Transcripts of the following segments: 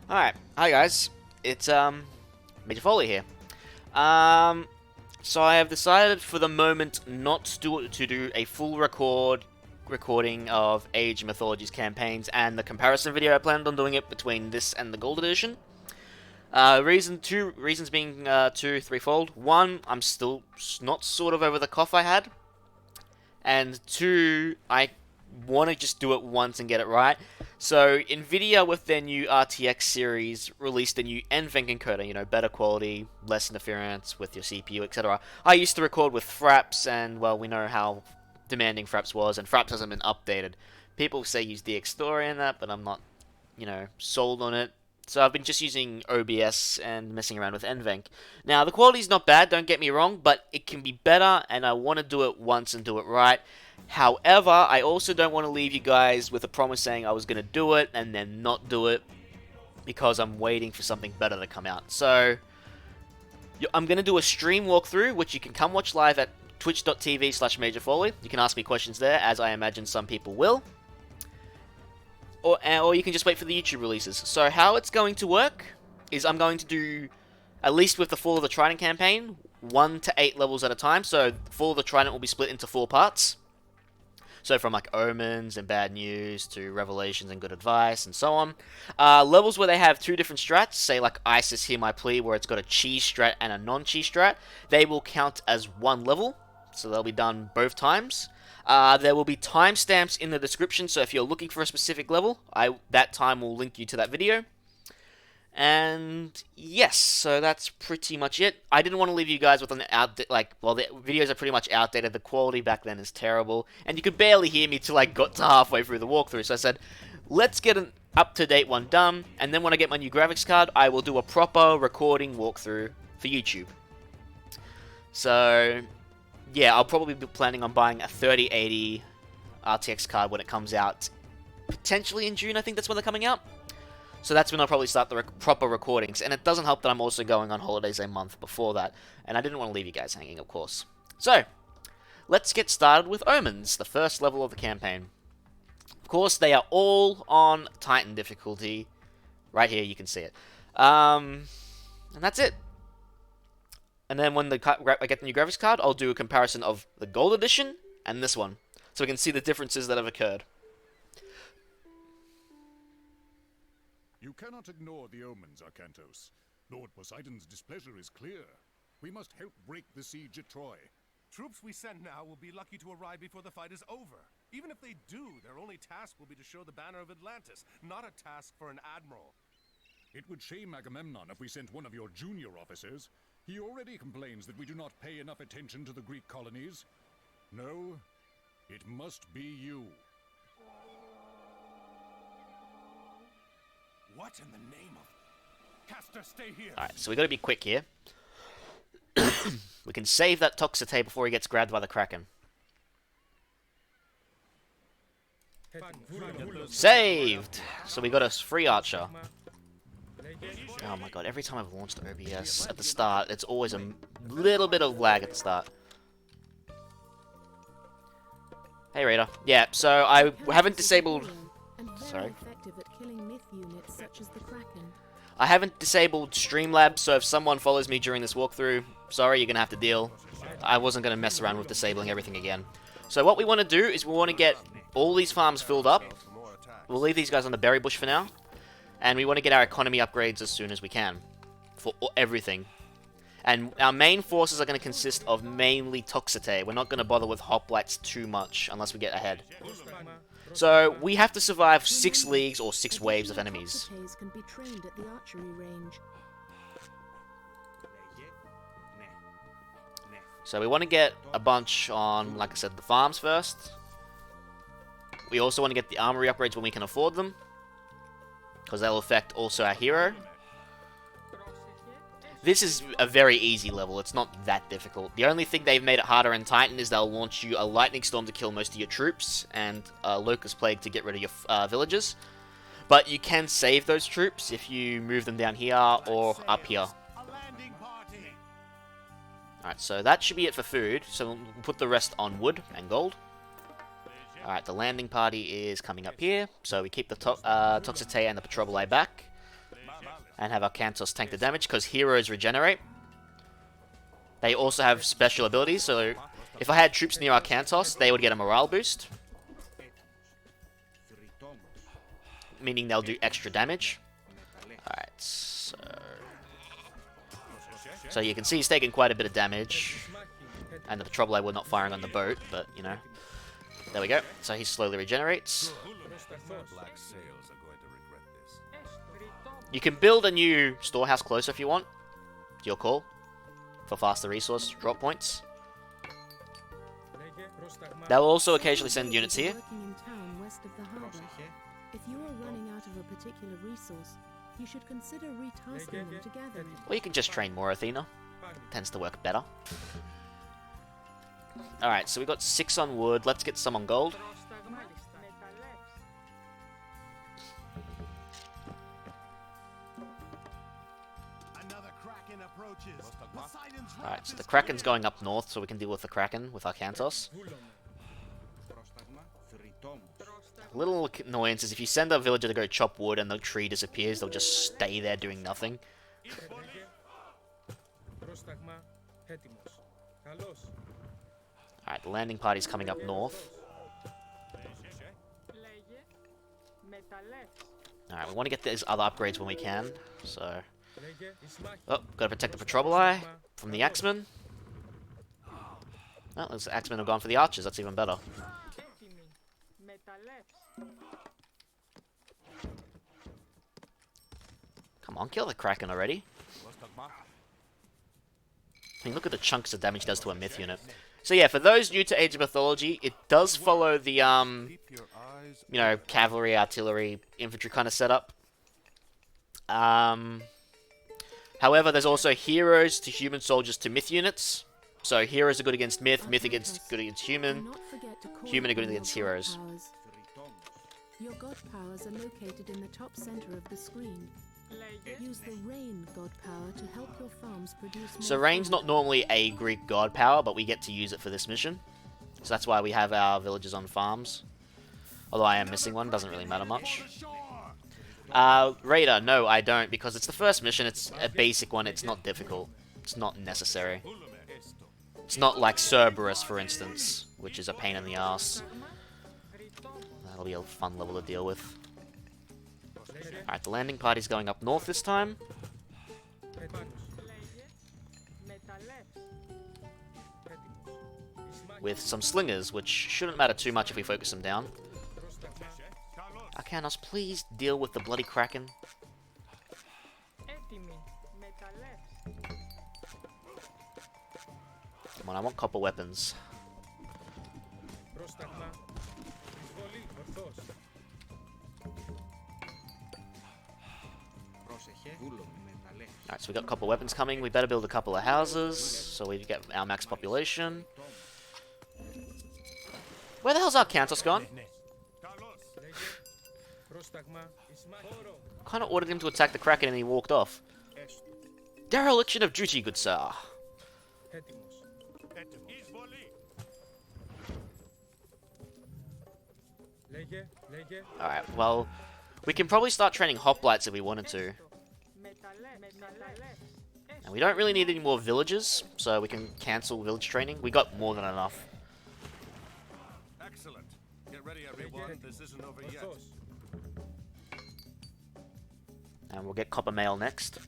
Alright, hi guys, it's Major Foley here. So I have decided for the moment not to do a full recording of Age of Mythology's campaigns and the comparison video. I planned on doing it between this and the Gold Edition. Two reasons being threefold. One, I'm still not sort of over the cough I had, and two, I want to just do it once and get it right. So, NVIDIA, with their new RTX series, released a new NVENC encoder, better quality, less interference with your CPU, etc. I used to record with Fraps, and, well, we know how demanding Fraps was, and Fraps hasn't been updated. People say use DxStory in that, but I'm not, sold on it. So I've been just using OBS and messing around with NVENC. Now, the quality's not bad, don't get me wrong, but it can be better, and I want to do it once and do it right. However, I also don't want to leave you guys with a promise saying I was going to do it and then not do it because I'm waiting for something better to come out. So, I'm going to do a stream walkthrough, which you can come watch live at twitch.tv/MajorFoley. You can ask me questions there, as I imagine some people will. Or you can just wait for the YouTube releases. So how it's going to work is I'm going to do, at least with the Fall of the Trident campaign, 1 to 8 levels at a time. So Fall of the Trident will be split into 4 parts. So from like Omens and Bad News to Revelations and Good Advice and so on. Levels where they have 2 different strats, say like Isis Hear My Plea, where it's got a cheese strat and a non-cheese strat, they will count as 1 level. So they'll be done both times. There will be timestamps in the description, so if you're looking for a specific level, that time will link you to that video. And yes, so that's pretty much it. I didn't want to leave you guys with an the videos are pretty much outdated. The quality back then is terrible, and you could barely hear me till I got to halfway through the walkthrough. So I said, let's get an up-to-date one done, and then when I get my new graphics card, I will do a proper recording walkthrough for YouTube. So yeah, I'll probably be planning on buying a 3080 RTX card when it comes out. Potentially in June, I think that's when they're coming out. So that's when I'll probably start the proper recordings. And it doesn't help that I'm also going on holidays a month before that. And I didn't want to leave you guys hanging, of course. So, let's get started with Omens, the first level of the campaign. Of course, they are all on Titan difficulty. Right here, you can see it. And that's it. And then when I get the new graphics card, I'll do a comparison of the Gold Edition and this one. So we can see the differences that have occurred. You cannot ignore the omens, Arcantos. Lord Poseidon's displeasure is clear. We must help break the siege at Troy. Troops we send now will be lucky to arrive before the fight is over. Even if they do, their only task will be to show the banner of Atlantis, not a task for an admiral. It would shame Agamemnon if we sent one of your junior officers. He already complains that we do not pay enough attention to the Greek colonies. No, it must be you. What in the name of... Castor, stay here! Alright, so we gotta be quick here. We can save that Toxite before he gets grabbed by the Kraken. Saved! So we got a free archer. Oh my god, every time I've launched OBS at the start, it's always a little bit of lag at the start. Hey Raider. Yeah, so I haven't disabled... Sorry. I haven't disabled Streamlabs, so if someone follows me during this walkthrough, sorry, you're gonna have to deal. I wasn't gonna mess around with disabling everything again. So what we want to do is we want to get all these farms filled up. We'll leave these guys on the berry bush for now. And we want to get our economy upgrades as soon as we can. For everything. And our main forces are going to consist of mainly Toxite. We're not going to bother with hoplites too much unless we get ahead. So we have to survive 6 leagues or 6 waves of enemies. So we want to get a bunch on, like I said, the farms first. We also want to get the armory upgrades when we can afford them, because they'll affect also our hero. This is a very easy level, it's not that difficult. The only thing they've made it harder in Titan is they'll launch you a lightning storm to kill most of your troops, and a locust plague to get rid of your villagers. But you can save those troops if you move them down here or up here. Alright, so that should be it for food, so we'll put the rest on wood and gold. Alright, the landing party is coming up here, so we keep the Toxite and the Petrobole back. and have our Kantos tank the damage, because heroes regenerate. They also have special abilities, so if I had troops near our Kantos, they would get a morale boost, meaning they'll do extra damage. Alright, so you can see he's taking quite a bit of damage, and the trouble I were not firing on the boat, but, you know. There we go. So he slowly regenerates. Black sails are going to regret this. You can build a new storehouse closer if you want. It's your call. For faster resource drop points. They'll also occasionally send units here. Working in town west of the harbor. If you are running out of a particular resource, you should consider retasking them to gather it. Or you can just train more Athena. Tends to work better. Alright, so we got 6 on wood. Let's get some on gold. Alright, so the Kraken's going up north, so we can deal with the Kraken with our Kantos. Little annoyance is if you send a villager to go chop wood and the tree disappears, they'll just stay there doing nothing. Alright, the landing party's coming up north. Alright, we want to get these other upgrades when we can, so... Oh, gotta protect the patrol eye from the axemen. Oh, those axemen have gone for the archers, that's even better. Come on, kill the Kraken already. I mean, look at the chunks of damage it does to a myth unit. So yeah, for those new to Age of Mythology, it does follow the, you know, cavalry, artillery, infantry kind of setup. However, there's also heroes to human soldiers to myth units. So heroes are good against myth, myth good against human, human are good against heroes. Your god powers are located in the top center of the screen. Use the rain god power to help your farms produce more. So rain's not normally a Greek god power, but we get to use it for this mission. So that's why we have our villagers on farms. Although I am missing one, doesn't really matter much. Raider, no, I don't, because it's the first mission, it's a basic one, it's not difficult. It's not necessary. It's not like Cerberus, for instance, which is a pain in the ass. That'll be a fun level to deal with. Alright, the landing party's going up north this time. With some slingers, which shouldn't matter too much if we focus them down. Arcanos, please deal with the bloody Kraken. Come on, I want copper weapons. Alright, so we got copper weapons coming. We better build a couple of houses so we get our max population. Where the hell's our Kantos gone? Kinda ordered him to attack the Kraken and he walked off. Dereliction of duty, good sir. Alright, well, we can probably start training hoplites if we wanted to. And we don't really need any more villagers, so we can cancel village training. We got more than enough. Excellent. Get ready, everyone. This isn't over yet. And we'll get copper mail next.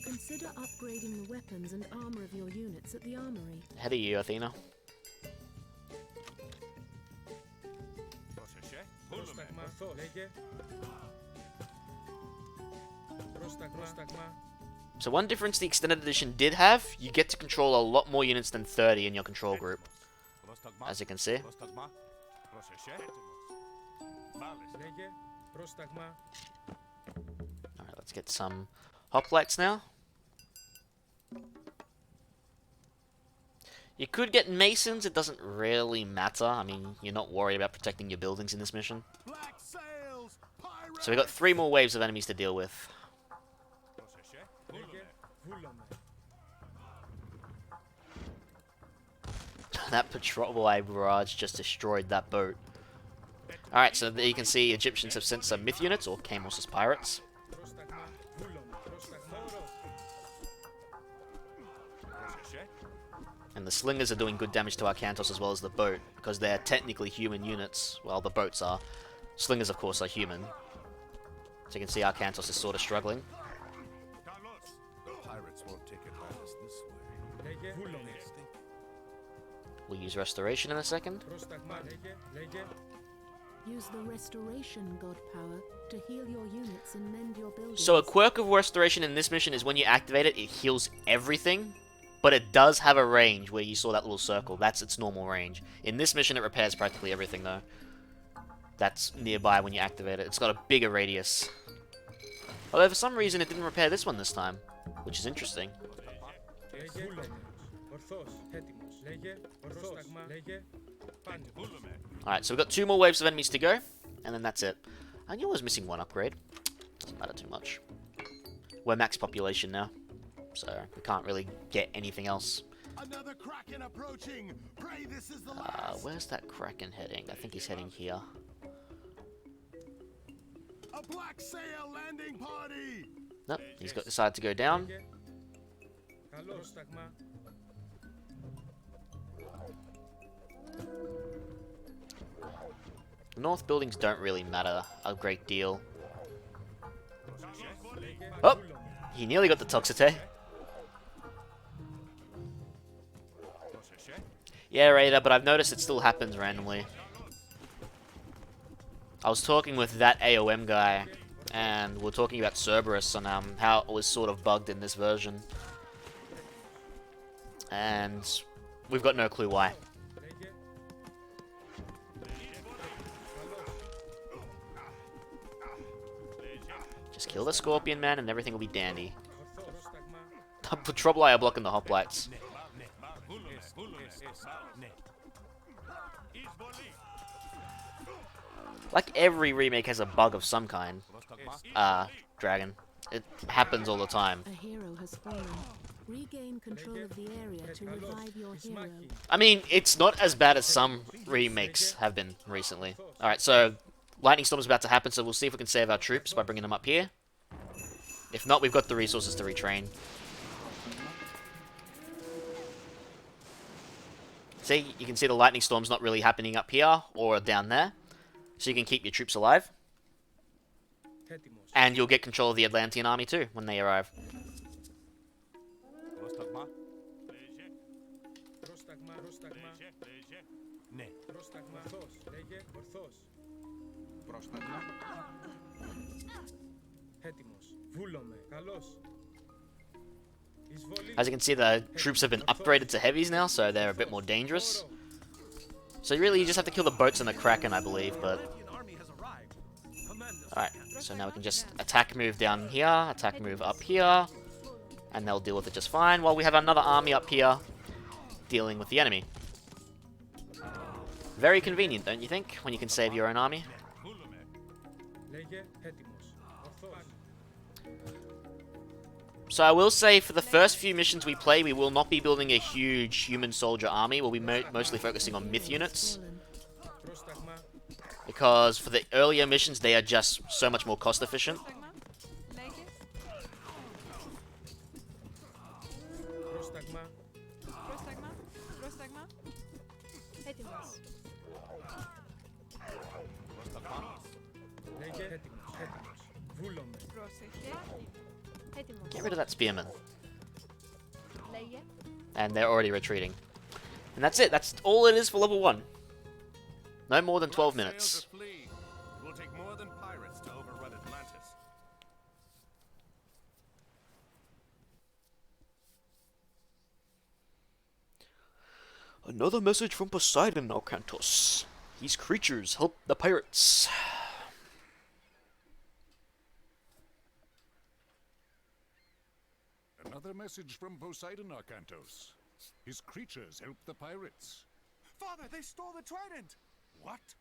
Consider upgrading the weapons and armor of your units at the armory. Ahead of you, Athena. So one difference the Extended Edition did have, you get to control a lot more units than 30 in your control group. As you can see. Alright, let's get some hoplites now. You could get masons, it doesn't really matter. I mean, you're not worried about protecting your buildings in this mission. So we got 3 more waves of enemies to deal with. That patrol barrage just destroyed that boat. Alright, so there you can see Egyptians have sent some myth units, or Kamos as pirates. And the slingers are doing good damage to our Kantos as well as the boat, because they're technically human units. Well, the boats are. Slingers, of course, are human. So you can see our Kantos is sort of struggling. Pirates won't take advantage this way. We'll use Restoration in a second. Use the Restoration God power to heal your units and mend your buildings. So a quirk of Restoration in this mission is when you activate it, it heals everything. But it does have a range where you saw that little circle. That's its normal range. In this mission, it repairs practically everything, though. That's nearby when you activate it. It's got a bigger radius. Although, for some reason, it didn't repair this one this time. Which is interesting. Alright, so we've got 2 more waves of enemies to go. And then that's it. I knew I was missing 1 upgrade. Doesn't matter too much. We're max population now. So we can't really get anything else. Another Kraken approaching. Pray this is the last. Where's that Kraken heading? I think he's heading here. A black sail landing party. Nope, he's decided to go down. The north buildings don't really matter a great deal. Oh! He nearly got the Toxite. Yeah, Raider, but I've noticed it still happens randomly. I was talking with that AOM guy, and we were talking about Cerberus and how it was sort of bugged in this version. And we've got no clue why. Just kill the Scorpion Man and everything will be dandy. The Trouble Eye are blocking the hoplites. Like every remake has a bug of some kind. Dragon. It happens all the time. A hero has fallen. Regain control of the area to revive your hero. I mean, it's not as bad as some remakes have been recently. Alright, so Lightning Storm is about to happen, so we'll see if we can save our troops by bringing them up here. If not, we've got the resources to retrain. See, you can see the Lightning Storm's not really happening up here or down there. So you can keep your troops alive. And you'll get control of the Atlantean army too, when they arrive. As you can see, the troops have been upgraded to heavies now, so they're a bit more dangerous. So really, you just have to kill the boats and the Kraken, I believe, but... Alright, so now we can just attack move down here, attack move up here, and they'll deal with it just fine, while we have another army up here dealing with the enemy. Very convenient, don't you think, when you can save your own army? So I will say, for the first few missions we play, we will not be building a huge human soldier army. We'll be mostly focusing on myth units. Because for the earlier missions, they are just so much more cost efficient. Get rid of that spearman. And they're already retreating. And that's it. That's all it is for level 1. No more than 12 minutes. It will take more than pirates to overrun Atlantis. Another message from Poseidon, Alcantos. These creatures help the pirates. Another message from Poseidon, Arcantos. His creatures help the pirates. Father, they stole the trident! What?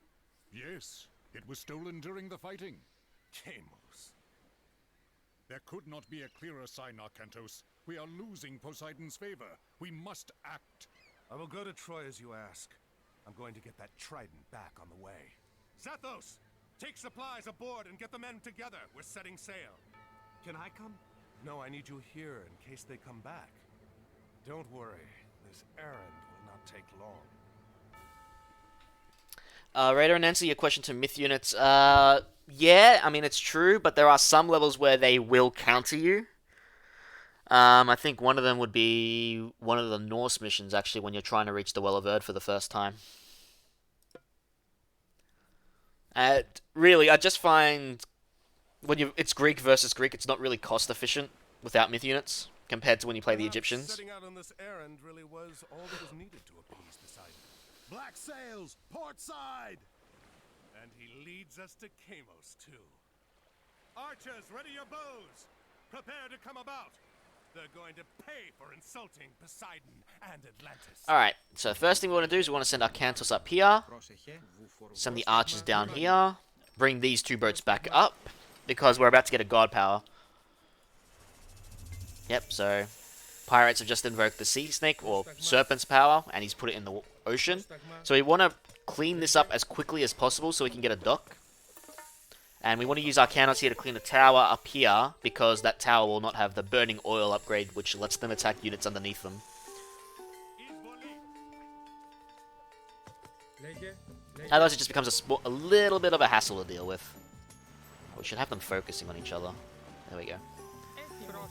Yes, it was stolen during the fighting. Kamos. There could not be a clearer sign, Arcantos. We are losing Poseidon's favor. We must act. I will go to Troy as you ask. I'm going to get that trident back on the way. Zathos, take supplies aboard and get the men together. We're setting sail. Can I come? No, I need you here in case they come back. Don't worry, this errand will not take long. Raider, and answer your question to myth units. Yeah, I mean, it's true, but there are some levels where they will counter you. I think one of them would be one of the Norse missions, actually, when you're trying to reach the Well of Erd for the first time. Really, I just find when it's Greek versus Greek, it's not really cost efficient without myth units compared to when you play the Egyptians. Setting out on this errand really was all that was needed to appease Poseidon. Black sails, port side! And he leads us to Kamos, too. Archers, ready your bows! Prepare to come about! They're going to pay for insulting Poseidon and Atlantis. Alright, so first thing we want to do is we want to send our Cantos up here. Send the archers down here. Bring these two boats back up. Because we're about to get a god power. Yep, so pirates have just invoked the sea snake or serpent's power, and he's put it in the ocean. So we want to clean this up as quickly as possible so we can get a dock. And we want to use our cannons here to clean the tower up here, because that tower will not have the burning oil upgrade, which lets them attack units underneath them. Otherwise it just becomes a little bit of a hassle to deal with. We should have them focusing on each other. There we go.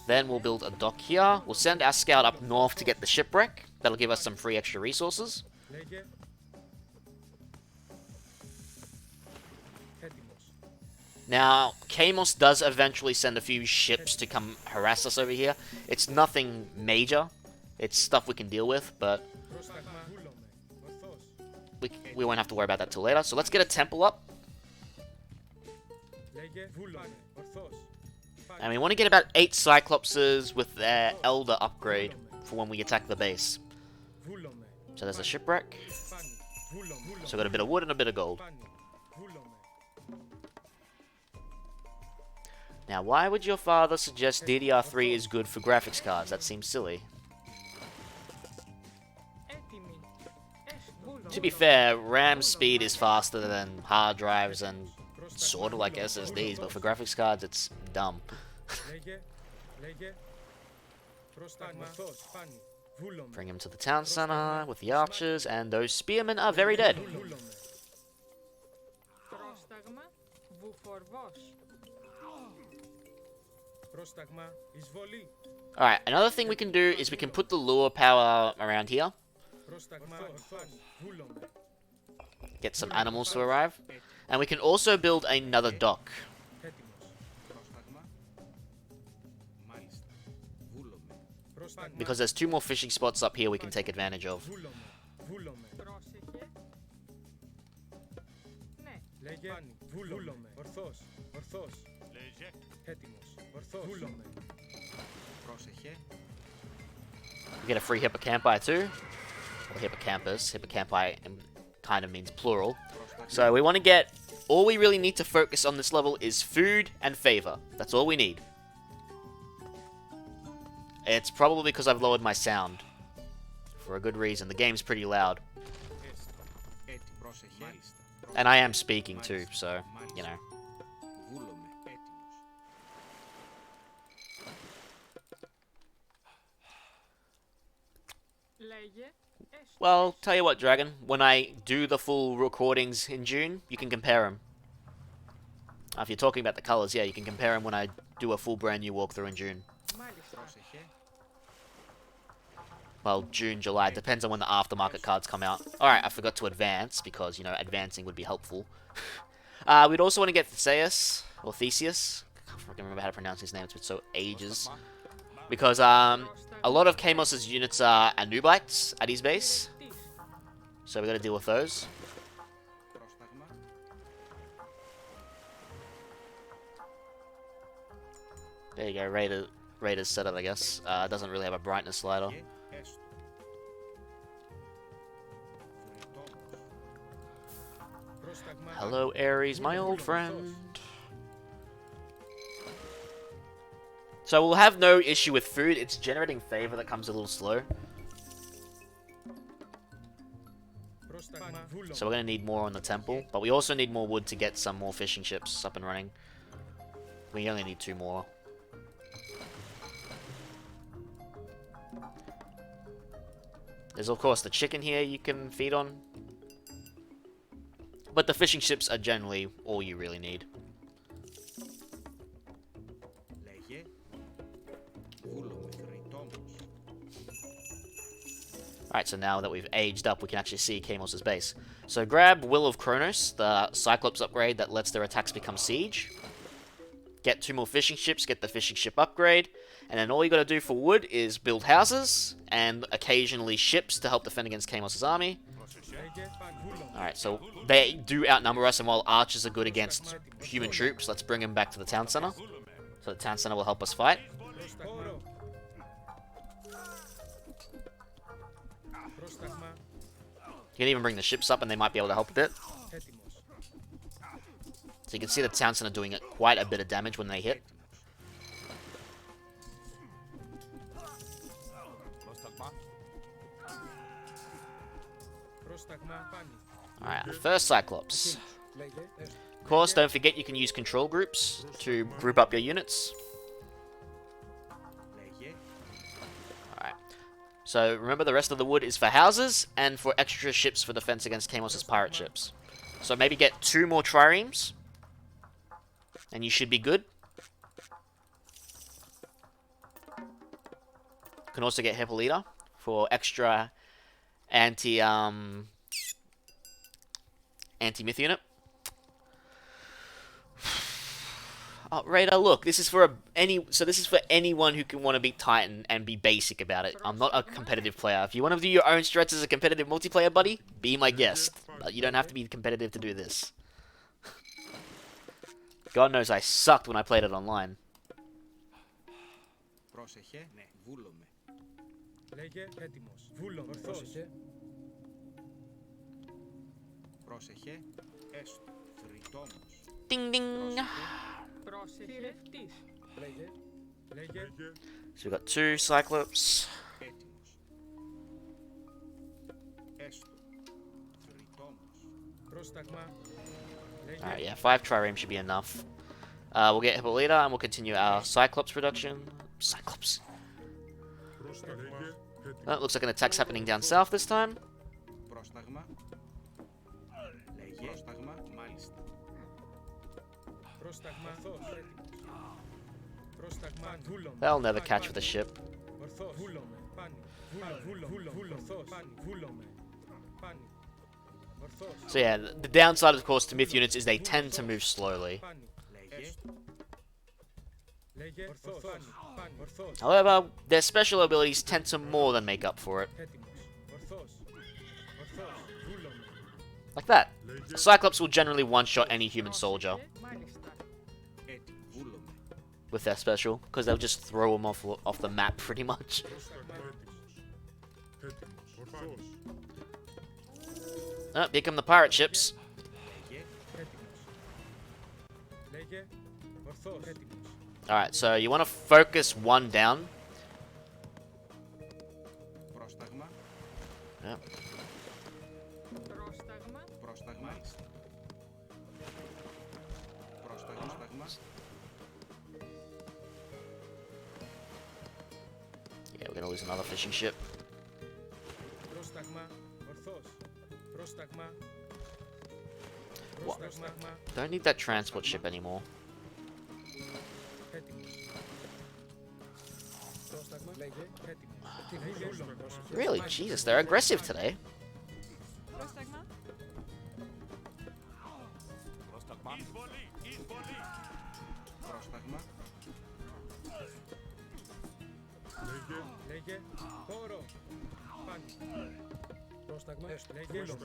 Then we'll build a dock here. We'll send our scout up north to get the shipwreck. That'll give us some free extra resources. Now, Kamos does eventually send a few ships to come harass us over here. It's nothing major. It's stuff we can deal with, but we won't have to worry about that till later. So let's get a temple up. And we want to get about 8 Cyclopses with their Elder upgrade for when we attack the base. So there's a shipwreck. So got a bit of wood and a bit of gold. Now, why would your father suggest DDR3 is good for graphics cards? That seems silly. To be fair, RAM speed is faster than hard drives and sort of like SSDs, but for graphics cards, it's dumb. Bring him to the town center with the archers, and those spearmen are very dead. Alright, another thing we can do is we can put the lure power around here. Get some animals to arrive. And we can also build another dock. Because there's 2 more fishing spots up here we can take advantage of. We get a free hippocampi too. Or hippocampus. Hippocampi kind of means plural. So we want to get... All we really need to focus on this level is food and favor. That's all we need. It's probably because I've lowered my sound. For a good reason. The game's pretty loud. And I am speaking too, so, you know. Well, tell you what, Dragon. When I do the full recordings in June, you can compare them. If you're talking about the colors, yeah, you can compare them when I do a full brand new walkthrough in June. Well, June, July, depends on when the aftermarket cards come out. Alright, I forgot to advance, because, you know, advancing would be helpful. We'd also want to get Theseus, or Theseus. I can't remember how to pronounce his name, it's been so ages. Because, a lot of Kamos' units are Anubites at his base. So we gotta deal with those. There you go, Raiders set up, I guess. Doesn't really have a brightness slider. Hello, Ares, my old friend. So we'll have no issue with food. It's generating favor that comes a little slow. So we're going to need more on the temple. But we also need more wood to get some more fishing ships up and running. We only need 2 more. There's of course the chicken here you can feed on. But the fishing ships are generally all you really need. Alright, so now that we've aged up, we can actually see Kamos' base. So grab Will of Kronos, the Cyclops upgrade that lets their attacks become siege. Get 2 more fishing ships, get the fishing ship upgrade. And then all you gotta do for wood is build houses, and occasionally ships to help defend against Kamos' army. Alright, so they do outnumber us, and while archers are good against human troops, let's bring them back to the town center. So the town center will help us fight. You can even bring the ships up and they might be able to help with it. So you can see the town center doing quite a bit of damage when they hit. Alright, first Cyclops. Of course, don't forget you can use control groups to group up your units. Alright. So remember, the rest of the wood is for houses and for extra ships for defense against Kamos' pirate ships. So maybe get 2 more triremes, and you should be good. You can also get Hippolyta for extra anti-myth unit. Raider, look, this is for anyone who can want to beat Titan and be basic about it. I'm not a competitive player. If you want to do your own strats as a competitive multiplayer buddy, be my guest. But you don't have to be competitive to do this. God knows I sucked when I played it online. Ding ding. So we've got 2 Cyclops. Alright, yeah, 5 triremes should be enough. We'll get Hippolyta and we'll continue our Cyclops production. Cyclops. Oh, it looks like an attack's happening down south this time. They'll never catch with a ship. So yeah, the downside, of course, to myth units is they tend to move slowly. However, their special abilities tend to more than make up for it. Like that. Cyclops will generally one-shot any human soldier with their special, because they'll just throw them off the map pretty much. Oh, here come the pirate ships. Alright, so you want to focus 1 down. Yep. Yeah, we're gonna lose another fishing ship. What? Don't need that transport ship anymore. Really? Jesus, they're aggressive today.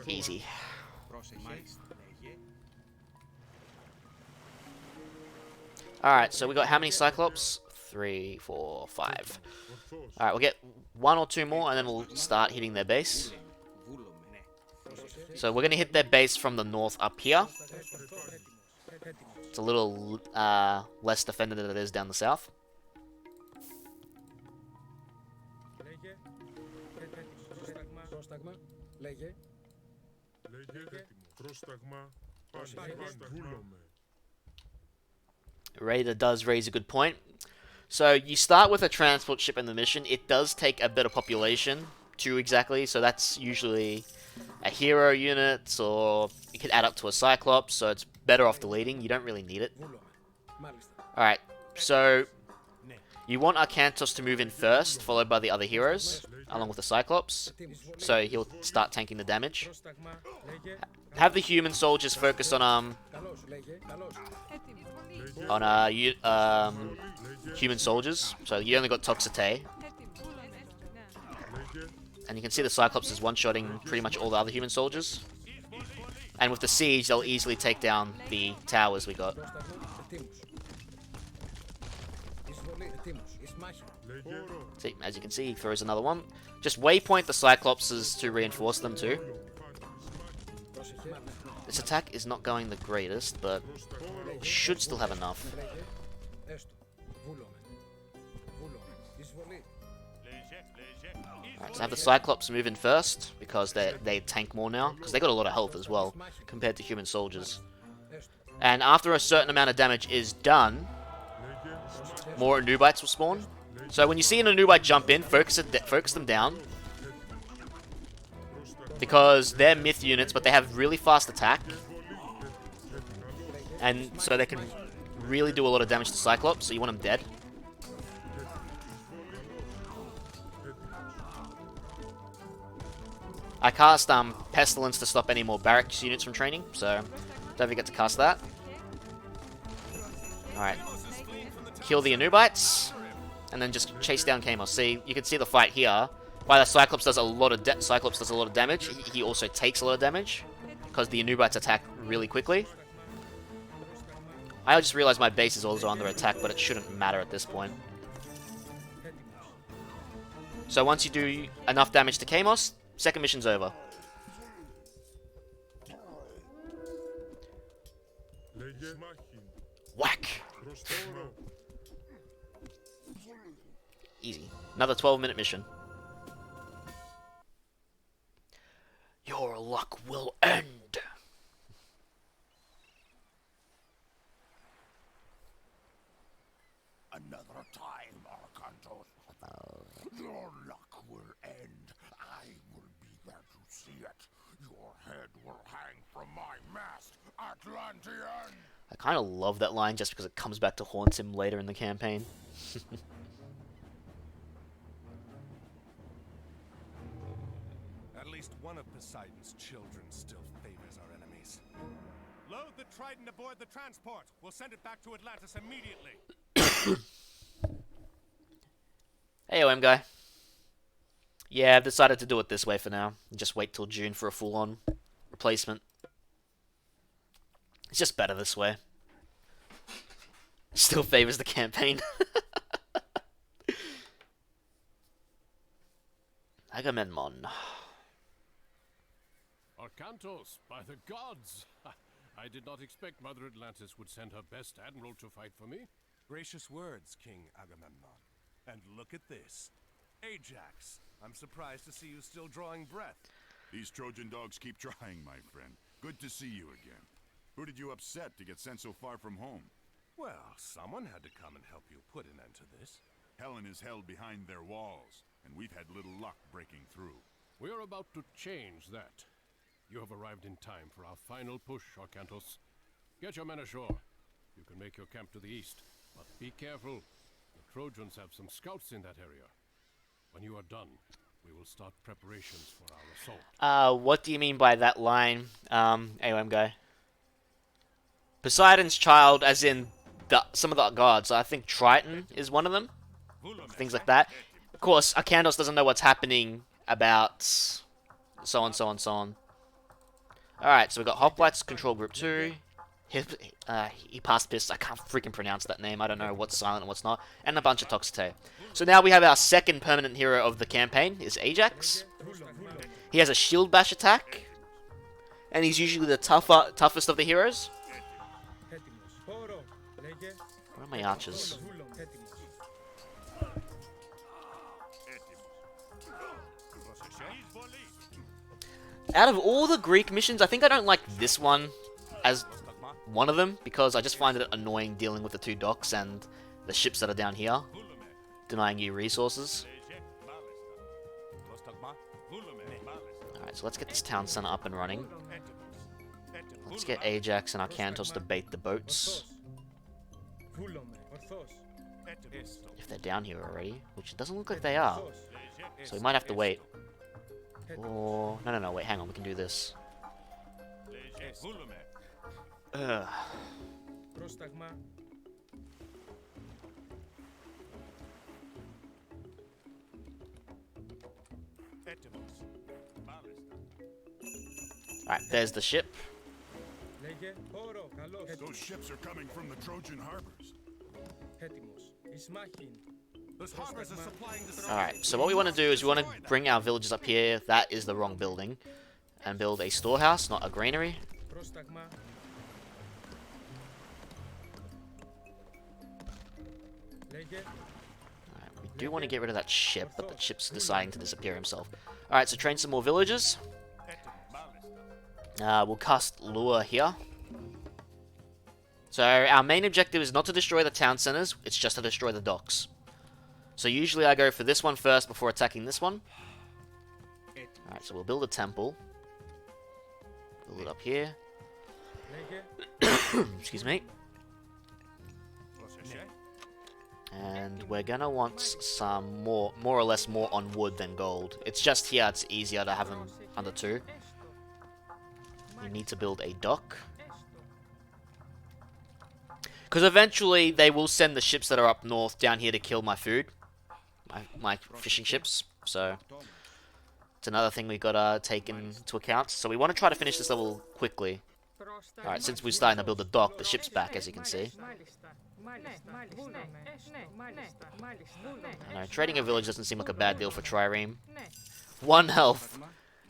Easy. Alright, so we got how many Cyclops? 3, 4, 5. Alright, we'll get 1 or 2 more and then we'll start hitting their base. So we're going to hit their base from the north up here. It's a little less defended than it is down the south. Raider does raise a good point. So you start with a transport ship in the mission. It does take a bit of population, 2 exactly, so that's usually a hero unit, or you can add up to a Cyclops, so it's better off deleting. You don't really need it. Alright, so you want Arcantos to move in first, followed by the other heroes, along with the Cyclops, so he'll start tanking the damage. Have the human soldiers focus on human soldiers, so you only got Toxite. And you can see the Cyclops is one-shotting pretty much all the other human soldiers. And with the siege, they'll easily take down the towers we got. See, as you can see, he throws another one. Just waypoint the Cyclopses to reinforce them too. This attack is not going the greatest, but should still have enough. Alright, so have the Cyclops move in first, because they tank more now, because they got a lot of health as well, compared to human soldiers. And after a certain amount of damage is done, more Anubites will spawn. So when you see an Anubite jump in, focus them down. Because they're myth units, but they have really fast attack. And so they can really do a lot of damage to Cyclops, so you want them dead. I cast Pestilence to stop any more barracks units from training, so don't forget to cast that. Alright. Kill the Anubites, and then just chase down Kamos. See, you can see the fight here. While the Cyclops does a lot of damage, he also takes a lot of damage, because the Anubites attack really quickly. I just realized my base is also under attack, but it shouldn't matter at this point. So once you do enough damage to Kamos, second mission's over. Whack! Easy. Another 12-minute mission. Your luck will end. Another time, Arcantos. Your luck will end. I will be there to see it. Your head will hang from my mast, Atlantean! I kind of love that line just because it comes back to haunt him later in the campaign. At least one of Poseidon's children still favors our enemies. Load the Trident aboard the transport. We'll send it back to Atlantis immediately. Hey, OM guy. Yeah, I've decided to do it this way for now. Just wait till June for a full-on replacement. It's just better this way. Still favors the campaign. Agamemnon. Arcantos, by the gods! I did not expect Mother Atlantis would send her best admiral to fight for me. Gracious words, King Agamemnon. And look at this. Ajax, I'm surprised to see you still drawing breath. These Trojan dogs keep trying, my friend. Good to see you again. Who did you upset to get sent so far from home? Well, someone had to come and help you put an end to this. Helen is held behind their walls, and we've had little luck breaking through. We are about to change that. You have arrived in time for our final push, Arcantos. Get your men ashore. You can make your camp to the east, but be careful. The Trojans have some scouts in that area. When you are done, we will start preparations for our assault. What do you mean by that line, AOM guy? Poseidon's child, as in some of the gods. I think Triton is one of them. Things like that. Of course, Arcantos doesn't know what's happening about so on, so on, so on. Alright, so we've got Hoplites, Control Group 2. He passed piss. I can't freaking pronounce that name. I don't know what's silent and what's not. And a bunch of Toxite. So now we have our second permanent hero of the campaign, is Ajax. He has a shield bash attack. And he's usually the toughest of the heroes. Where are my archers? Out of all the Greek missions, I think I don't like this one as one of them, because I just find it annoying dealing with the two docks and the ships that are down here, denying you resources. Alright, so let's get this town center up and running. Let's get Ajax and Arcantos to bait the boats. If they're down here already, which it doesn't look like they are. So we might have to wait. Or... No, wait, hang on, we can do this. Ugh. Alright, there's the ship. Those ships are coming from the Trojan harbors. Alright, so what we want to do is we want to bring our villagers up here. That is the wrong building. And build a storehouse, not a granary. Alright, we do want to get rid of that ship, but the ship's deciding to disappear himself. Alright, so train some more villagers. We'll cast Lure here. So our main objective is not to destroy the town centers, it's just to destroy the docks. So usually I go for this one first before attacking this one. Alright, so we'll build a temple. Build it up here. Excuse me. And we're gonna want some more or less more on wood than gold. It's just here it's easier to have them under 2. We need to build a dock. Because eventually they will send the ships that are up north down here to kill my food. My fishing ships. So it's another thing we gotta take into account. So we want to try to finish this level quickly. Alright, since we're starting to build the dock, the ship's back as you can see. Alright, trading a village doesn't seem like a bad deal for Trireme. 1 health.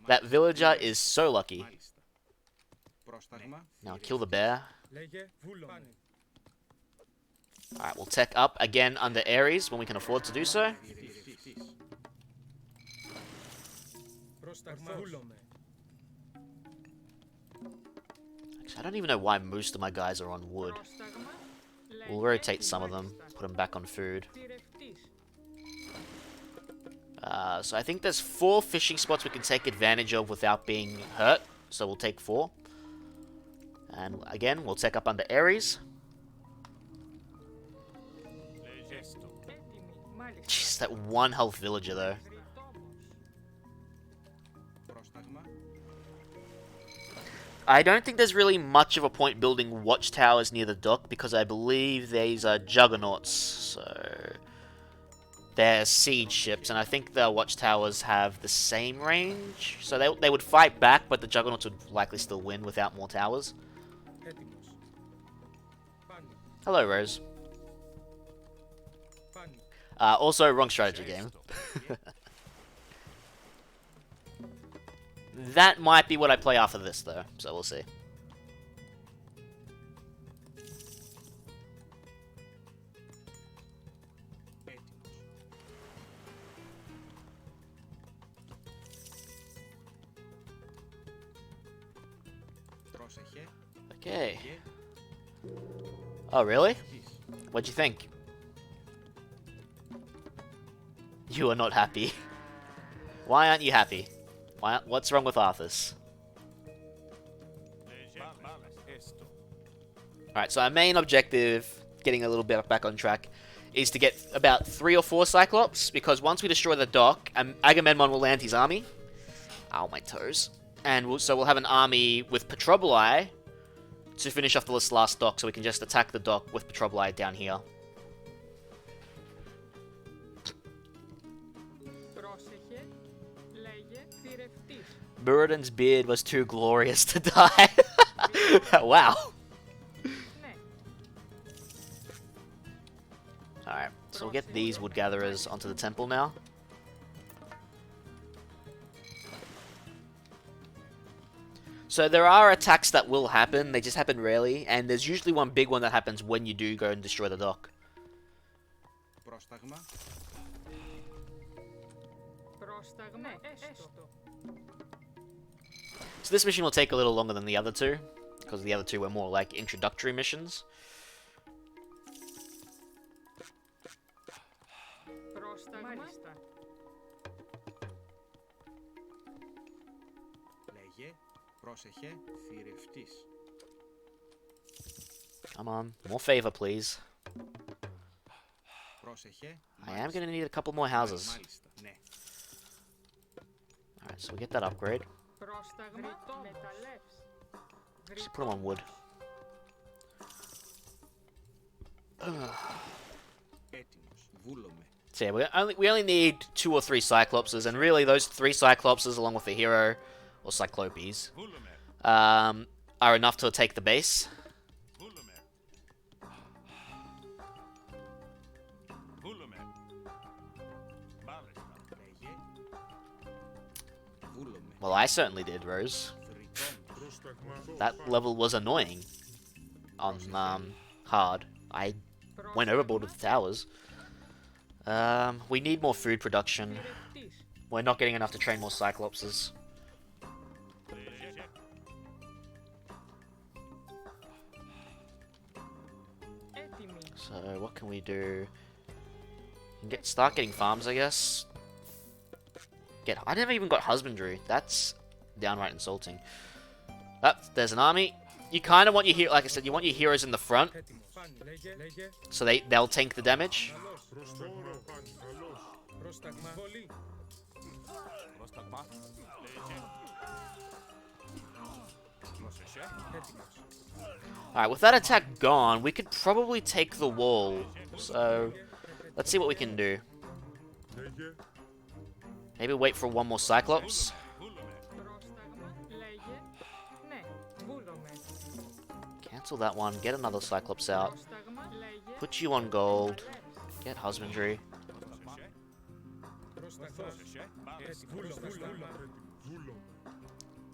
That villager is so lucky. Now kill the bear. Alright, we'll tech up again under Ares when we can afford to do so. Actually, I don't even know why most of my guys are on wood. We'll rotate some of them, put them back on food. So I think there's 4 fishing spots we can take advantage of without being hurt. So we'll take 4. And again, we'll tech up under Ares. Jeez, that 1 health villager though. I don't think there's really much of a point building watchtowers near the dock because I believe these are juggernauts, so they're siege ships, and I think the watchtowers have the same range, so they would fight back, but the juggernauts would likely still win without more towers. Hello, Rose. Also, wrong strategy game. That might be what I play after this, though, so we'll see. Okay. Oh, really? What'd you think? You are not happy. Why aren't you happy? What's wrong with Arthas? Alright, so our main objective, getting a little bit back on track, is to get about 3 or 4 Cyclops, because once we destroy the dock, Agamemnon will land his army. Ow, my toes. And so we'll have an army with Petroboli to finish off this last dock, so we can just attack the dock with Petroboli down here. Buridan's beard was too glorious to die. Wow. Alright, so we'll get these wood gatherers onto the temple now. So there are attacks that will happen, they just happen rarely, and there's usually one big one that happens when you do go and destroy the dock. So this mission will take a little longer than the other two, because the other two were more like introductory missions. Come on, more favor, please. I am going to need a couple more houses. Alright, so we get that upgrade. Just put them on wood. So yeah, we only need 2 or 3 Cyclopses, and really those 3 Cyclopses along with the hero, or Cyclopes, are enough to take the base. Well, I certainly did, Rose. That level was annoying on hard. I went overboard with the towers. We need more food production. We're not getting enough to train more Cyclopses. So what can we do? We can start getting farms, I guess. I never even got husbandry. That's downright insulting. There's an army. You kind of want your like I said, you want your heroes in the front, so they'll tank the damage. Alright, with that attack gone, we could probably take the wall. So let's see what we can do. Maybe wait for one more Cyclops. Cancel that one. Get another Cyclops out. Put you on gold. Get husbandry.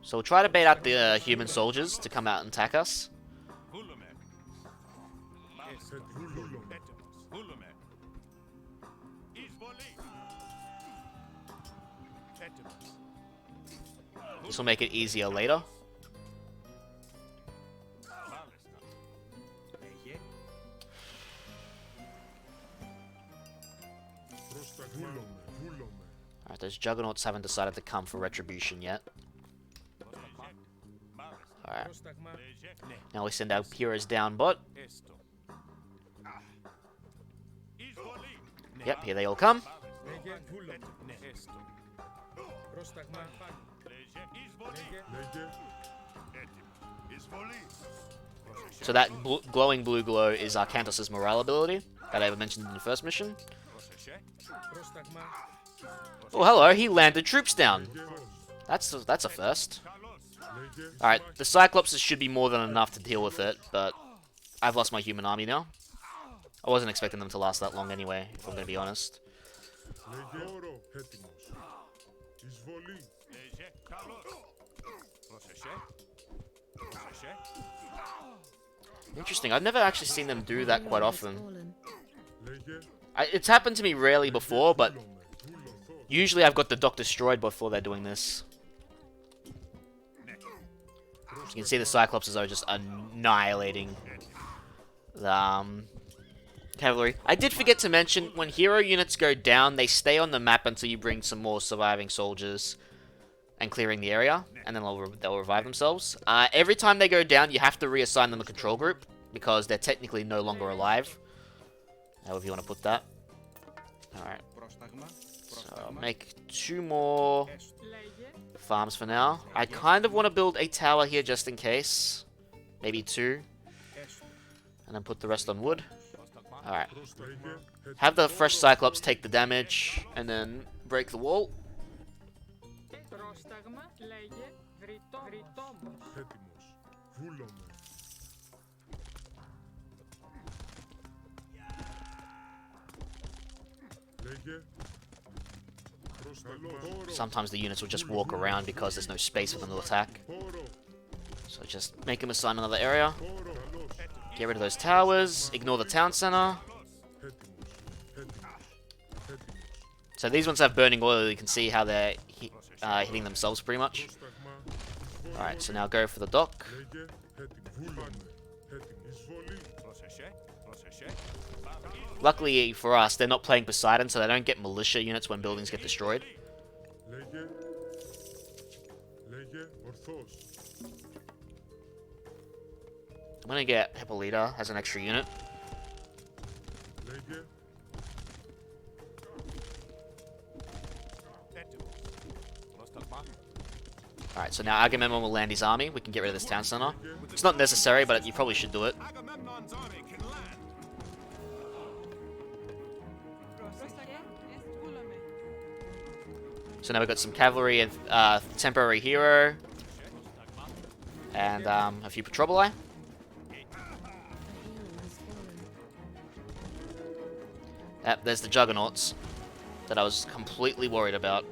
So we'll try to bait out the human soldiers to come out and attack us. This will make it easier later. Alright, those juggernauts haven't decided to come for retribution yet. Alright. Now we send our heroes down bot. Yep, here they all come. So that glowing blue glow is Arcantus' morale ability that I mentioned in the first mission. Oh, hello, he landed troops down. That's a first. Alright, the Cyclopses should be more than enough to deal with it, but I've lost my human army now. I wasn't expecting them to last that long anyway, if I'm going to be honest. Interesting, I've never actually seen them do that quite often. It's happened to me rarely before, but usually I've got the dock destroyed before they're doing this. You can see the Cyclopses are just annihilating the cavalry. I did forget to mention, when hero units go down, they stay on the map until you bring some more surviving soldiers and clearing the area, and then they'll revive themselves. Every time they go down, you have to reassign them a control group, because they're technically no longer alive. However you want to put that. Alright. So I'll make 2 more farms for now. I kind of want to build a tower here just in case. Maybe 2. And then put the rest on wood. Alright. Have the fresh Cyclops take the damage, and then break the wall. Sometimes the units will just walk around because there's no space for them to attack. So just make them assign another area. Get rid of those towers. Ignore the town center. So these ones have burning oil. You can see how they're hitting themselves pretty much. Alright, so now go for the dock. Luckily for us, they're not playing Poseidon, so they don't get militia units when buildings get destroyed. I'm gonna get Hippolyta as an extra unit. Alright, so now Agamemnon will land his army. We can get rid of this town center. It's not necessary, but you probably should do it. Agamemnon's army can land. So now we've got some cavalry and temporary hero. And a few patroboli. A hero has fallen. Yep, there's the juggernauts that I was completely worried about.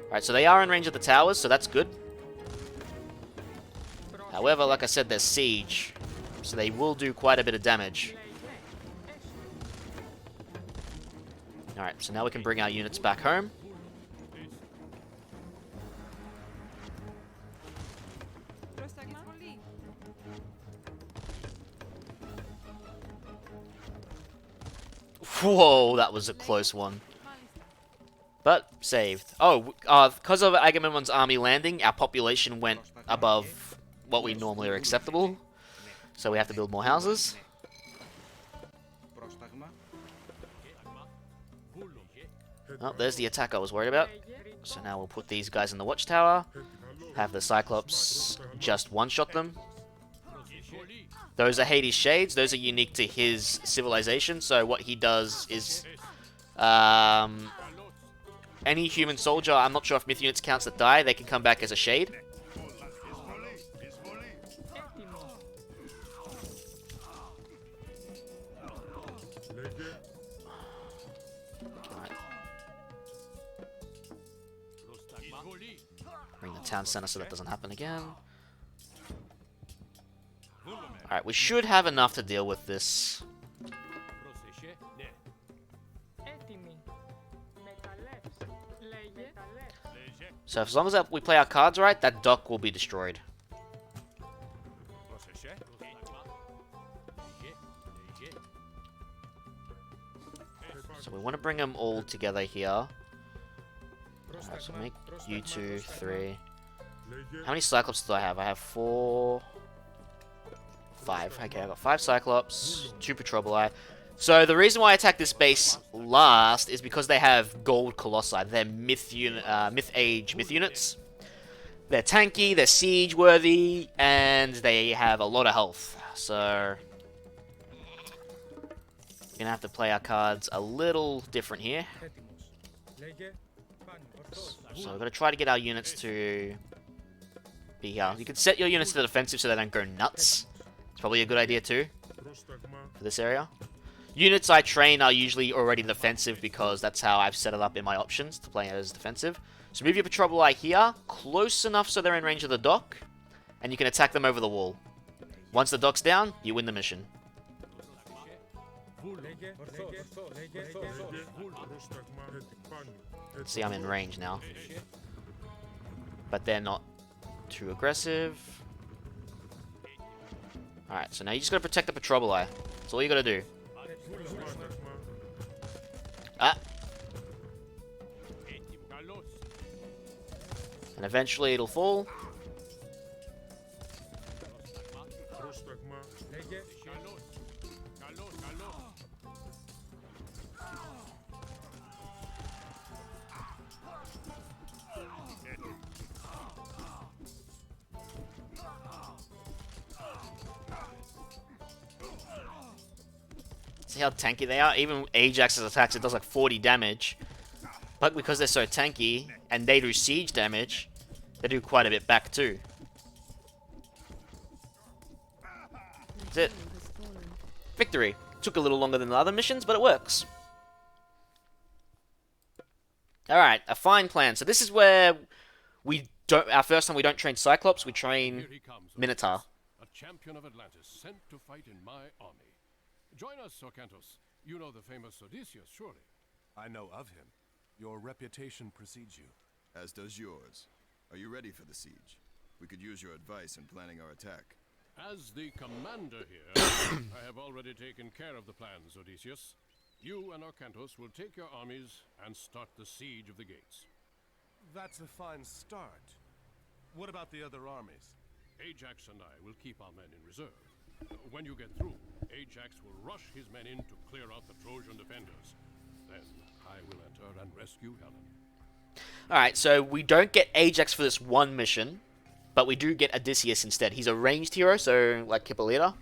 Alright, so they are in range of the towers, so that's good. However, like I said, there's siege, so they will do quite a bit of damage. Alright, so now we can bring our units back home. Whoa, that was a close one. But, saved. Oh, because of Agamemnon's army landing, our population went above what we normally are acceptable. So we have to build more houses. Oh, there's the attack I was worried about. So now we'll put these guys in the watchtower. Have the Cyclops just one-shot them. Those are Hades' Shades. Those are unique to his civilization. So what he does is... any human soldier, I'm not sure if myth units counts that die, they can come back as a shade. Alright. Bring the town center so that doesn't happen again. Alright, we should have enough to deal with this. So as long as we play our cards right, that dock will be destroyed. So we want to bring them all together here. Alright, so make you 2, 3. How many Cyclops do I have? I have 4... 5. Okay, I've got 5 Cyclops, 2 Patroboli. So the reason why I attacked this base last is because they have gold colossi. They're myth age myth units. They're tanky, they're siege worthy, and they have a lot of health. So we're gonna have to play our cards a little different here. So we're gonna try to get our units to be here. You can set your units to the defensive so they don't go nuts. It's probably a good idea too for this area. Units I train are usually already defensive because that's how I've set it up in my options to play as defensive. So move your Patroboli here, close enough so they're in range of the dock, and you can attack them over the wall. Once the dock's down, you win the mission. See, I'm in range now. But they're not too aggressive. Alright, so now you just gotta protect the Patroboli. That's all you gotta do. Ah. And eventually it'll fall. See how tanky they are? Even Ajax's attacks, it does like 40 damage. But because they're so tanky, and they do siege damage, they do quite a bit back too. That's it. Victory. Took a little longer than the other missions, but it works. Alright, a fine plan. So this is where we don't... Our first time we don't train Cyclops, we train Minotaur. A champion of Atlantis sent to fight in my army. Join us, Orcanthus. You know the famous Odysseus, surely. I know of him. Your reputation precedes you. as does yours. Are you ready for the siege? We could use your advice in planning our attack. As the commander here, I have already taken care of the plans, Odysseus. You and Arcantos will take your armies and start the siege of the gates. That's a fine start. What about the other armies? Ajax and I will keep our men in reserve. When you get through, Ajax will rush his men in to clear out the Trojan defenders. Then I will enter and rescue Helen. Alright, so we don't get Ajax for this one mission, but we do get Odysseus instead. He's a ranged hero, so like Hippolyta,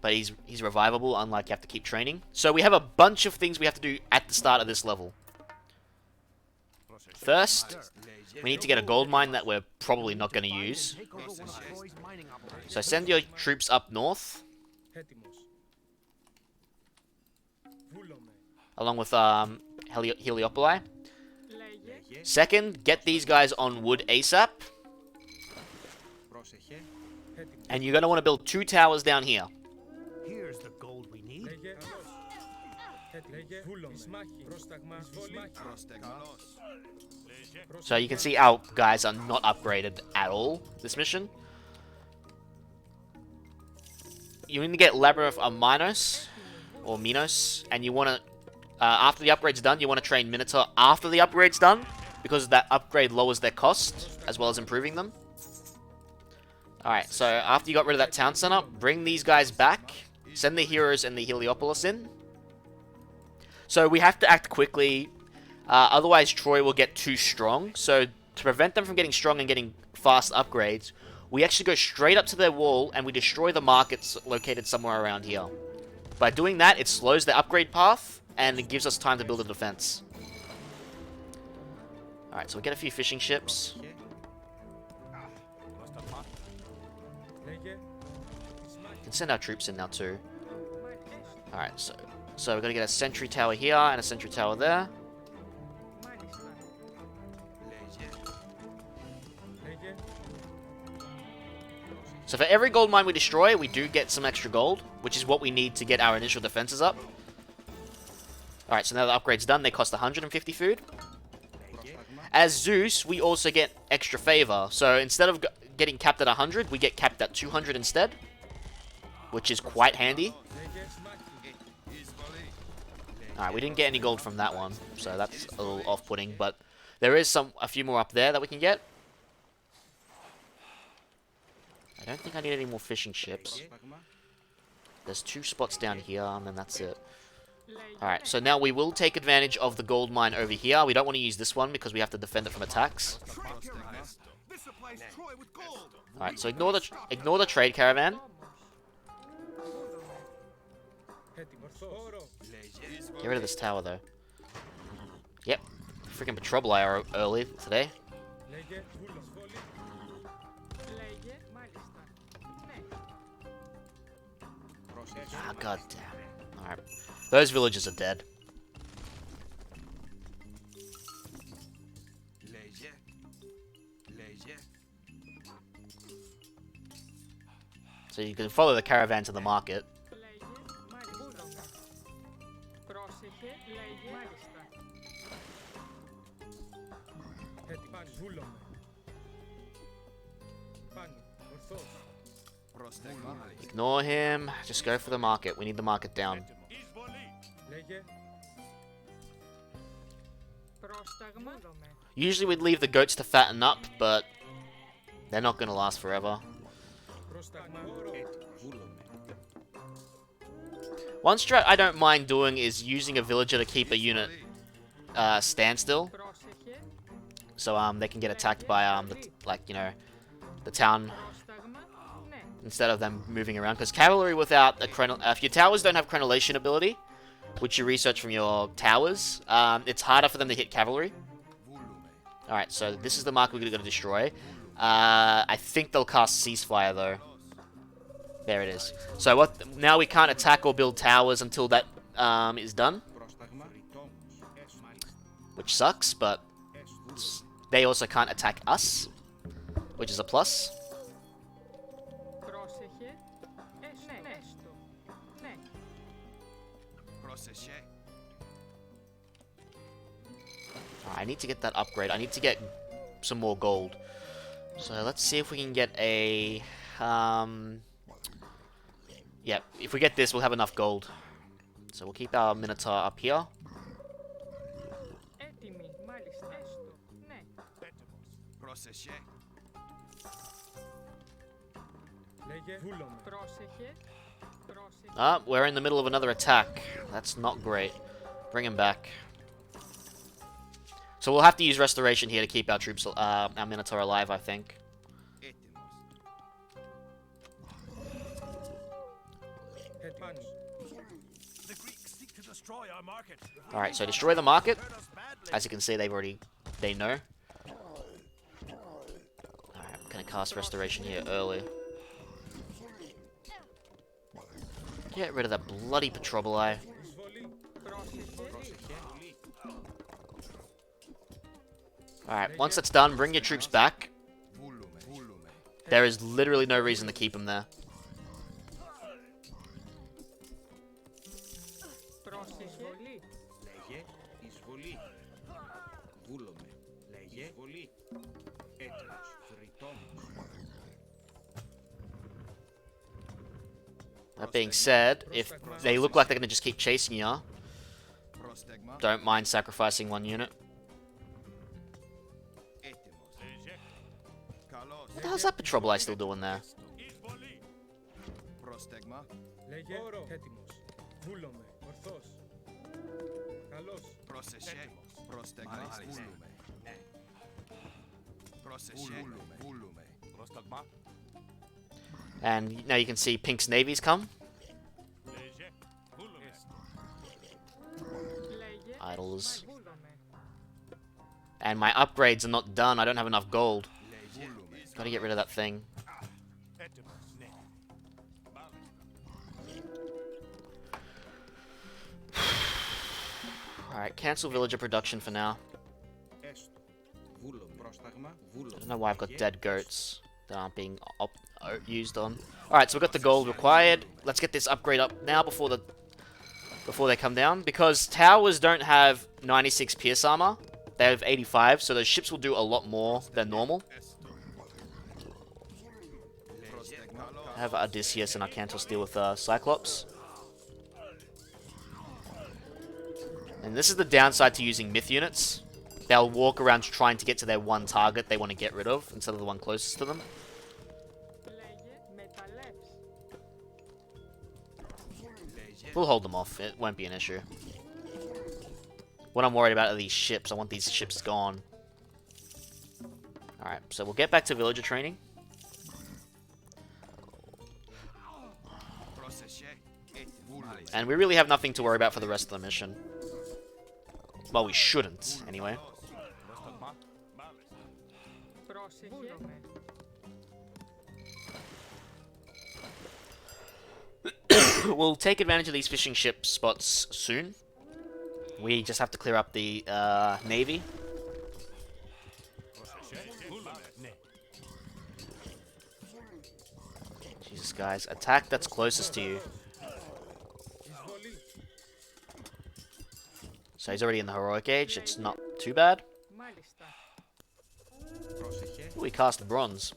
but he's revivable, unlike you have to keep training. So we have a bunch of things we have to do at the start of this level. First, we need to get a gold mine that we're probably not going to use. So send your troops up north, along with Heliopoli. Second, get these guys on wood ASAP. And you're going to want to build 2 towers down here. Here's the gold we need. So you can see our guys are not upgraded at all this mission. You need to get Labyrinth of Minos, or Minos, and you want to, after the upgrade's done, you want to train Minotaur after the upgrade's done, because that upgrade lowers their cost, as well as improving them. Alright, so after you got rid of that town center, bring these guys back, send the heroes and the Heliopolis in. So we have to act quickly, otherwise Troy will get too strong. So to prevent them from getting strong and getting fast upgrades, we actually go straight up to their wall and we destroy the markets located somewhere around here. By doing that, it slows the upgrade path and it gives us time to build a defense. Alright, so we get a few fishing ships. We can send our troops in now too. Alright, so we're gonna get a sentry tower here and a sentry tower there. So for every gold mine we destroy, we do get some extra gold, which is what we need to get our initial defenses up. Alright, so now the upgrade's done, they cost 150 food. As Zeus, we also get extra favor. So instead of getting capped at 100, we get capped at 200 instead, which is quite handy. Alright, we didn't get any gold from that one, so that's a little off-putting, but there is a few more up there that we can get. I don't think I need any more fishing ships. There's 2 spots down here, and then that's it. Alright, so now we will take advantage of the gold mine over here. We don't want to use this one because we have to defend it from attacks. Alright, so ignore the trade caravan. Get rid of this tower, though. Yep. Freaking Petroboli are early today. Ah, god damn. Alright. Those villages are dead. So you can follow the caravan to the market. Ignore him. Just go for the market. We need the market down. Usually we'd leave the goats to fatten up, but they're not going to last forever. One strat I don't mind doing is using a villager to keep a unit standstill. So they can get attacked by the town instead of them moving around. Because cavalry without if your towers don't have crenellation ability, which you research from your towers, it's harder for them to hit cavalry. Alright, so this is the mark we're going to destroy. I think they'll cast Ceasefire, though. There it is. So now we can't attack or build towers until that is done. Which sucks, but they also can't attack us, which is a plus. I need to get that upgrade. I need to get some more gold. So let's see if we can get a... yeah, if we get this, we'll have enough gold. So we'll keep our Minotaur up here. Ah, we're in the middle of another attack. That's not great. Bring him back. So we'll have to use Restoration here to keep our troops, our Minotaur alive, I think. Alright, so destroy the market. As you can see, they know. Alright, I'm gonna cast Restoration here early. Get rid of that bloody Petroboli. Alright, once that's done, bring your troops back. There is literally no reason to keep them there. That being said, if they look like they're going to just keep chasing you, don't mind sacrificing one unit. What the hell's that Petroboli still doing there? And now you can see Pink's navies come. Idols. And my upgrades are not done. I don't have enough gold. Gotta get rid of that thing. Alright, cancel villager production for now. I don't know why I've got dead goats that aren't being used on. Alright, so we've got the gold required. Let's get this upgrade up now before they come down. Because towers don't have 96 pierce armor. They have 85, so those ships will do a lot more than normal. Have Odysseus and Arcantos deal with Cyclops. And this is the downside to using myth units. They'll walk around trying to get to their one target they want to get rid of, instead of the one closest to them. We'll hold them off, it won't be an issue. What I'm worried about are these ships. I want these ships gone. Alright, so we'll get back to villager training. And we really have nothing to worry about for the rest of the mission. Well, we shouldn't, anyway. We'll take advantage of these fishing ship spots soon. We just have to clear up the navy. Jesus, guys. Attack that's closest to you. So he's already in the heroic age. It's not too bad. Ooh, we cast bronze.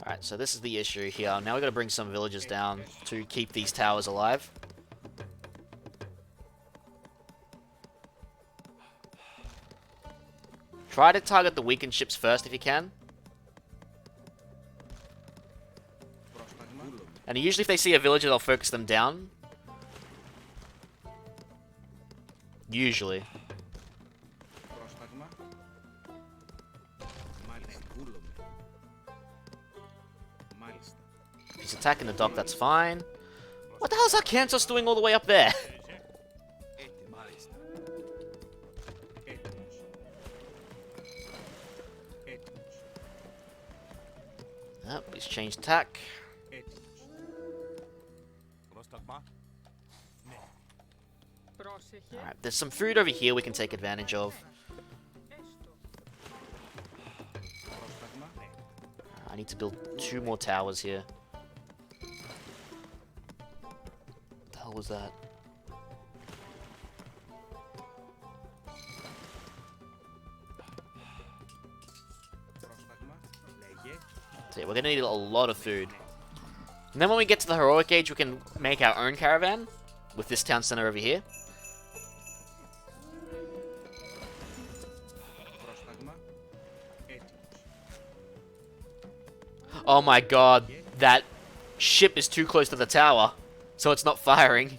Alright, so this is the issue here. Now we've got to bring some villagers down to keep these towers alive. Try to target the weakened ships first if you can. And usually if they see a villager, they'll focus them down. Usually. He's attacking the dock, that's fine. What the hell is Arcantos doing all the way up there? Yep, he's changed tack. Alright, there's some food over here we can take advantage of. I need to build 2 more towers here. What the hell was that? So yeah, we're gonna need a lot of food. And then when we get to the heroic age, we can make our own caravan with this town center over here. Oh my god, that ship is too close to the tower, so it's not firing.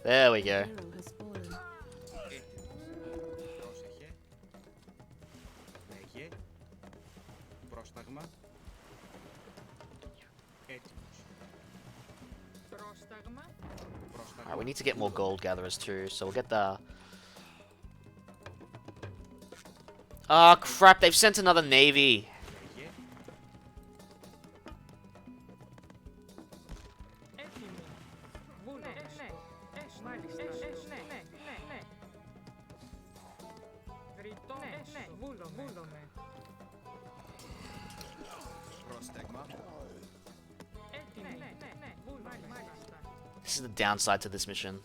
There we go. Hero has fallen. Alright, we need to get more gold gatherers too, so we'll get the... Ah, crap, they've sent another navy. This is the downside to this mission.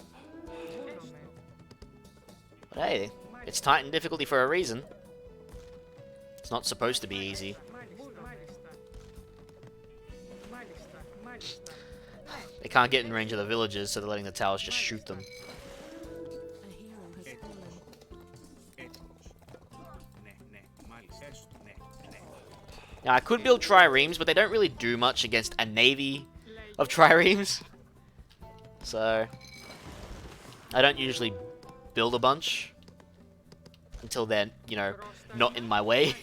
But hey, it's Titan difficulty for a reason. It's not supposed to be easy. They can't get in range of the villagers, so they're letting the towers just shoot them. A hero has fallen. Now, I could build triremes, but they don't really do much against a navy of triremes. So, I don't usually build a bunch until they're, you know, not in my way.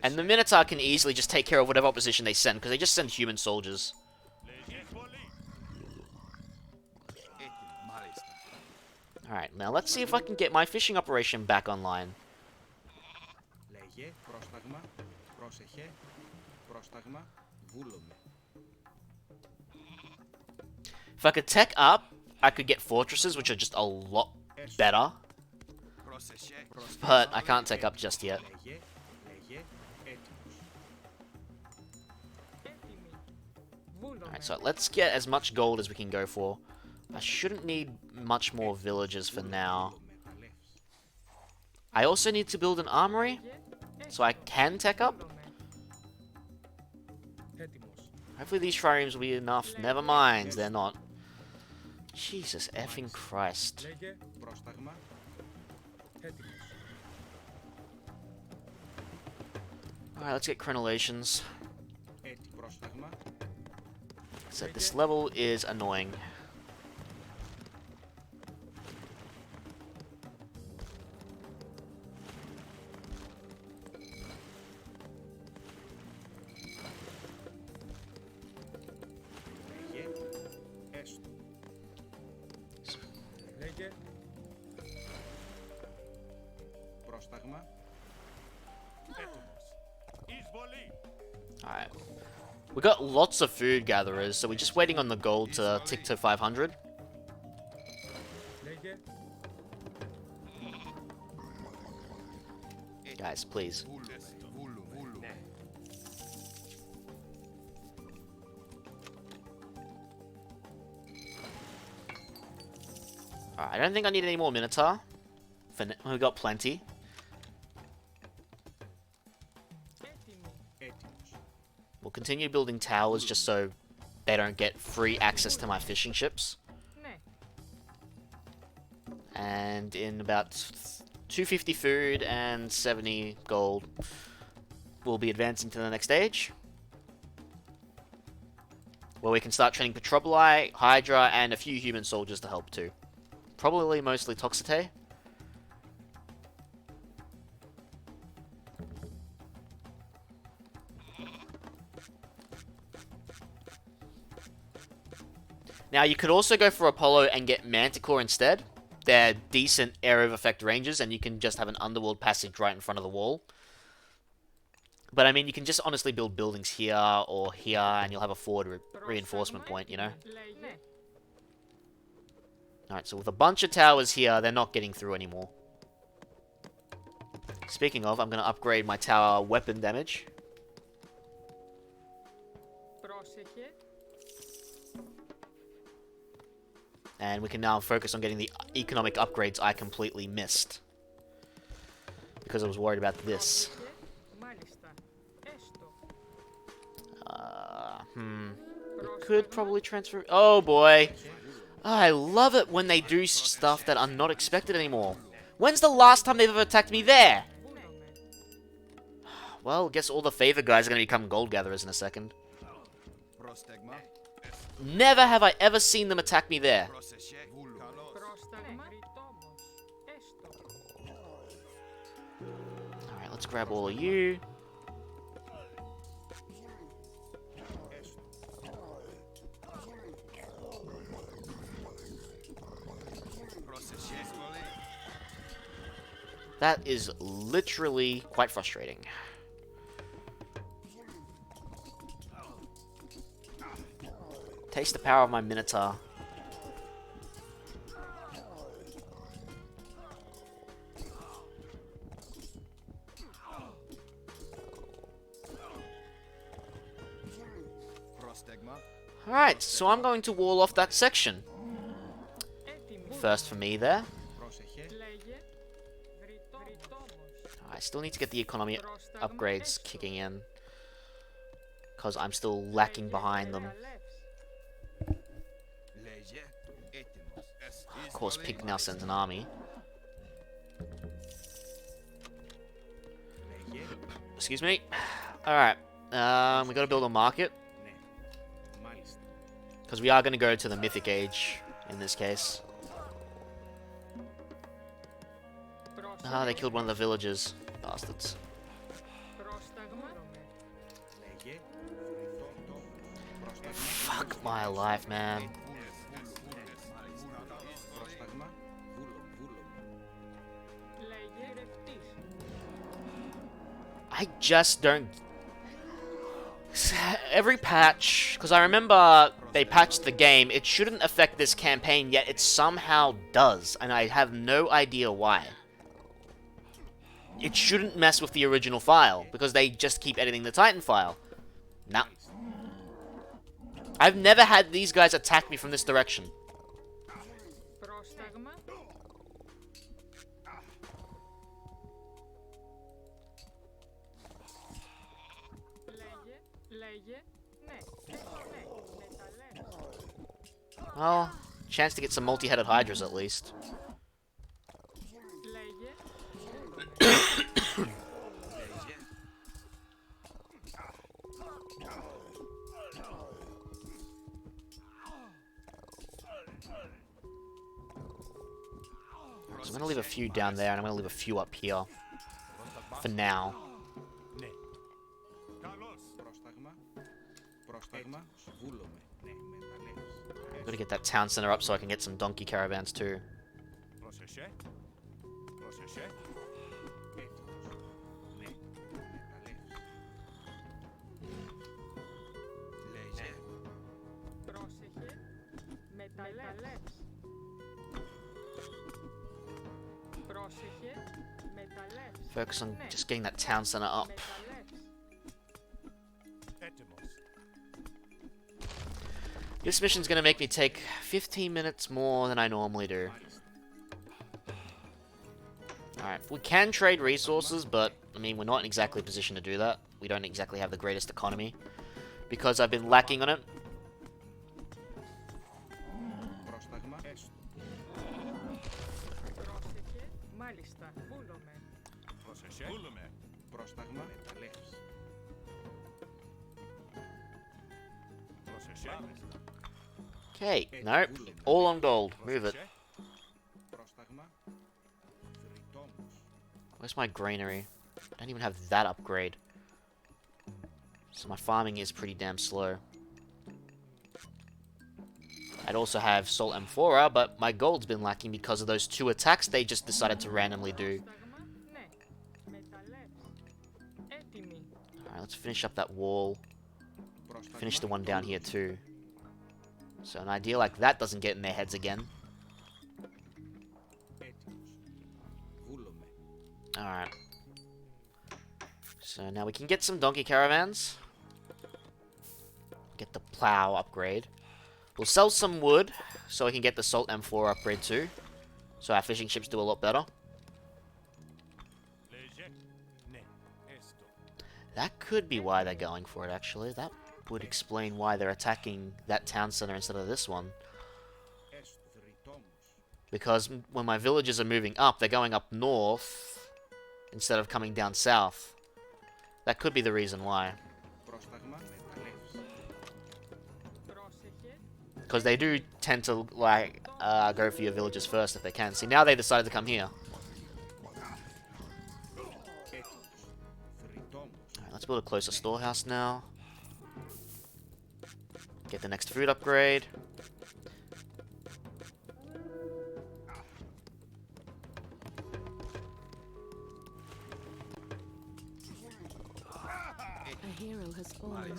And the Minotaur can easily just take care of whatever opposition they send, because they just send human soldiers. Alright, now let's see if I can get my fishing operation back online. If I could tech up, I could get fortresses, which are just a lot better. But I can't tech up just yet. Alright, so let's get as much gold as we can go for. I shouldn't need much more villages for now. I also need to build an armory, so I can tech up. Hopefully these triremes will be enough. Never mind, they're not. Jesus effing Christ. Alright, let's get crenellations. So this level is annoying. Alright. We got lots of food gatherers, so we're just waiting on the gold to tick to 500. Guys, please. Alright, I don't think I need any more Minotaur. We got plenty. We'll continue building towers just so they don't get free access to my fishing ships. And in about 250 food and 70 gold, we'll be advancing to the next stage, where we can start training Petropoli, Hydra, and a few human soldiers to help too. Probably mostly Toxite. Now, you could also go for Apollo and get Manticore instead. They're decent area of effect ranges, and you can just have an underworld passage right in front of the wall. But, I mean, you can just honestly build buildings here or here, and you'll have a forward reinforcement point, you know? Alright, so with a bunch of towers here, they're not getting through anymore. Speaking of, I'm going to upgrade my tower weapon damage. And we can now focus on getting the economic upgrades I completely missed. because I was worried about this. We could probably transfer... Oh boy! Oh, I love it when they do stuff that are not expected anymore. When's the last time they've ever attacked me there? Well, I guess all the favor guys are going to become gold gatherers in a second. Never have I ever seen them attack me there. Alright, let's grab all of you. That is literally quite frustrating. Taste the power of my Minotaur. Alright, so I'm going to wall off that section. First for me there. I still need to get the economy upgrades kicking in, because I'm still lacking behind them. Of course, Pig now sends an army. Excuse me. Alright, we gotta build a market, because we are gonna go to the Mythic Age in this case. Ah, they killed one of the villagers. Bastards. Fuck my life, man. I just don't... Every patch... Because I remember they patched the game, it shouldn't affect this campaign, yet it somehow does. And I have no idea why. It shouldn't mess with the original file, because they just keep editing the Titan file. Nah. I've never had these guys attack me from this direction. Well, chance to get some multi-headed hydras at least. So I'm going to leave a few down there, and I'm going to leave a few up here. For now. I'm going to get that town center up so I can get some donkey caravans too. Focus on just getting that town center up. This mission's gonna make me take 15 minutes more than I normally do. Alright, we can trade resources, but, I mean, we're not in exactly a position to do that. We don't exactly have the greatest economy, because I've been lacking on it. Okay, nope. All on gold. Move it. Where's my granary? I don't even have that upgrade. So my farming is pretty damn slow. I'd also have Salt Amphora, but my gold's been lacking because of those 2 attacks they just decided to randomly do. Alright, let's finish up that wall. Finish the one down here too. So an idea like that doesn't get in their heads again. Alright. So now we can get some donkey caravans. Get the plow upgrade. We'll sell some wood so we can get the Salt M4 upgrade too. So our fishing ships do a lot better. That could be why they're going for it, actually. That would explain why they're attacking that town center instead of this one. Because when my villagers are moving up, they're going up north instead of coming down south. That could be the reason why. Because they do tend to, like, go for your villagers first if they can. See, now they decided to come here. Alright, let's build a closer storehouse now. Get the next food upgrade. A hero has fallen.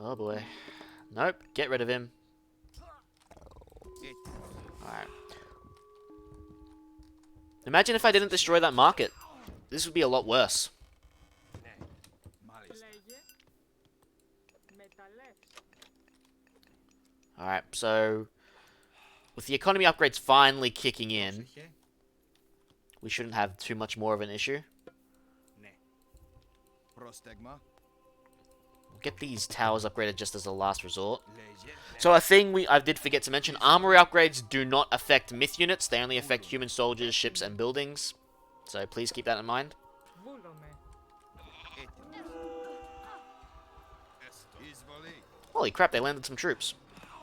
Oh boy. Nope, get rid of him. Alright. Imagine if I didn't destroy that market. This would be a lot worse. Alright, so with the economy upgrades finally kicking in, we shouldn't have too much more of an issue. Get these towers upgraded just as a last resort. So a thing I did forget to mention, armory upgrades do not affect myth units, they only affect human soldiers, ships, and buildings. So please keep that in mind. Holy crap, they landed some troops.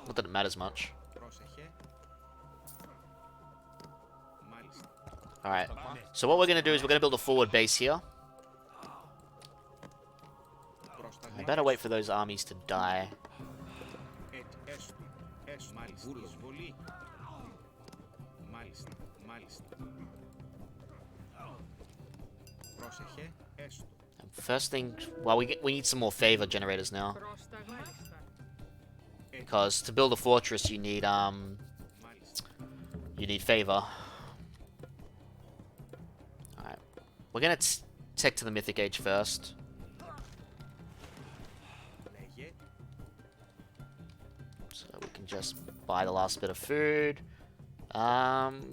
Not that it matters much. Alright, so what we're going to do is we're going to build a forward base here. I better wait for those armies to die. First thing, well, we need some more favor generators now. Because to build a fortress, you need favor. Alright, we're gonna take to the Mythic Age first. So we can just buy the last bit of food.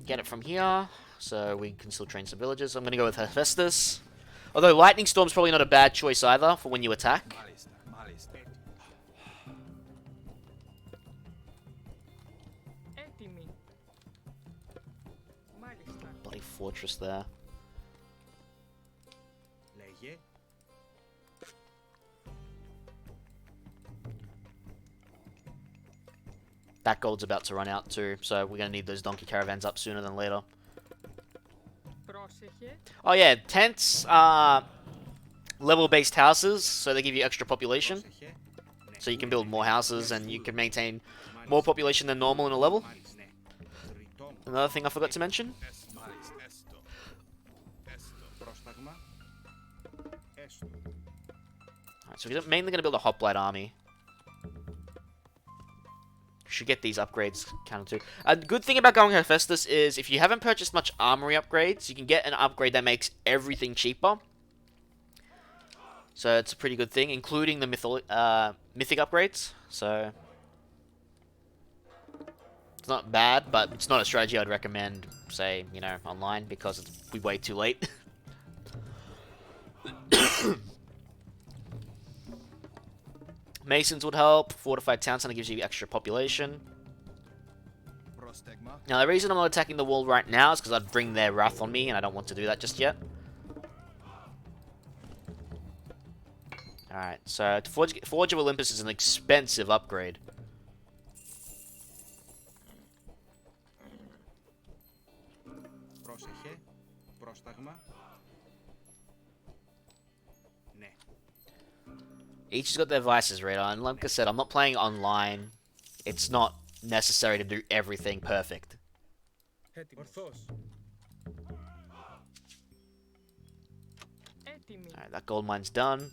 Get it from here, so we can still train some villagers. I'm gonna go with Hephaestus. Although Lightning Storm's probably not a bad choice either for when you attack. Bloody fortress there. That gold's about to run out too, so we're gonna need those donkey caravans up sooner than later. Oh yeah, tents are level-based houses, so they give you extra population. So you can build more houses and you can maintain more population than normal in a level. Another thing I forgot to mention. Alright, so we're mainly going to build a hoplite army. Should get these upgrades counted too. A good thing about going Hephaestus is if you haven't purchased much armory upgrades, you can get an upgrade that makes everything cheaper. So it's a pretty good thing, including the mythic upgrades. So it's not bad, but it's not a strategy I'd recommend, say, you know, online, because it's way too late. Masons would help. Fortified Town Center gives you extra population. Now, the reason I'm not attacking the wall right now is because I'd bring their wrath on me, and I don't want to do that just yet. Alright, so Forge of Olympus is an expensive upgrade. Each has got their vices right on. Like I said, I'm not playing online. It's not necessary to do everything perfect. Alright, that gold mine's done.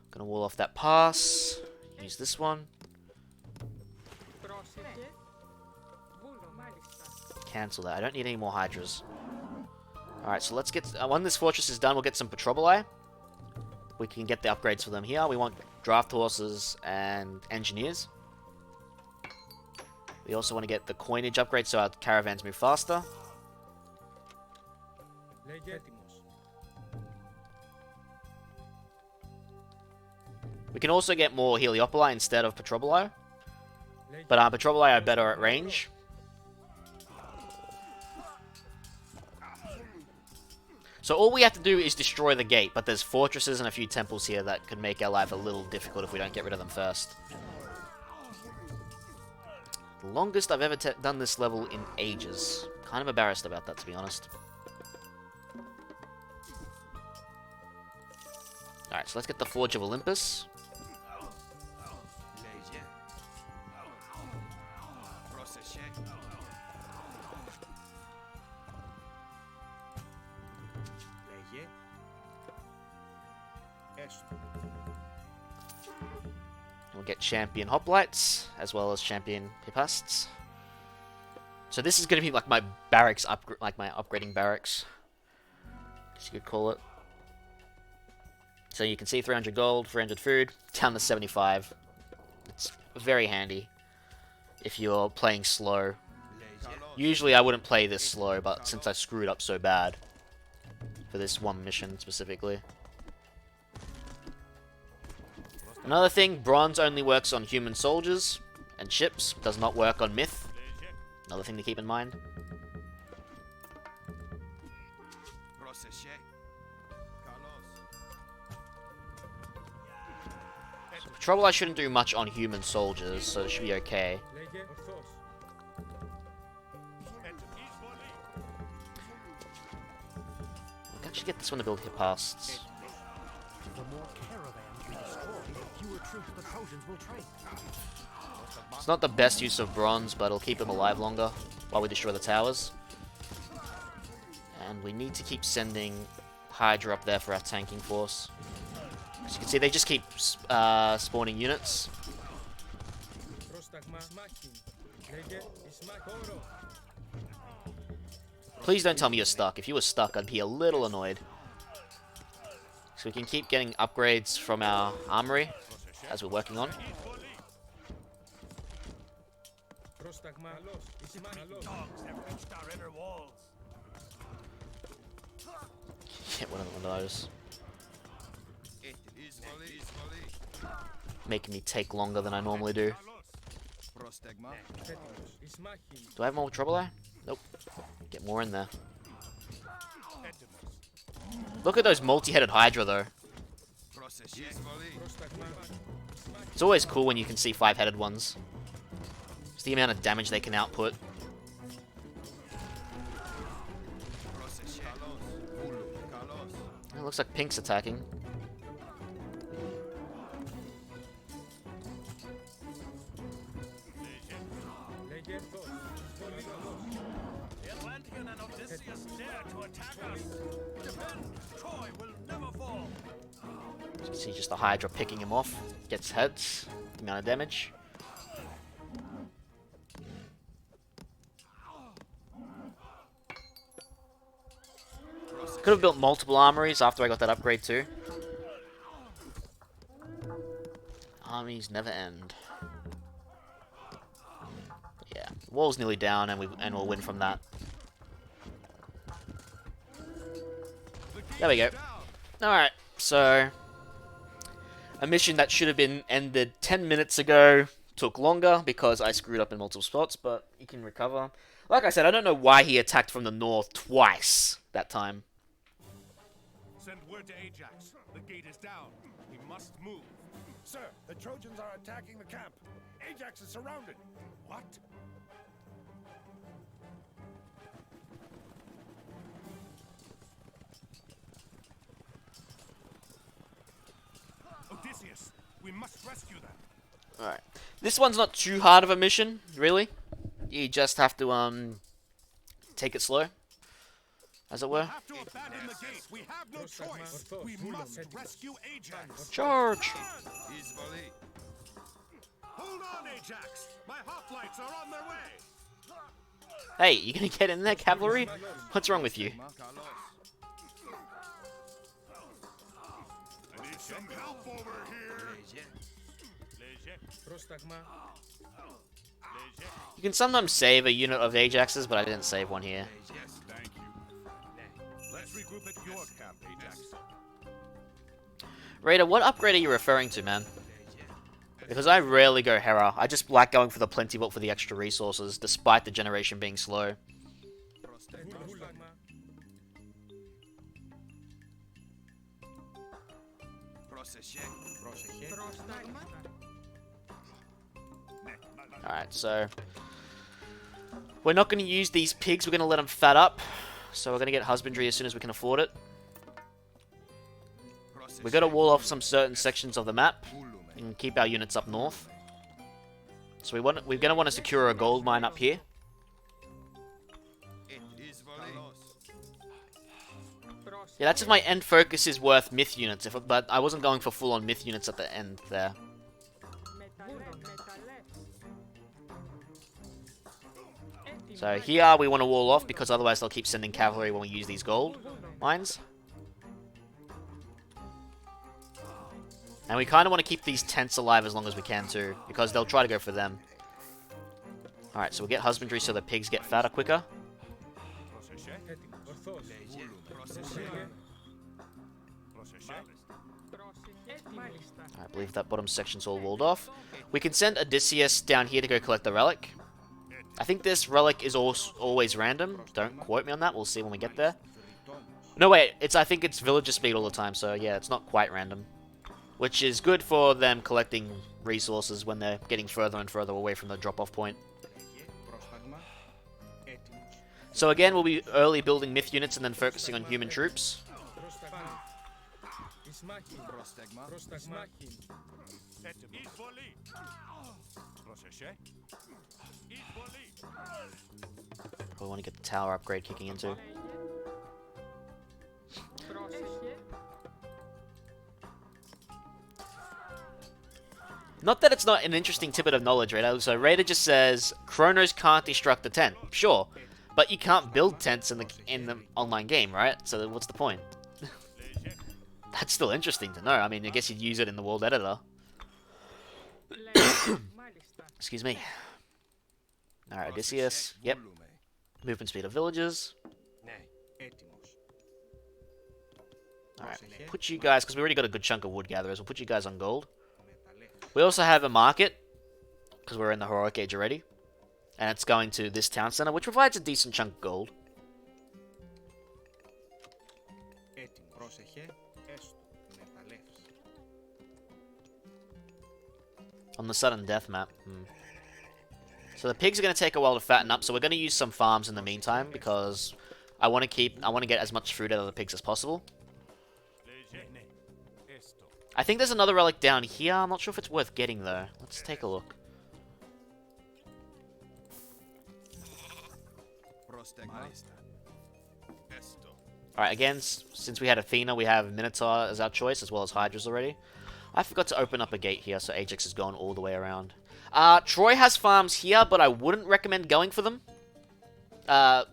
Gonna wall off that pass. Use this one. Cancel that. I don't need any more hydras. Alright, so let's get... when this fortress is done, we'll get some Petroboli. We can get the upgrades for them here. We want draft horses and engineers. We also want to get the coinage upgrade so our caravans move faster. We can also get more Heliopoli instead of Petroboli. But Petroboli are better at range. So all we have to do is destroy the gate, but there's fortresses and a few temples here that could make our life a little difficult if we don't get rid of them first. The longest I've ever done this level in ages. Kind of embarrassed about that, to be honest. Alright, so let's get the Forge of Olympus. We'll get champion hoplites as well as champion hipasts. So this is going to be like my barracks like my upgrading barracks, as you could call it. So you can see 300 gold, 300 food, down to 75. It's very handy if you're playing slow. Usually I wouldn't play this slow, but since I screwed up so bad for this one mission specifically. Another thing, bronze only works on human soldiers and ships, does not work on myth. Another thing to keep in mind. Trouble I shouldn't do much on human soldiers, so it should be okay. I can actually get this one to build hipasts. It's not the best use of bronze, but it'll keep them alive longer while we destroy the towers. And we need to keep sending Hydra up there for our tanking force. As you can see, they just keep spawning units. Please don't tell me you're stuck. If you were stuck, I'd be a little annoyed. So we can keep getting upgrades from our armory as we're working on. Get one of those. Making me take longer than I normally do. Do I have more trouble there? Nope. Get more in there. Look at those multi-headed Hydra though. It's always cool when you can see 5-headed ones. Just the amount of damage they can output. It looks like Pink's attacking. You see just the Hydra picking him off. Gets heads. The amount of damage. Could have built multiple armories after I got that upgrade too. Armies never end. But yeah, the wall's nearly down, and we'll win from that. There we go. Alright, so a mission that should have been ended 10 minutes ago took longer because I screwed up in multiple spots, but you can recover. Like I said, I don't know why he attacked from the north twice that time. Send word to Ajax. The gate is down. We must move. Sir, the Trojans are attacking the camp. Ajax is surrounded. What? Odysseus, we must rescue them. Alright. This one's not too hard of a mission, really. You just have to, take it slow, as it were. We have to abandon the gate. We have no choice. We must rescue Ajax. Charge! Hold on, Ajax. My hoplites are on their way. Hey, you gonna get in there, cavalry? What's wrong with you? I need some help over here. You can sometimes save a unit of Ajaxes, but I didn't save one here. Thank you. Let's regroup at your camp, Ajax. Raider, what upgrade are you referring to, man? Because I rarely go Hera. I just like going for the plenty vault for the extra resources, despite the generation being slow. Alright, so we're not going to use these pigs, we're going to let them fat up. So we're going to get husbandry as soon as we can afford it. We're going to wall off some certain sections of the map and keep our units up north. So we're going to want to secure a gold mine up here. Yeah, that's if my end focus is worth myth units, but I wasn't going for full-on myth units at the end there. So here we want to wall off because otherwise they'll keep sending cavalry when we use these gold mines. And we kind of want to keep these tents alive as long as we can too, because they'll try to go for them. Alright, so we'll get husbandry so the pigs get fatter quicker. I believe that bottom section's all walled off. We can send Odysseus down here to go collect the relic. I think this relic is always random. Don't quote me on that. We'll see when we get there. No, wait. I think it's villager speed all the time, so yeah, it's not quite random. Which is good for them collecting resources when they're getting further and further away from the drop-off point. So again, we'll be early building myth units and then focusing on human troops. Probably want to get the tower upgrade kicking into. Not that it's not an interesting tidbit of knowledge, right? So Raider just says Chronos can't destruct the tent. Sure, but you can't build tents in the online game, right? So what's the point? That's still interesting to know. I mean, I guess you'd use it in the world editor. Excuse me. Alright, Odysseus. Yep. Movement speed of villagers. Alright, put you guys, because we already got a good chunk of wood gatherers, we'll put you guys on gold. We also have a market, because we're in the heroic age already. And it's going to this town center, which provides a decent chunk of gold. On the sudden death map. So the pigs are going to take a while to fatten up, so we're going to use some farms in the meantime, because I want to get as much food out of the pigs as possible. I think there's another relic down here. I'm not sure if it's worth getting, though. Let's take a look. Alright, again, since we had Athena, we have Minotaur as our choice, as well as Hydras already. I forgot to open up a gate here, so Ajax is going all the way around. Troy has farms here, but I wouldn't recommend going for them.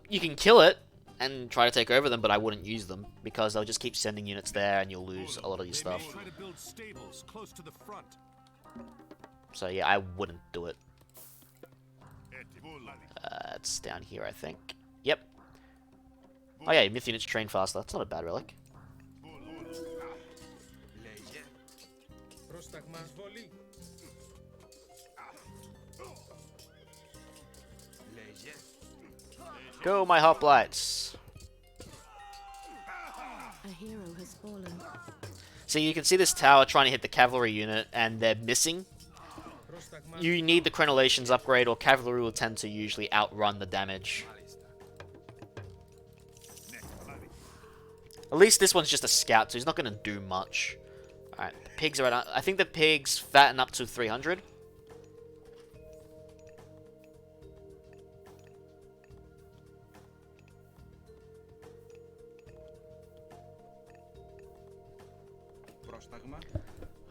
You can kill it and try to take over them, but I wouldn't use them, because they'll just keep sending units there and you'll lose a lot of your stuff. Try to build stables close to the front. So yeah, I wouldn't do it. It's down here, I think. Yep. Oh yeah, myth units train faster. That's not a bad relic. Go, my hoplites! A hero has fallen. So you can see this tower trying to hit the cavalry unit, and they're missing. You need the Chronolations upgrade, or cavalry will tend to usually outrun the damage. At least this one's just a scout, so he's not going to do much. Alright, the pigs are at... I think the pigs fatten up to 300.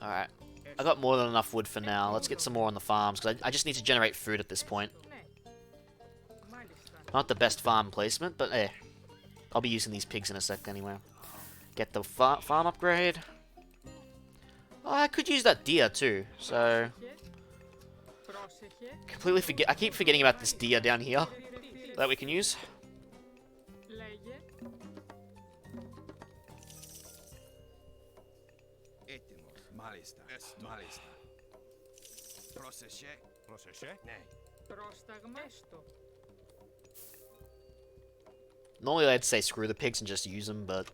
Alright. I got more than enough wood for now. Let's get some more on the farms, because I just need to generate food at this point. Not the best farm placement, but eh. I'll be using these pigs in a sec anyway. Get the farm upgrade. Oh, I could use that deer too, so... Completely forget. I keep forgetting about this deer down here that we can use. Normally I'd say screw the pigs and just use them, but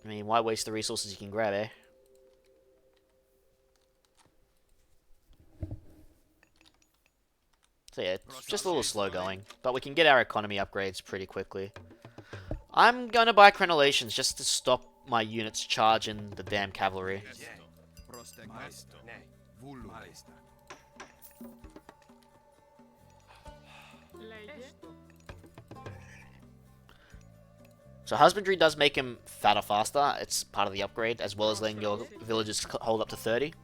I mean, why waste the resources you can grab, eh? So yeah, it's just a little slow going, but we can get our economy upgrades pretty quickly. I'm gonna buy crenellations just to stop my units charging the damn cavalry. So husbandry does make him fatter faster. It's part of the upgrade, as well as letting your villagers hold up to 30.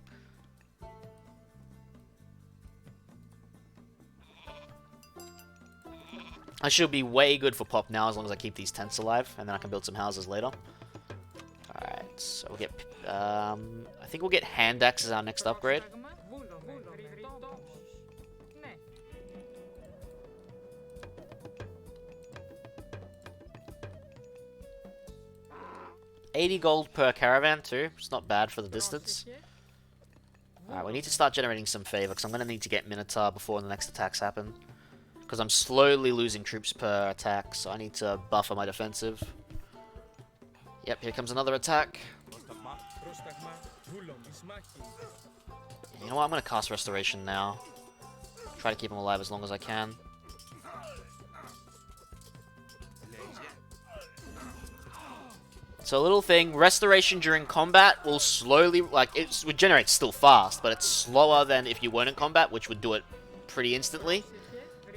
I should be way good for pop now as long as I keep these tents alive, and then I can build some houses later. Alright, so we'll get... I think we'll get hand axe as our next upgrade. $80 gold per caravan too. It's not bad for the distance. Alright, we need to start generating some favor, because I'm going to need to get Minotaur before the next attacks happen. Because I'm slowly losing troops per attack, so I need to buffer my defensive. Yep, here comes another attack. You know what, I'm going to cast Restoration now. Try to keep him alive as long as I can. So a little thing, Restoration during combat will slowly, like, it regenerates still fast, but it's slower than if you weren't in combat, which would do it pretty instantly.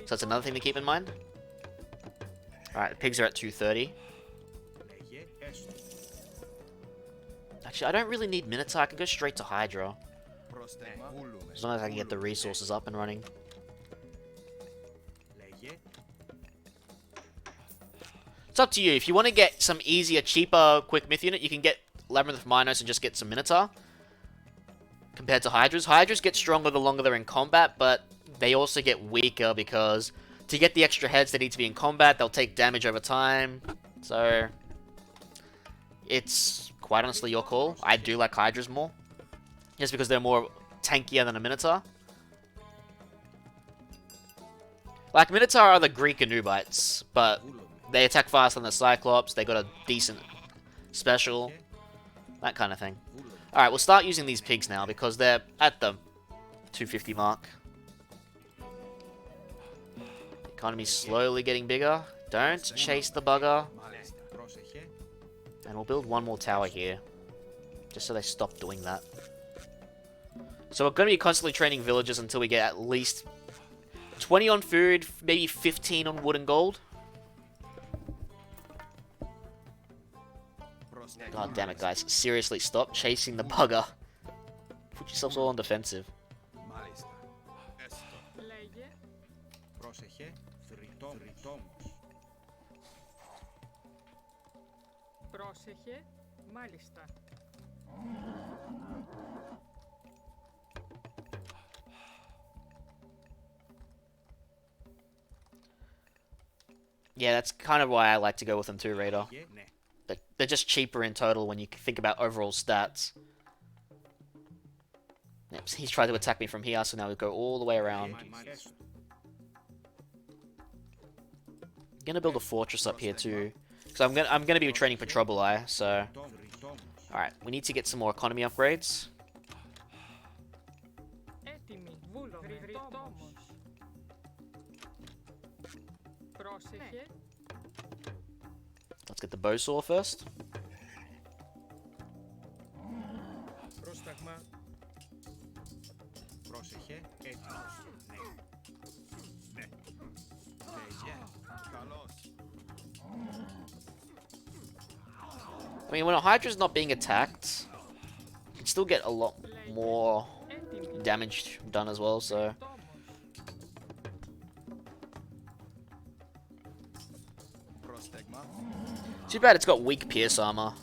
So that's another thing to keep in mind. Alright, the pigs are at 230. Actually, I don't really need Minotaur, I can go straight to Hydra. As long as I can get the resources up and running. It's up to you. If you want to get some easier, cheaper, quick myth unit, you can get Labyrinth of Minos and just get some Minotaur. Compared to Hydras. Hydras get stronger the longer they're in combat, but they also get weaker because to get the extra heads they need to be in combat, they'll take damage over time. So, it's quite honestly your call. I do like Hydras more. Just because they're more tankier than a Minotaur. Like, Minotaur are the Greek Anubites, but they attack faster than the Cyclops, they got a decent special, that kind of thing. Alright, we'll start using these pigs now because they're at the 250 mark. Economy's slowly getting bigger. Don't chase the bugger. And we'll build one more tower here, just so they stop doing that. So we're going to be constantly training villagers until we get at least 20 on food, maybe 15 on wood and gold. God damn it, guys. Seriously, stop chasing the bugger. Put yourselves all on defensive. Yeah, that's kind of why I like to go with them too, Raider. They're just cheaper in total when you think about overall stats. Yep, he's tried to attack me from here, so now we go all the way around. I'm gonna build a fortress up here too, because I'm gonna be training for Trouble Eye. So, all right, we need to get some more economy upgrades. Let's get the bowsaw first. I mean, when a Hydra's not being attacked, you can still get a lot more damage done as well, so... Too bad it's got weak pierce armor.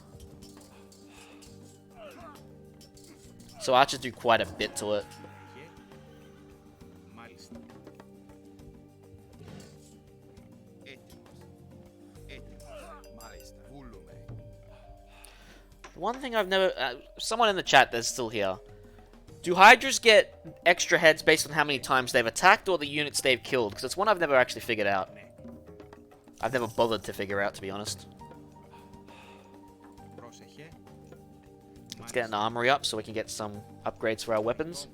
So archers do quite a bit to it. One thing I've never... someone in the chat that's still here. Do Hydras get extra heads based on how many times they've attacked or the units they've killed? Because it's one I've never actually figured out. I've never bothered to figure out, to be honest. Let's get an armory up so we can get some upgrades for our weapons.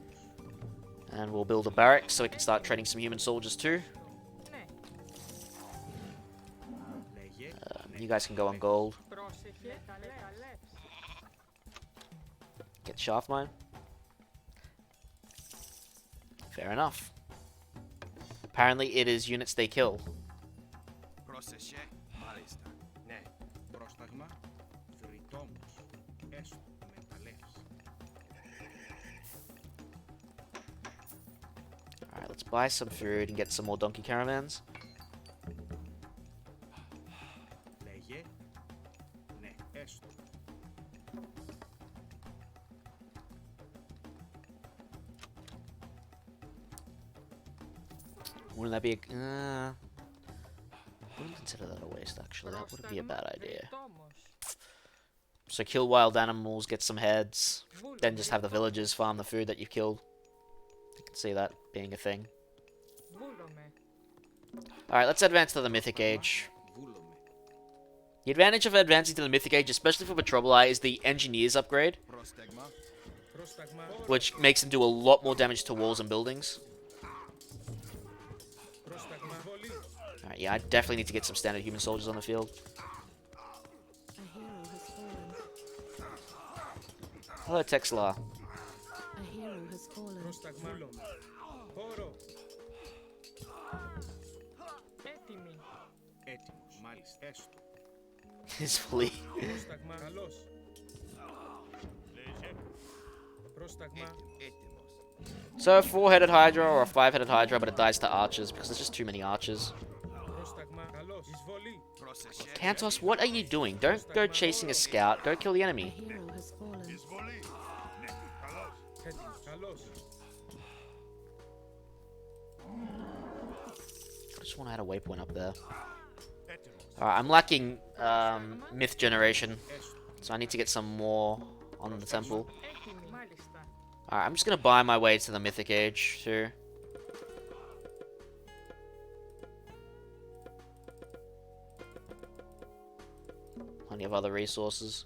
And we'll build a barracks so we can start training some human soldiers too. You guys can go on gold. Get shaft mine. Fair enough. Apparently it is units they kill. Alright, let's buy some food and get some more donkey caravans. Wouldn't that be a... wouldn't consider that a waste, actually. That wouldn't be a bad idea. So kill wild animals, get some heads, then just have the villagers farm the food that you've killed. I can see that being a thing. Alright, let's advance to the Mythic Age. The advantage of advancing to the Mythic Age, especially for Petroboli, is the Engineers upgrade, which makes them do a lot more damage to walls and buildings. Alright, yeah, I definitely need to get some standard human soldiers on the field. A hero has fallen. Hello, Texlar. A hero has fallen. His fleet. So a 4-headed Hydra or a 5-headed Hydra, but it dies to archers because there's just too many archers. Kantos, what are you doing? Don't go chasing a scout. Go kill the enemy. A hero has fallen. I just want to add a waypoint up there. Alright, I'm lacking myth generation, so I need to get some more on the temple. Alright, I'm just gonna buy my way to the Mythic Age too. Plenty of other resources.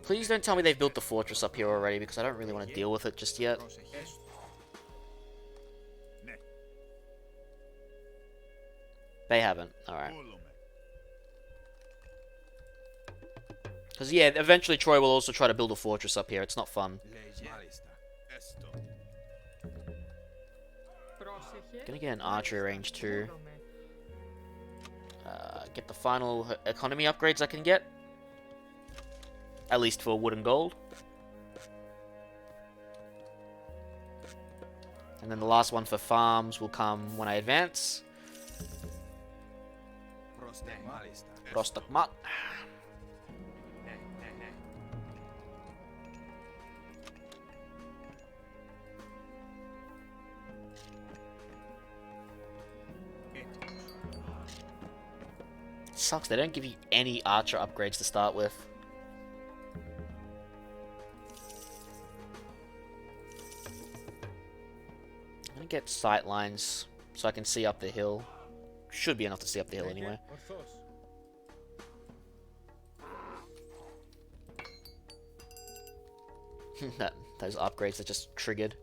Please don't tell me they've built the fortress up here already, because I don't really want to deal with it just yet. They haven't. Alright. Because, yeah, eventually Troy will also try to build a fortress up here. It's not fun. Gonna get an archery range too. Get the final economy upgrades I can get. At least for wood and gold. And then the last one for farms will come when I advance. Prostakmat. Sucks, they don't give you any archer upgrades to start with. I'm gonna get sight lines so I can see up the hill. Should be enough to see up the hill anyway. Those upgrades are just triggered.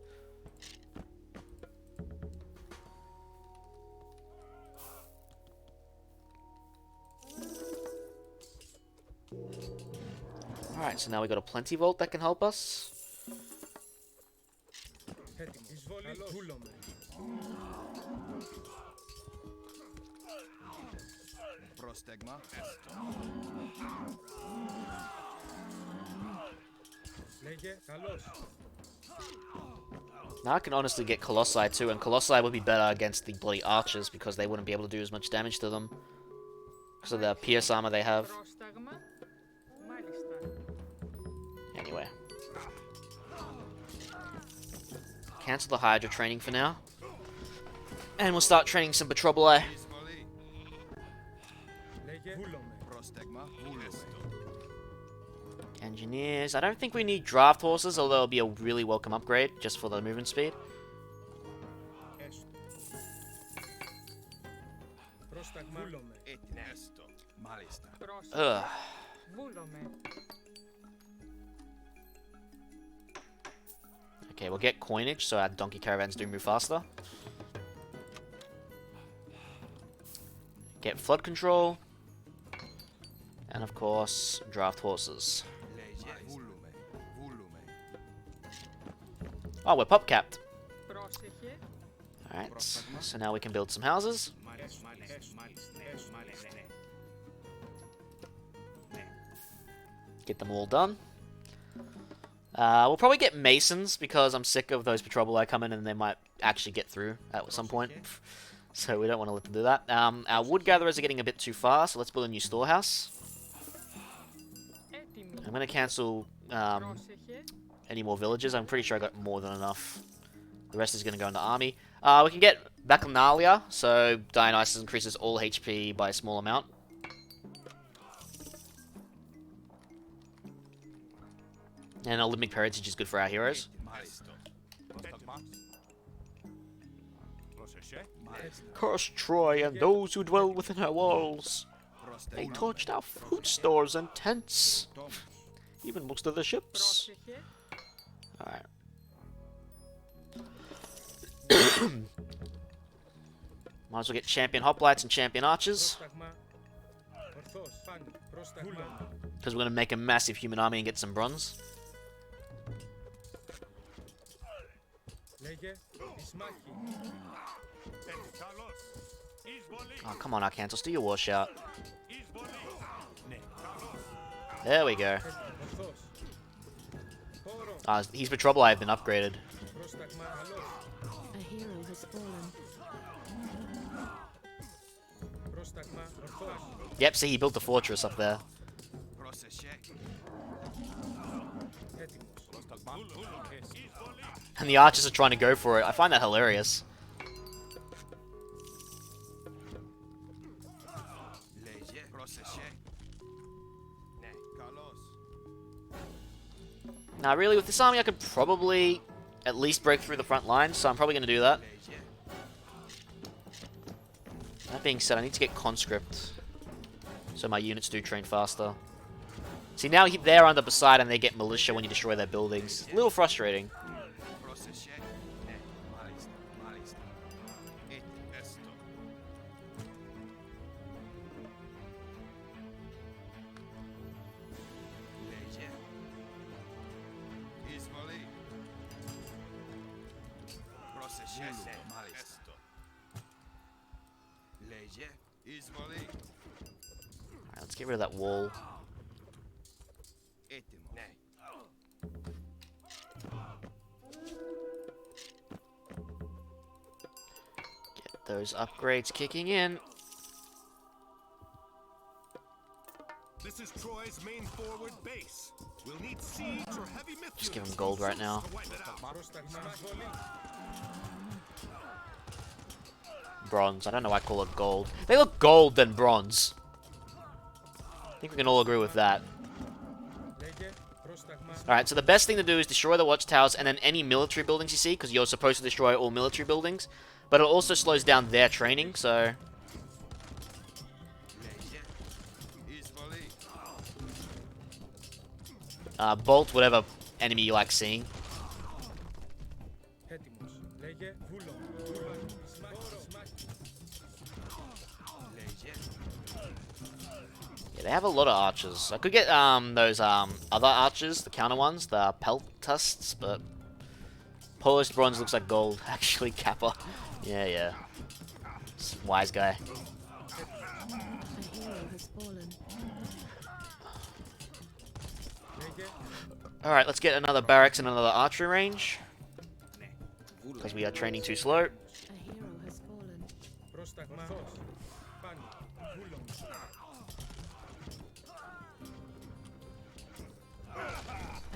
Alright, so now we got a plenty vault that can help us. Now I can honestly get Colossi too, and Colossi would be better against the bloody archers because they wouldn't be able to do as much damage to them. because of the pierce armor they have. Anyway. Cancel the Hydra training for now. And we'll start training some Petroboli. Engineers. I don't think we need draft horses, although it'll be a really welcome upgrade just for the movement speed. Ugh. Okay, we'll get coinage so our donkey caravans do move faster. Get flood control. And of course, draft horses. Oh, we're pop capped. Alright, so now we can build some houses. Get them all done. We'll probably get masons because I'm sick of those Petroboli coming and they might actually get through at some point. So we don't want to let them do that. Our wood gatherers are getting a bit too far, so let's build a new storehouse. I'm going to cancel any more villages. I'm pretty sure I got more than enough. The rest is going to go into army. We can get Bacchanalia, so Dionysus increases all HP by a small amount. And Olympic Heritage is good for our heroes. Curse Troy and those who dwell within her walls. They torched our food stores and tents. Even most of the ships. Alright. Might as well get champion hoplites and champion archers. Because we're going to make a massive human army and get some bronze. Oh, come on, Arcantos, do your war shout. There we go. His Petroboli have been upgraded. A hero has fallen. Yep, see, he built a fortress up there. And the archers are trying to go for it. I find that hilarious. Now, really, with this army, I could probably at least break through the front lines, so I'm probably going to do that. That being said, I need to get conscript, so my units do train faster. See, now they're under Poseidon and they get militia when you destroy their buildings. A little frustrating. Alright, let's get rid of that wall. Get those upgrades kicking in. This is Troy's main forward base. We'll need siege or heavy myth. Just give them gold right now. Bronze. I don't know why I call it gold. They look gold than bronze. I think we can all agree with that. Alright, so the best thing to do is destroy the watchtowers and then any military buildings you see, because you're supposed to destroy all military buildings. But it also slows down their training, so... bolt whatever enemy you like seeing. Yeah, they have a lot of archers. I could get those other archers, the counter ones, the peltusts, but polished bronze looks like gold. Actually, Kappa. Yeah. Wise guy. A hero has fallen. Alright, let's get another barracks and another archery range. Because we are training too slow. A hero has fallen.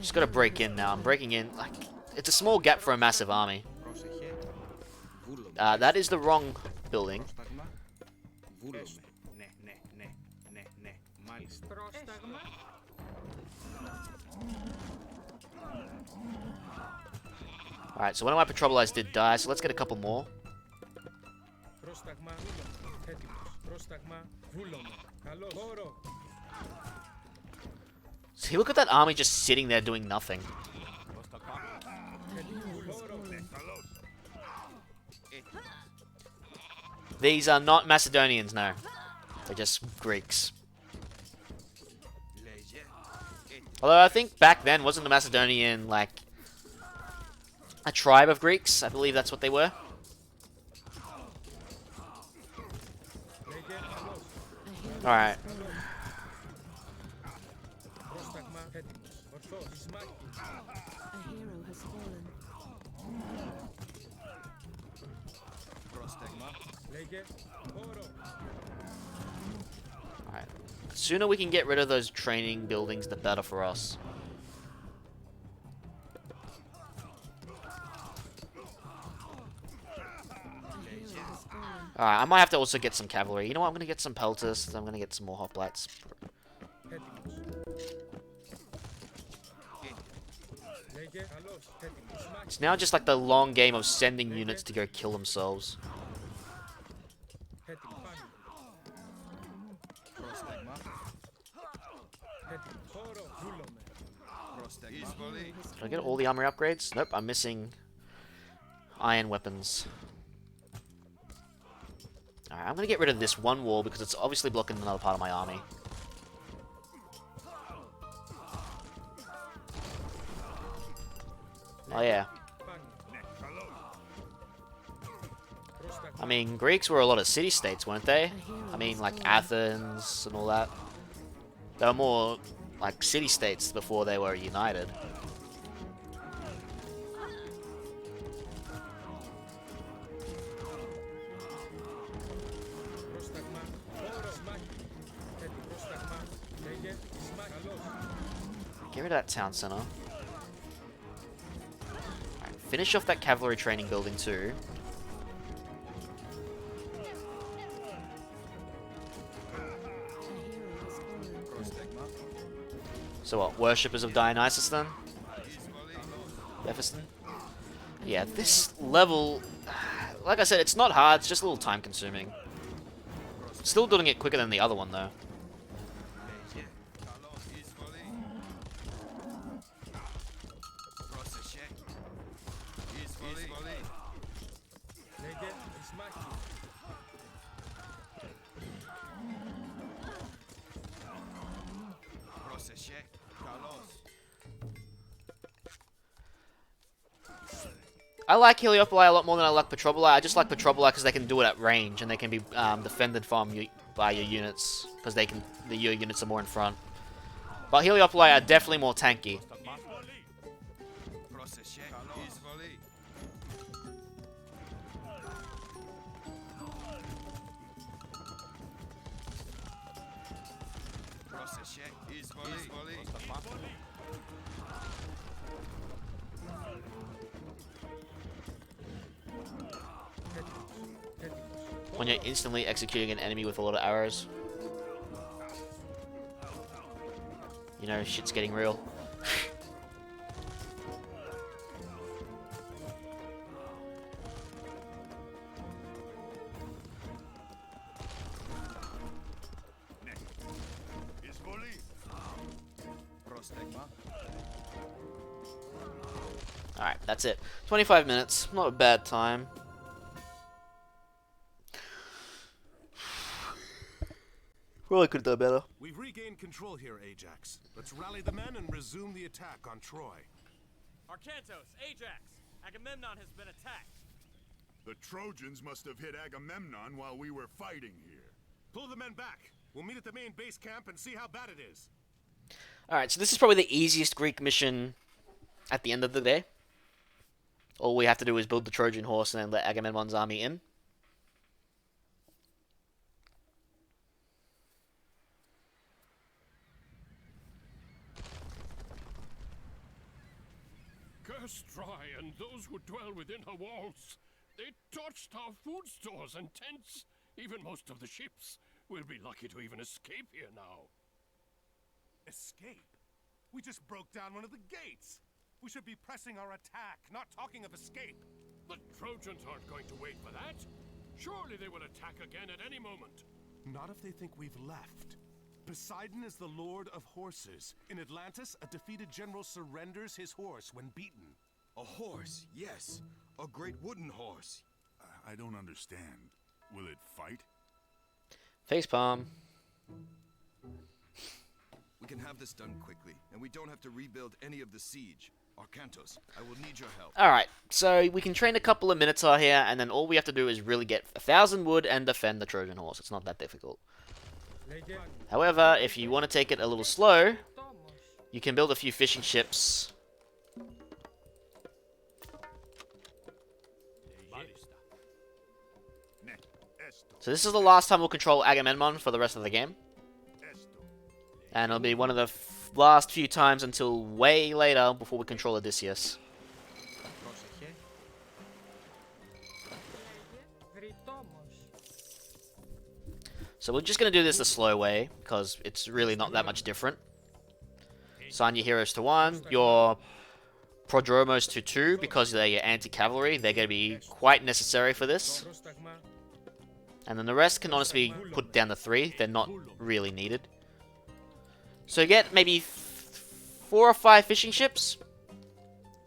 Just gotta break in now. I'm breaking in. Like, it's a small gap for a massive army. That is the wrong building. Alright, so one of my patrol allies did die, so let's get a couple more. See, look at that army just sitting there doing nothing. These are not Macedonians, no. They're just Greeks. Although I think back then, wasn't the Macedonian, like, a tribe of Greeks? I believe that's what they were. Alright. A hero has fallen. Alright. The sooner we can get rid of those training buildings, the better for us. Alright, I might have to also get some cavalry. You know what? I'm gonna get some pelters. I'm gonna get some more hoplites. It's now just like the long game of sending units to go kill themselves. Did I get all the armory upgrades? Nope, I'm missing iron weapons. Alright, I'm gonna get rid of this one wall because it's obviously blocking another part of my army. Oh yeah. I mean, Greeks were a lot of city-states, weren't they? I mean, like Athens and all that. They were more like city-states before they were united. Get rid of that town center. Right, finish off that cavalry training building too. So what, worshippers of Dionysus then? Ephesus? Yeah, this level, like I said, it's not hard, it's just a little time consuming. Still doing it quicker than the other one though. I like Heliopoli a lot more than I like Petropoli. I just like Petropoli because they can do it at range and they can be defended from you by your units because your units are more in front. But Heliopoli are definitely more tanky. When you're instantly executing an enemy with a lot of arrows. You know, shit's getting real. Alright, that's it. 25 minutes. Not a bad time. Probably could have done better. We've regained control here, Ajax. Let's rally the men and resume the attack on Troy. Arkantos, Ajax, Agamemnon has been attacked. The Trojans must have hit Agamemnon while we were fighting here. Pull the men back. We'll meet at the main base camp and see how bad it is. Alright, so this is probably the easiest Greek mission at the end of the day. All we have to do is build the Trojan horse and then let Agamemnon's army in. Curse dry, and those who dwell within her walls. They torched our food stores and tents. Even most of the ships. We'll be lucky to even escape here now. Escape? We just broke down one of the gates. We should be pressing our attack, not talking of escape. The Trojans aren't going to wait for that. Surely they will attack again at any moment. Not if they think we've left. Poseidon is the lord of horses. In Atlantis, a defeated general surrenders his horse when beaten. A horse, yes. A great wooden horse. I don't understand. Will it fight? Facepalm. We can have this done quickly, and we don't have to rebuild any of the siege. Arcantos, I will need your help. Alright, so we can train a couple of Minotaur here, and then all we have to do is really get 1,000 wood and defend the Trojan horse. It's not that difficult. However, if you want to take it a little slow, you can build a few fishing ships. So this is the last time we'll control Agamemnon for the rest of the game. And it'll be one of the last few times until way later before we control Odysseus. So we're just going to do this the slow way, because it's really not that much different. Assign your heroes to 1, your prodromos to 2, because they're your anti-cavalry. They're going to be quite necessary for this. And then the rest can honestly be put down to 3. They're not really needed. So you get maybe 4 or 5 fishing ships,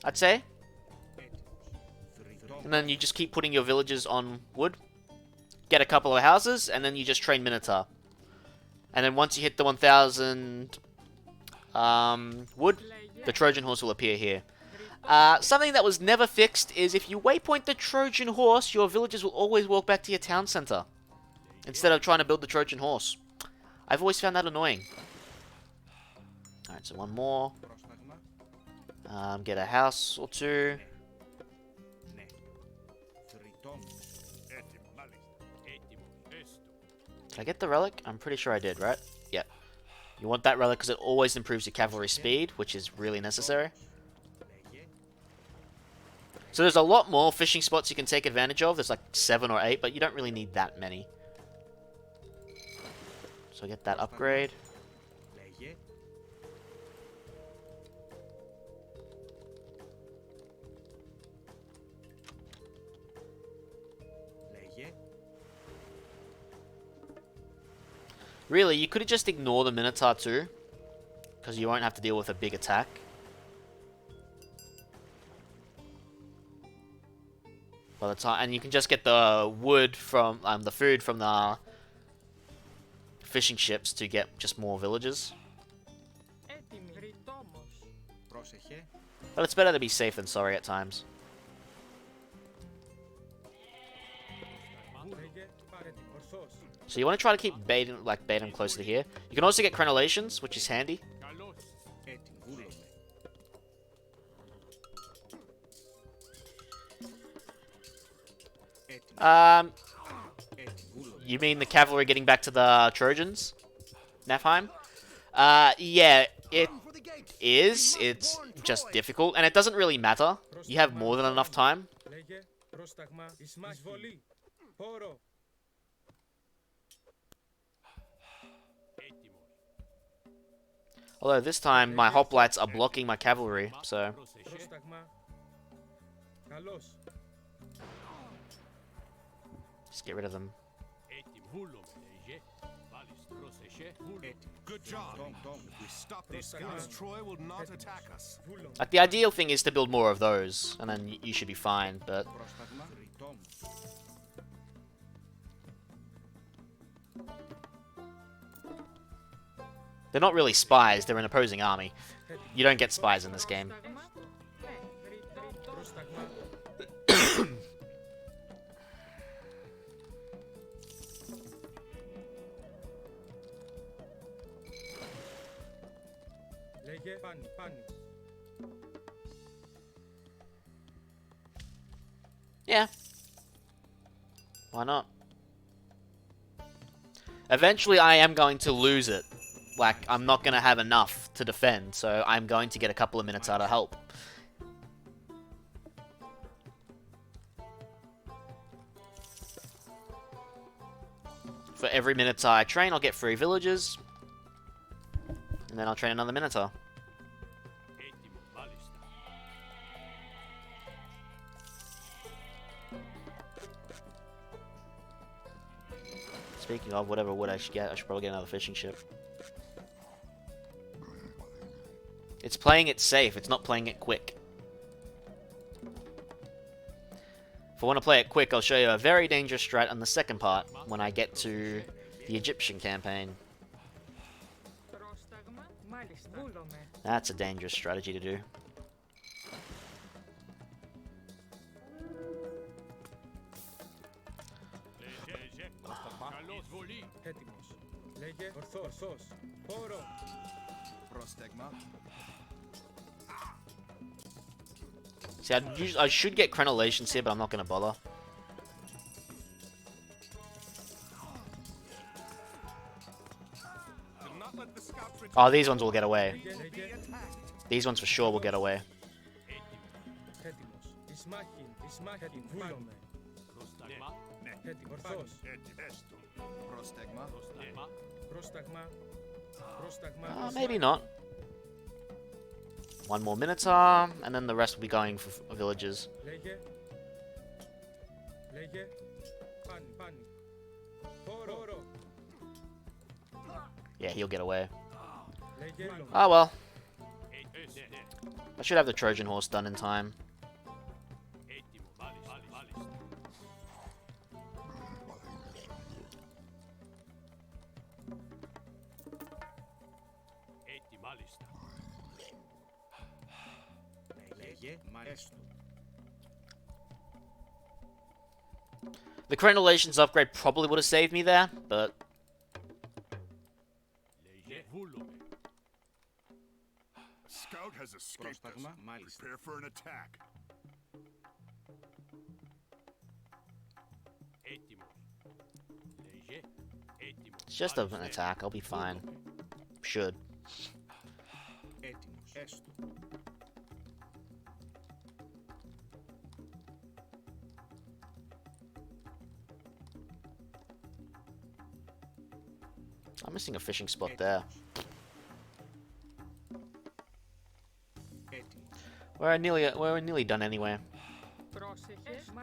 I'd say. And then you just keep putting your villages on wood. Get a couple of houses, and then you just train Minotaur. And then once you hit the 1,000 wood, the Trojan horse will appear here. Something that was never fixed is if you waypoint the Trojan horse, your villagers will always walk back to your town center, instead of trying to build the Trojan horse. I've always found that annoying. Alright, so one more. Get a house or 2. Did I get the relic? I'm pretty sure I did, right? Yep. You want that relic because it always improves your cavalry speed, which is really necessary. So there's a lot more fishing spots you can take advantage of. There's like 7 or 8, but you don't really need that many. So get that upgrade. Really, you could have just ignored the Minotaur too, because you won't have to deal with a big attack. By the time, and you can just get the wood from the food from the fishing ships to get just more villages. But it's better to be safe than sorry at times. So you want to try to keep baiting them closer to here. You can also get crenellations, which is handy. You mean the cavalry getting back to the Trojans? Nafheim? Yeah, it is. It's just difficult, and it doesn't really matter. You have more than enough time. Although this time my hoplites are blocking my cavalry, so... Just get rid of them. Good job. If we stop these guys, Troy will not attack us. Like, the ideal thing is to build more of those, and then you should be fine, but... They're not really spies, they're an opposing army. You don't get spies in this game. Yeah. Why not? Eventually I am going to lose it. Like, I'm not going to have enough to defend, so I'm going to get a couple of minutes out of help. For every Minotaur I train, I'll get 3 villagers. And then I'll train another Minotaur. Speaking of whatever wood I should get, I should probably get another fishing ship. It's playing it safe, it's not playing it quick. If I want to play it quick, I'll show you a very dangerous strat on the second part, when I get to the Egyptian campaign. That's a dangerous strategy to do. See, I should get crenellations here, but I'm not going to bother. Oh, these ones will get away. These ones for sure will get away. Maybe not. One more Minotaur, and then the rest will be going for villages. Yeah, he'll get away. Oh well. I should have the Trojan horse done in time. The crenellations upgrade probably would have saved me there, but Scout has escaped us. Prepare for an attack. it's just an attack. I'll be fine. Should. I'm missing a fishing spot there. We're nearly done anyway.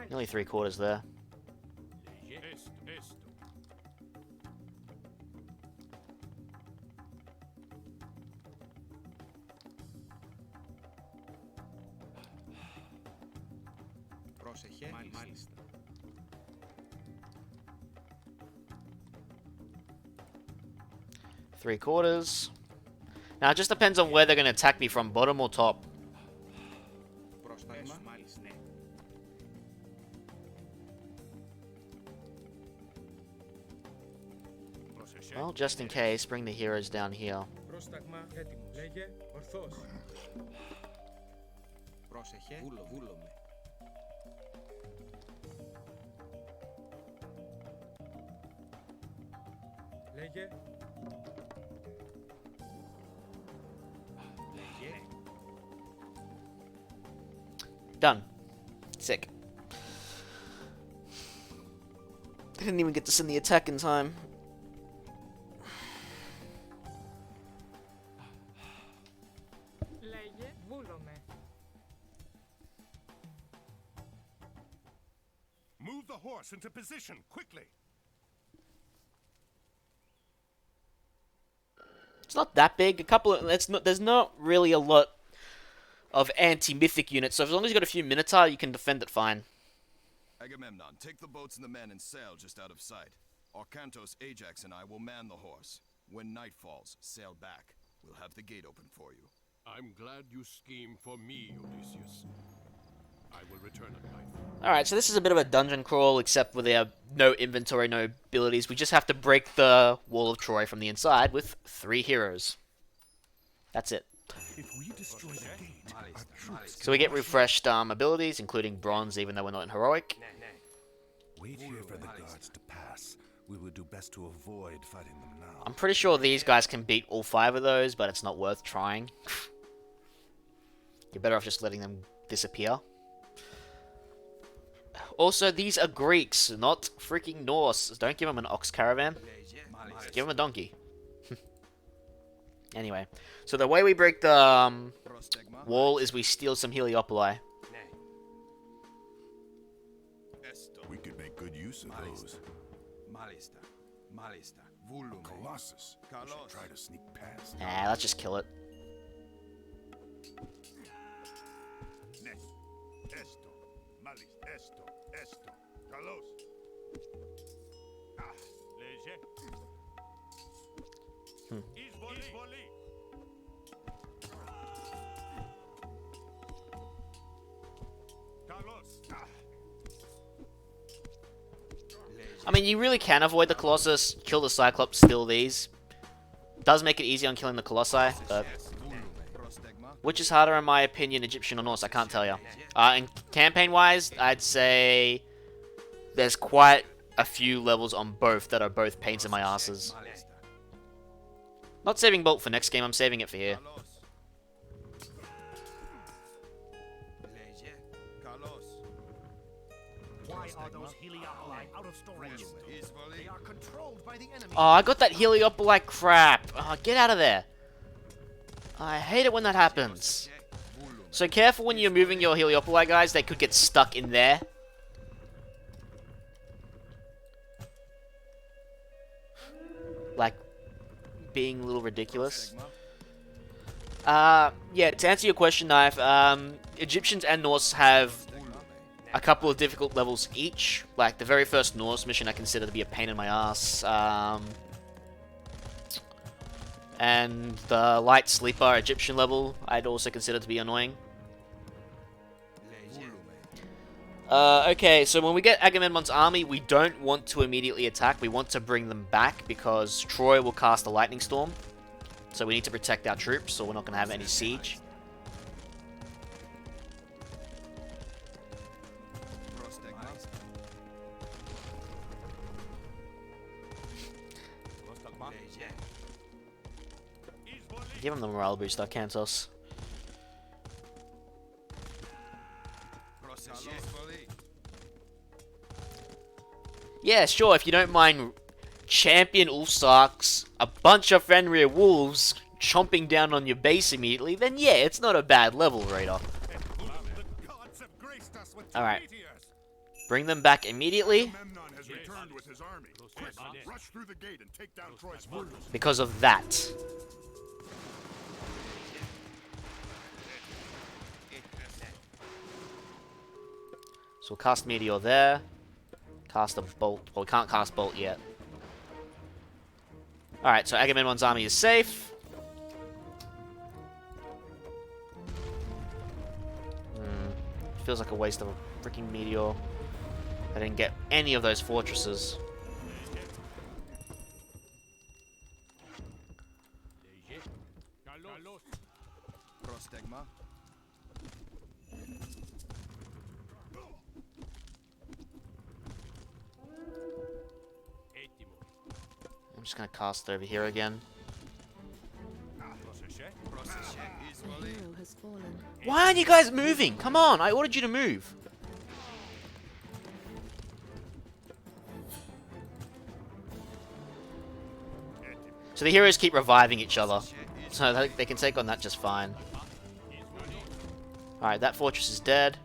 Nearly 3/4 there. Three-quarters. Now it just depends on where they're going to attack me from, bottom or top. Well, just in case, bring the heroes down here. Done. Sick. I didn't even get to send the attack in time. Move the horse into position, quickly. It's not that big. There's not really a lot of anti-mythic units, so as long as you got a few Minotaur, you can defend it fine. Agamemnon, take the boats and the men and sail just out of sight. Arkantos, Ajax, and I will man the horse. When night falls, sail back. We'll have the gate open for you. I'm glad you scheme for me, Odysseus. I will return at nightfall. Alright, so this is a bit of a dungeon crawl, except with our no inventory, no abilities. We just have to break the wall of Troy from the inside with 3 heroes. That's it. If we destroy the gate, So we get refreshed abilities, including bronze, even though we're not in heroic. wait here for the guards to pass. We will do best to avoid fighting them now. I'm pretty sure these guys can beat all 5 of those, but it's not worth trying. You're better off just letting them disappear. Also, these are Greeks, not freaking Norse. Don't give them an ox caravan. Give them a donkey. Anyway, so the way we break the wall is we steal some Heliopoli. We could make good use of those. Colossus. We should try to sneak past. Nah, let's just kill it. Esto. Malis. Esto. Esto. Kalos. Léger. Hmm. Isvoli. Carlos. I mean, you really can avoid the Colossus, kill the Cyclops, steal these. Does make it easy on killing the Colossi, but... Which is harder in my opinion, Egyptian or Norse? I can't tell you. And campaign-wise, I'd say... There's quite a few levels on both that are both pains in my asses. Not saving Bolt for next game, I'm saving it for here. Why are those Heliopoli out of storage? They are controlled by the enemy. Oh, I got that Heliopoli crap. Oh, get out of there. I hate it when that happens. So careful when you're moving your Heliopoli, guys. They could get stuck in there. Like, being a little ridiculous. Yeah, to answer your question, Knife, Egyptians and Norse have a couple of difficult levels each. Like, the very first Norse mission I consider to be a pain in my ass. And the light sleeper Egyptian level I'd also consider to be annoying. Okay, so when we get Agamemnon's army, we don't want to immediately attack. We want to bring them back because Troy will cast a lightning storm. So we need to protect our troops, so we're not going to have any siege. Give him the morale boost, Arkantos. Yeah, sure, if you don't mind champion Ulfsarks, a bunch of Fenrir wolves chomping down on your base immediately, then yeah, it's not a bad level, Raider. Alright. Bring them back immediately. Agamemnon has returned with his army. Quick, rush through the gate and take down Troy's fortress. Because of that. So we'll cast Meteor there. Cast a Bolt. Well, we can't cast Bolt yet. Alright, so Agamemnon's army is safe. Feels like a waste of a freaking Meteor. I didn't get any of those fortresses. I'm just gonna cast over here again. A hero has fallen. Why aren't you guys moving? Come on, I ordered you to move. So the heroes keep reviving each other. So they can take on that just fine. Alright, that fortress is dead.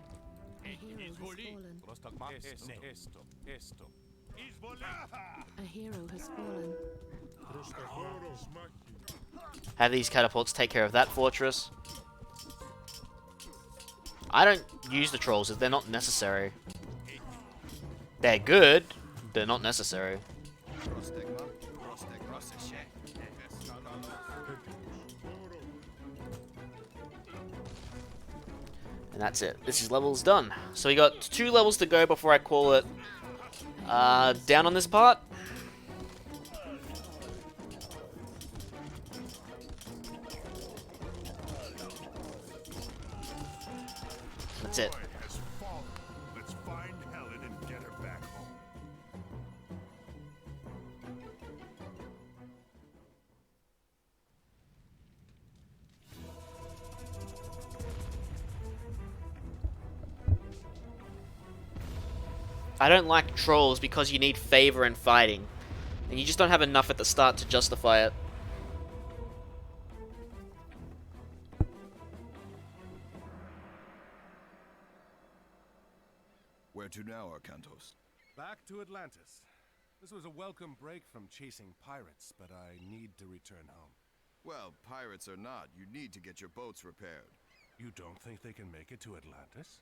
A hero has fallen. A hero has fallen. Have these catapults take care of that fortress. I don't use the trolls if they're not necessary. They're good, they're not necessary. And that's it. This is levels done. So we got 2 levels to go before I call it down on this part. That's it. Has fallen. Let's find Helen and get her back home. I don't like trolls because you need favor and fighting. And you just don't have enough at the start to justify it. Where to now, Arcantos? Back to Atlantis. This was a welcome break from chasing pirates, but I need to return home. Well, pirates or not, you need to get your boats repaired. You don't think they can make it to Atlantis?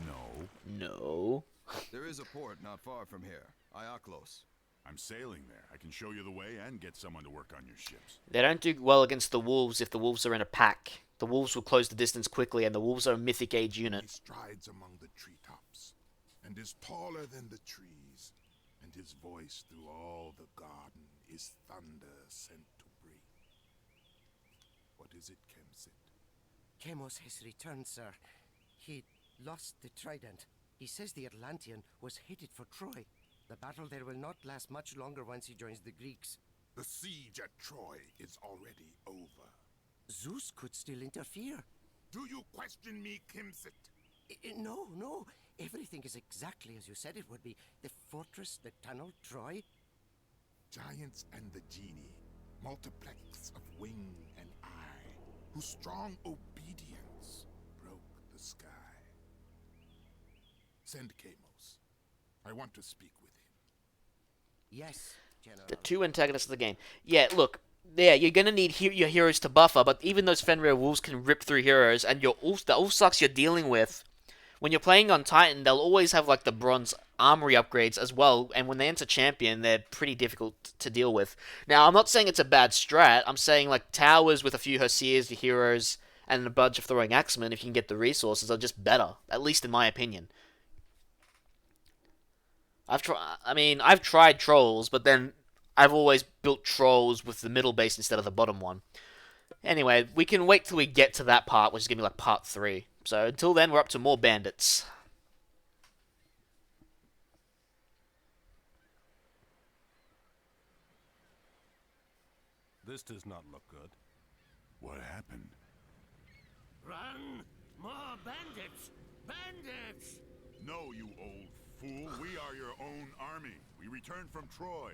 No. No. There is a port not far from here, Iaklos. I'm sailing there. I can show you the way and get someone to work on your ships. They don't do well against the wolves if the wolves are in a pack. The wolves will close the distance quickly, and the wolves are a mythic age unit. He strides among the treetops, and is taller than the trees, and his voice through all the garden is thunder sent to breathe. What is it, Kemsit? Chemos has returned, sir. He lost the trident. He says the Atlantean was headed for Troy. The battle there will not last much longer once he joins the Greeks. The siege at Troy is already over. Zeus could still interfere. Do you question me, Kemsit? No, no. Everything is exactly as you said it would be. The fortress, the tunnel, Troy. Giants and the genie, multiplex of wing and eye, whose strong obedience broke the sky. Send Kamos. I want to speak with him. Yes, General. The two antagonists of the game. Yeah, look. Yeah, you're gonna need your heroes to buffer, but even those Fenrir wolves can rip through heroes, and the Ulfsucks you're dealing with, when you're playing on Titan, they'll always have like the bronze armory upgrades as well, and when they enter Champion, they're pretty difficult to deal with. Now, I'm not saying it's a bad strat, I'm saying like towers with a few Herseers, the heroes, and a bunch of throwing axemen, if you can get the resources, are just better, at least in my opinion. I've tried trolls, but then I've always built trolls with the middle base instead of the bottom one. Anyway, we can wait till we get to that part, which is going to be like part 3. So until then, we're up to more bandits. This does not look good. What happened? Run! More bandits! Bandits! No, you old fool. We are your own army. We returned from Troy.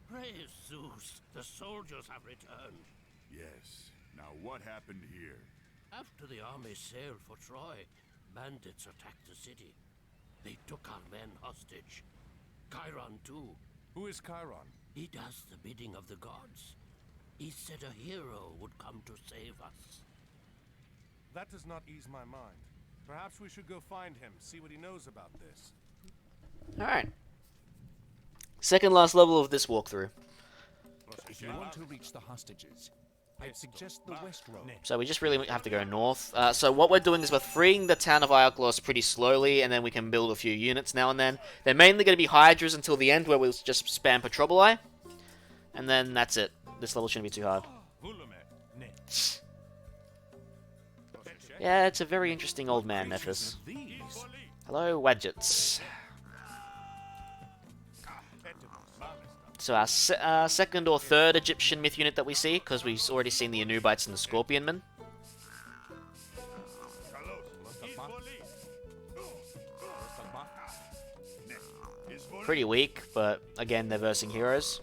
Praise Zeus! The soldiers have returned. Yes. Now what happened here? After the army sailed for Troy, bandits attacked the city. They took our men hostage. Chiron, too. Who is Chiron? He does the bidding of the gods. He said a hero would come to save us. That does not ease my mind. Perhaps we should go find him, see what he knows about this. Alright. Second last level of this walkthrough. If you want to reach the hostages, I'd suggest the west road. So we just really have to go north. So what we're doing is we're freeing the town of Iaklos pretty slowly, and then we can build a few units now and then. They're mainly going to be Hydras until the end, where we'll just spam Petroboli. And then that's it. This level shouldn't be too hard. Yeah, it's a very interesting old man, Nephis. Hello, Wadgets. So our second or third Egyptian myth unit that we see, because we've already seen the Anubites and the Scorpionmen. Pretty weak, but again, they're versing heroes.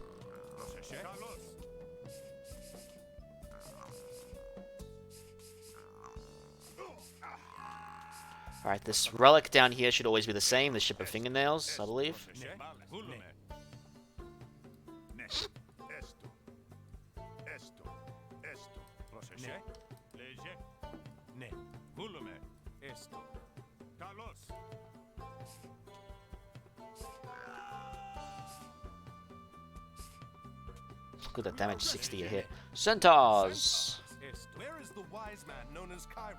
Alright, this relic down here should always be the same, the Ship of Fingernails, I believe. Good at damage, 60 a hit. Centaurs! Where is the wise man known as Chiron?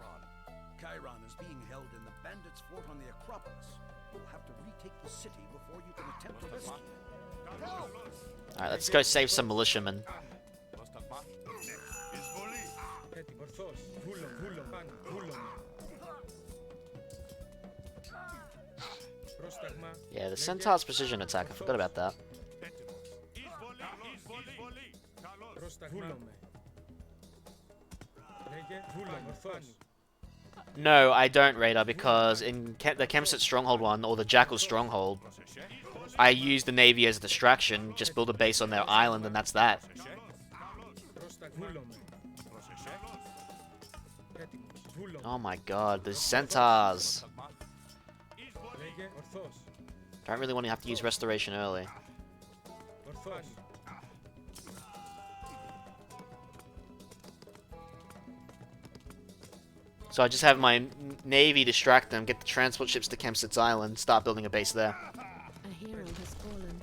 Chiron is being held in the bandits' fort on the Acropolis. You'll have to retake the city before you can attempt to rescue him. Alright, let's go save some militiamen. Yeah, the Centaur's precision attack, I forgot about that. No, I don't, Raider, because in the Kempset Stronghold one, or the Jackal Stronghold, I use the Navy as a distraction, just build a base on their island, and that's that. Oh my god, the centaurs! Don't really want to have to use restoration early. So I just have my navy distract them, get the transport ships to Kempset's Island, start building a base there. A hero has fallen.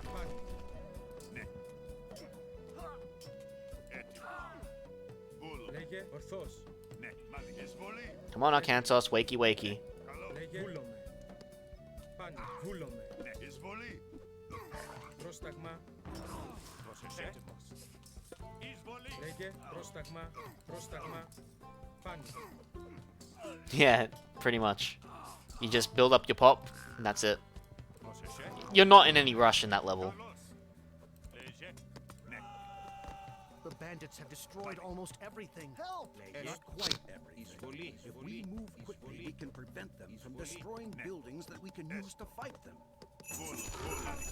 Come on, Arkantos, wakey wakey. Yeah, pretty much. You just build up your pop, and that's it. You're not in any rush in that level. The bandits have destroyed almost everything. Help! Not quite everything. If we move quickly, we can prevent them from destroying buildings that we can use to fight them.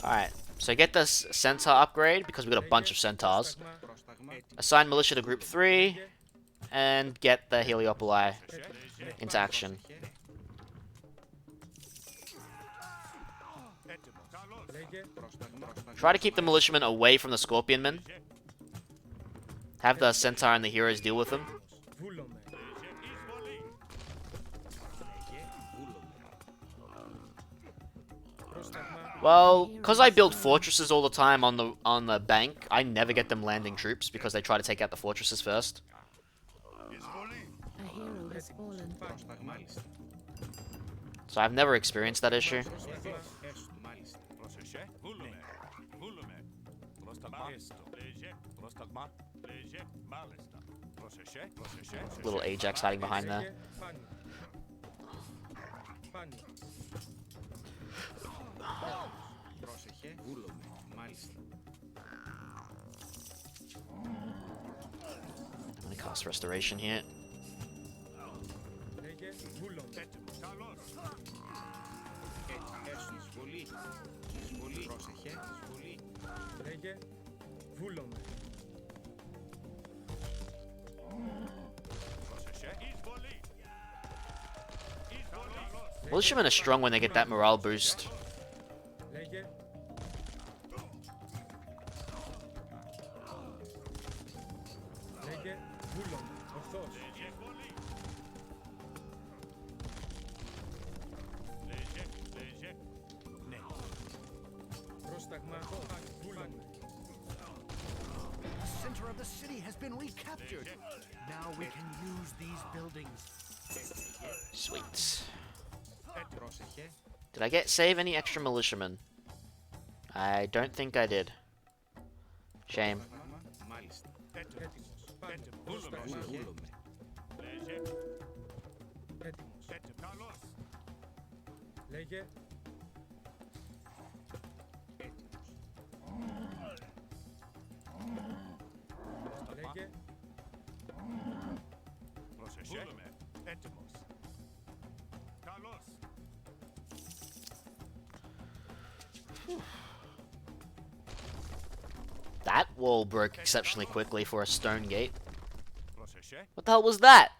Alright, so get this centaur upgrade, because we got a bunch of centaurs. Assign militia to group 3, and get the Heliopoli into action. Try to keep the militiamen away from the scorpionmen. Have the centaur and the heroes deal with them. Well, because I build fortresses all the time on the bank, I never get them landing troops because they try to take out the fortresses first. A hero has fallen. So I've never experienced that issue. Little Ajax hiding behind there. I'm gonna cast restoration here. Militiamen are strong when they get that morale boost. The center of the city has been recaptured. Now we can use these buildings. Sweet. Did I save any extra militiamen? I don't think I did. Shame. That wall broke exceptionally quickly for a stone gate. What the hell was that?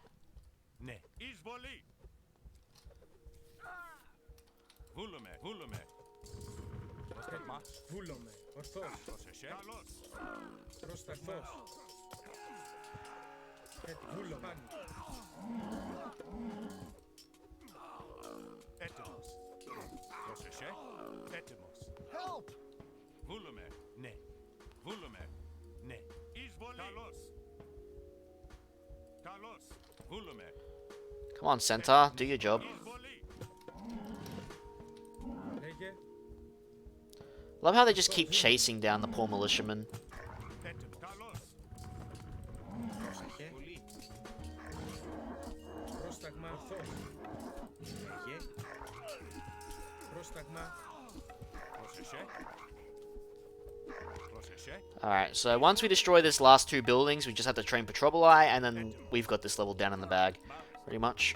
Help! Come on, Centaur, do your job. Love how they just keep chasing down the poor militiamen. Alright, so once we destroy this last two buildings, we just have to train Petroboli, and then we've got this level down in the bag, pretty much.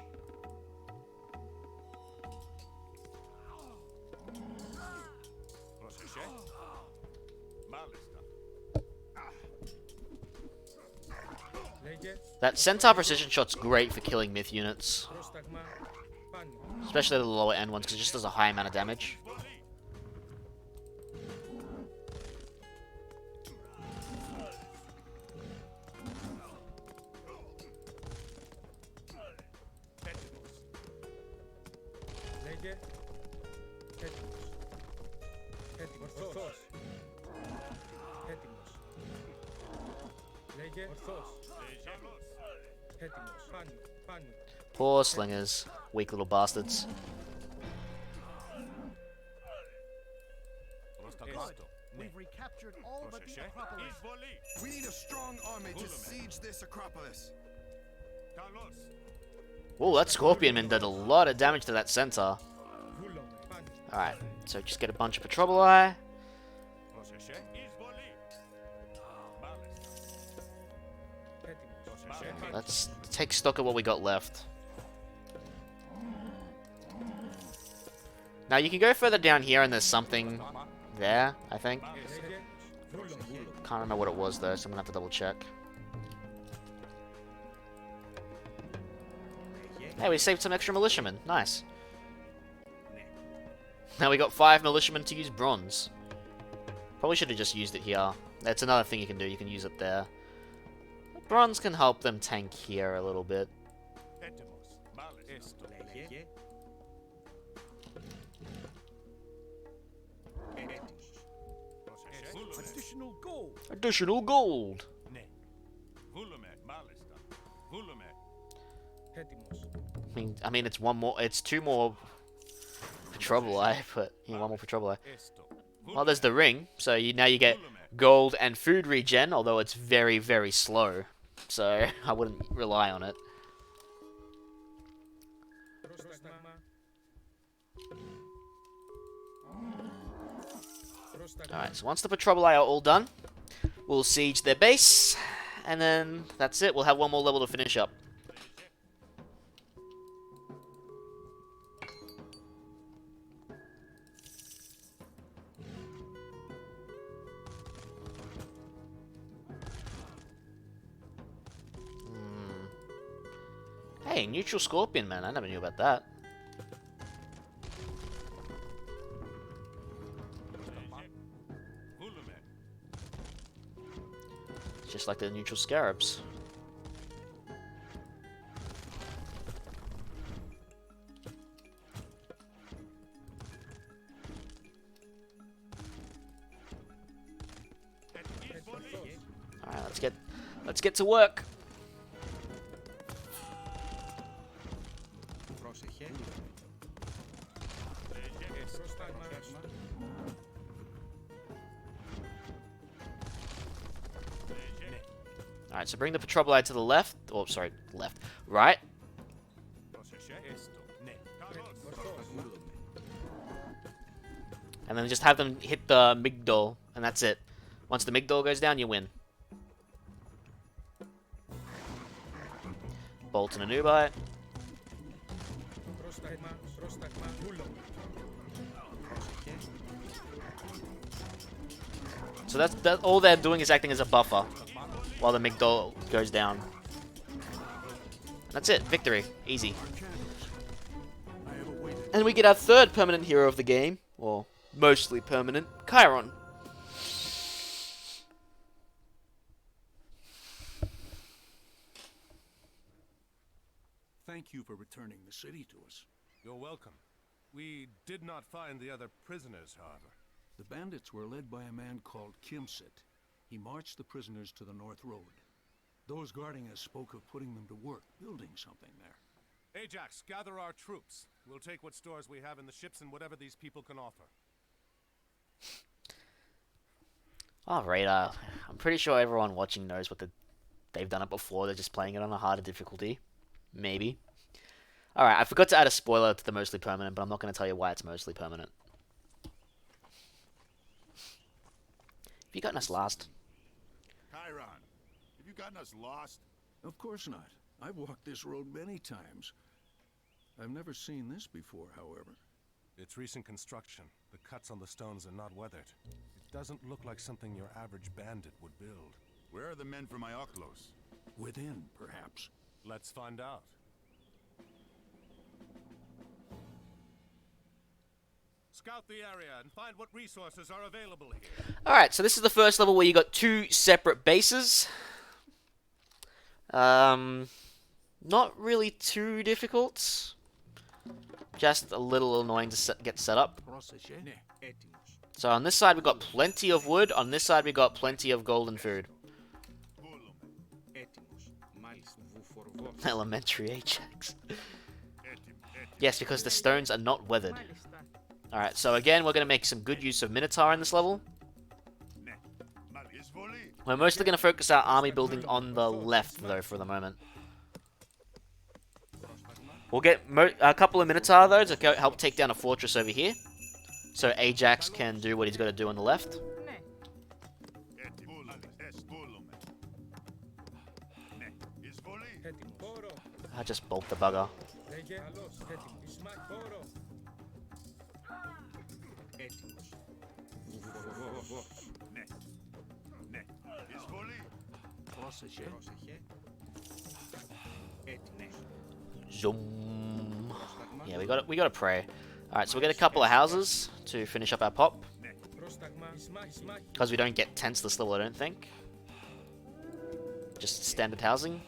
That centaur precision shot's great for killing myth units. Especially the lower end ones, because it just does a high amount of damage. Poor slingers. Weak little bastards. We've recaptured all but the Acropolis. We need a strong army to siege this Acropolis. Oh, that Scorpionman did a lot of damage to that centaur. Alright, so just get a bunch of Petroboli. Let's take stock of what we got left. Now you can go further down here and there's something there, I think. Can't remember what it was though, so I'm gonna have to double check. Hey, we saved some extra militiamen. Nice. Now we got 5 militiamen to use bronze. Probably should have just used it here. That's another thing you can do. You can use it there. Bronze can help them tank here a little bit. Additional gold. Additional gold. I mean, it's one more. It's 2 more Petroboli, but yeah, 1 more Petroboli. Well, there's the ring, so now you get gold and food regen, although it's very, very slow. So I wouldn't rely on it. Alright, so once the Petroboli are all done, we'll siege their base, and then that's it. We'll have 1 more level to finish up. Hey, neutral Scorpion, man. I never knew about that. Just like the neutral Scarabs. Alright, let's get to work. Alright, so bring the Petroboli to the left. Oh, sorry, left. Right. And then just have them hit the Migdol, and that's it. Once the Migdol goes down, you win. Bolt and a Nubite. So that's all they're doing is acting as a buffer while the Migdol goes down. That's it. Victory. Easy. And we get our 3rd permanent hero of the game, or mostly permanent, Chiron. Thank you for returning the city to us. You're welcome. We did not find the other prisoners, however. The bandits were led by a man called Kimsit. He marched the prisoners to the North Road. Those guarding us spoke of putting them to work, building something there. Ajax, gather our troops. We'll take what stores we have in the ships and whatever these people can offer. Alright, I'm pretty sure everyone watching knows what they've done it before. They're just playing it on a harder difficulty. Maybe. Alright, I forgot to add a spoiler to the mostly permanent, but I'm not going to tell you why it's mostly permanent. Have you gotten us lost? Chiron, have you gotten us lost? Of course not. I've walked this road many times. I've never seen this before, however. It's recent construction. The cuts on the stones are not weathered. It doesn't look like something your average bandit would build. Where are the men from Ioclos? Within, perhaps. Let's find out. Scout the area and find what resources are available here. Alright, so this is the first level where you got 2 separate bases. Not really too difficult. Just a little annoying to get set up. So on this side we've got plenty of wood, on this side we've got plenty of golden food. Elementary Ajax. Yes, because the stones are not weathered. Alright, so again, we're going to make some good use of Minotaur in this level. We're mostly going to focus our army building on the left, though, for the moment. We'll get a couple of Minotaur, though, to help take down a fortress over here. So Ajax can do what he's got to do on the left. I just bolt the bugger. Zoom. Yeah, we got to pray. Alright, so we get a couple of houses to finish up our pop. Because we don't get tents this level, I don't think. Just standard housing.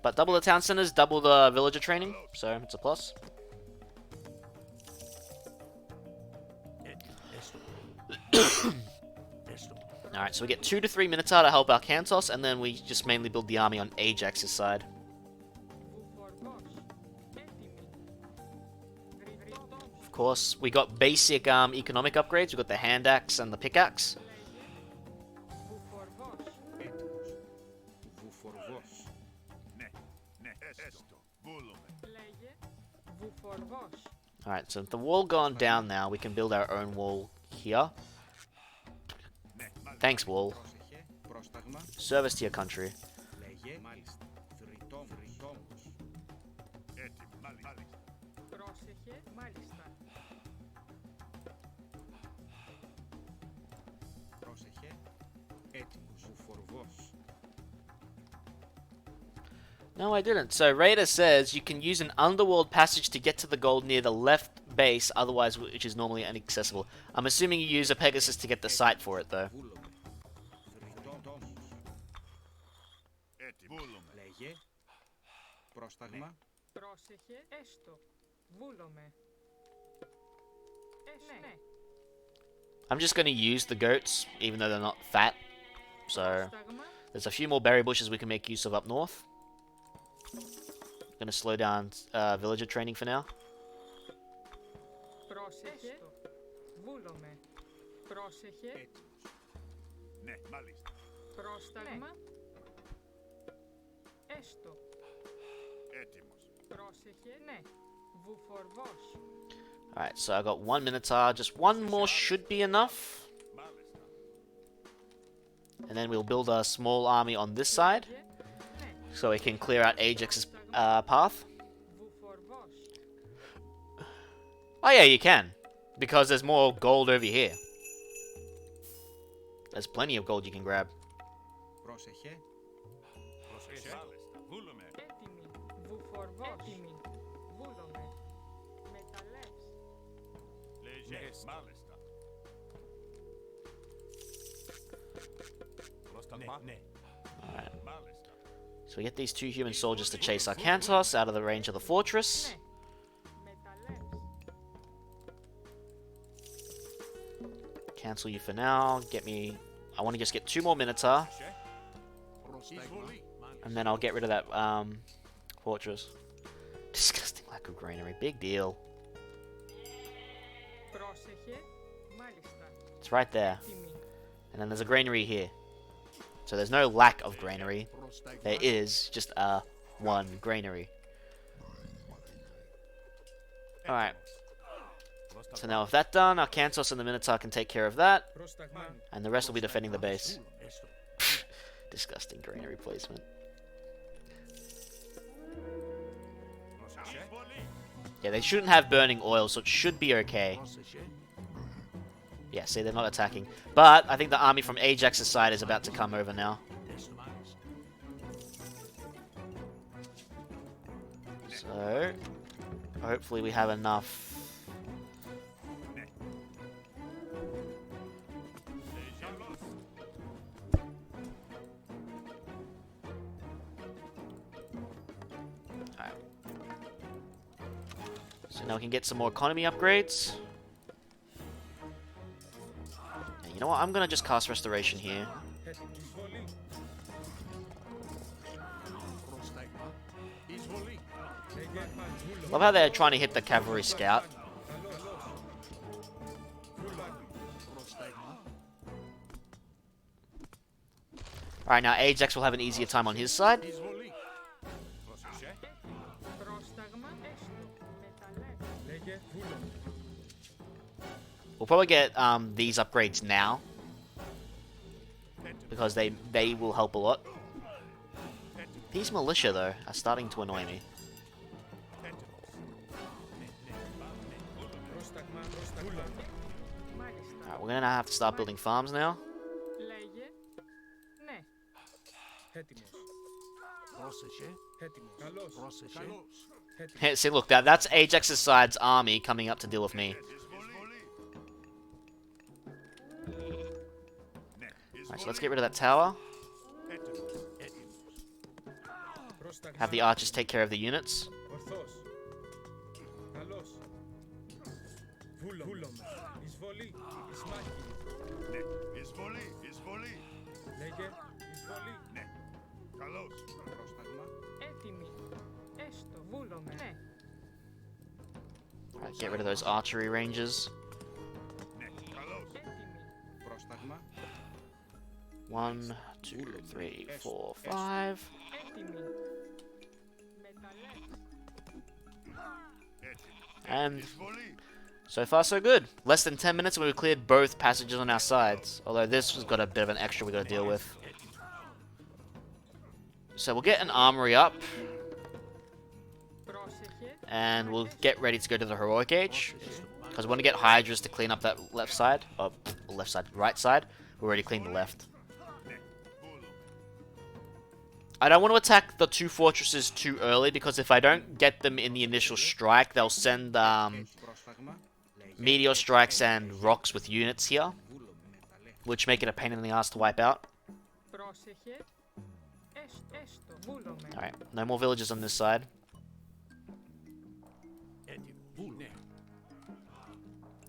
But double the town centers, double the villager training, so it's a plus. Alright, so we get 2 to 3 Minotaur to help our Kantos, and then we just mainly build the army on Ajax's side. Of course, we got basic economic upgrades. We got the hand axe and the pickaxe. Alright, so with the wall gone down now, we can build our own wall here. Thanks, wall. Service to your country. No, I didn't. So Raider says you can use an underworld passage to get to the gold near the left base, otherwise which is normally inaccessible. I'm assuming you use a Pegasus to get the site for it, though. I'm just going to use the goats, even though they're not fat. So there's a few more berry bushes we can make use of up north. Going to slow down villager training for now. Alright, so I got 1 Minotaur. Just 1 more should be enough. And then we'll build a small army on this side, so we can clear out Ajax's path. Oh yeah, you can. Because there's more gold over here. There's plenty of gold you can grab. Alright. So we get these 2 human soldiers to chase our Kantos out of the range of the fortress. Cancel you for now. Get me... I want to just get 2 more Minotaur. And then I'll get rid of that fortress. Disgusting lack of granary. Big deal. It's right there. And then there's a granary here. So there's no lack of granary. There is just 1 granary. Alright. So now with that done, our Kantos and the Minotaur can take care of that. And the rest will be defending the base. Disgusting granary placement. Yeah, they shouldn't have burning oil, so it should be okay. Yeah, see, they're not attacking. But I think the army from Ajax's side is about to come over now. So, hopefully we have enough. Alright. So now we can get some more economy upgrades. And you know what? I'm gonna just cast Restoration here. Love how they're trying to hit the cavalry scout. Alright, now Ajax will have an easier time on his side. We'll probably get these upgrades now, because they will help a lot. These militia, though, are starting to annoy me. Alright, we're gonna have to start building farms now. See, look, that's Ajax's side's army coming up to deal with me. Alright, so let's get rid of that tower. Have the archers take care of the units. Alright, get rid of those archery ranges. 1, 2, 3, 4, 5. And so far so good. Less than 10 minutes and we've cleared both passages on our sides. Although this has got a bit of an extra we've got to deal with. So we'll get an armory up. And we'll get ready to go to the Heroic Age. Because we want to get Hydras to clean up that left side. Oh, left side, right side. We already cleaned the left. I don't want to attack the two fortresses too early, because if I don't get them in the initial strike, they'll send meteor strikes and rocks with units here, which make it a pain in the ass to wipe out. Alright, no more villages on this side.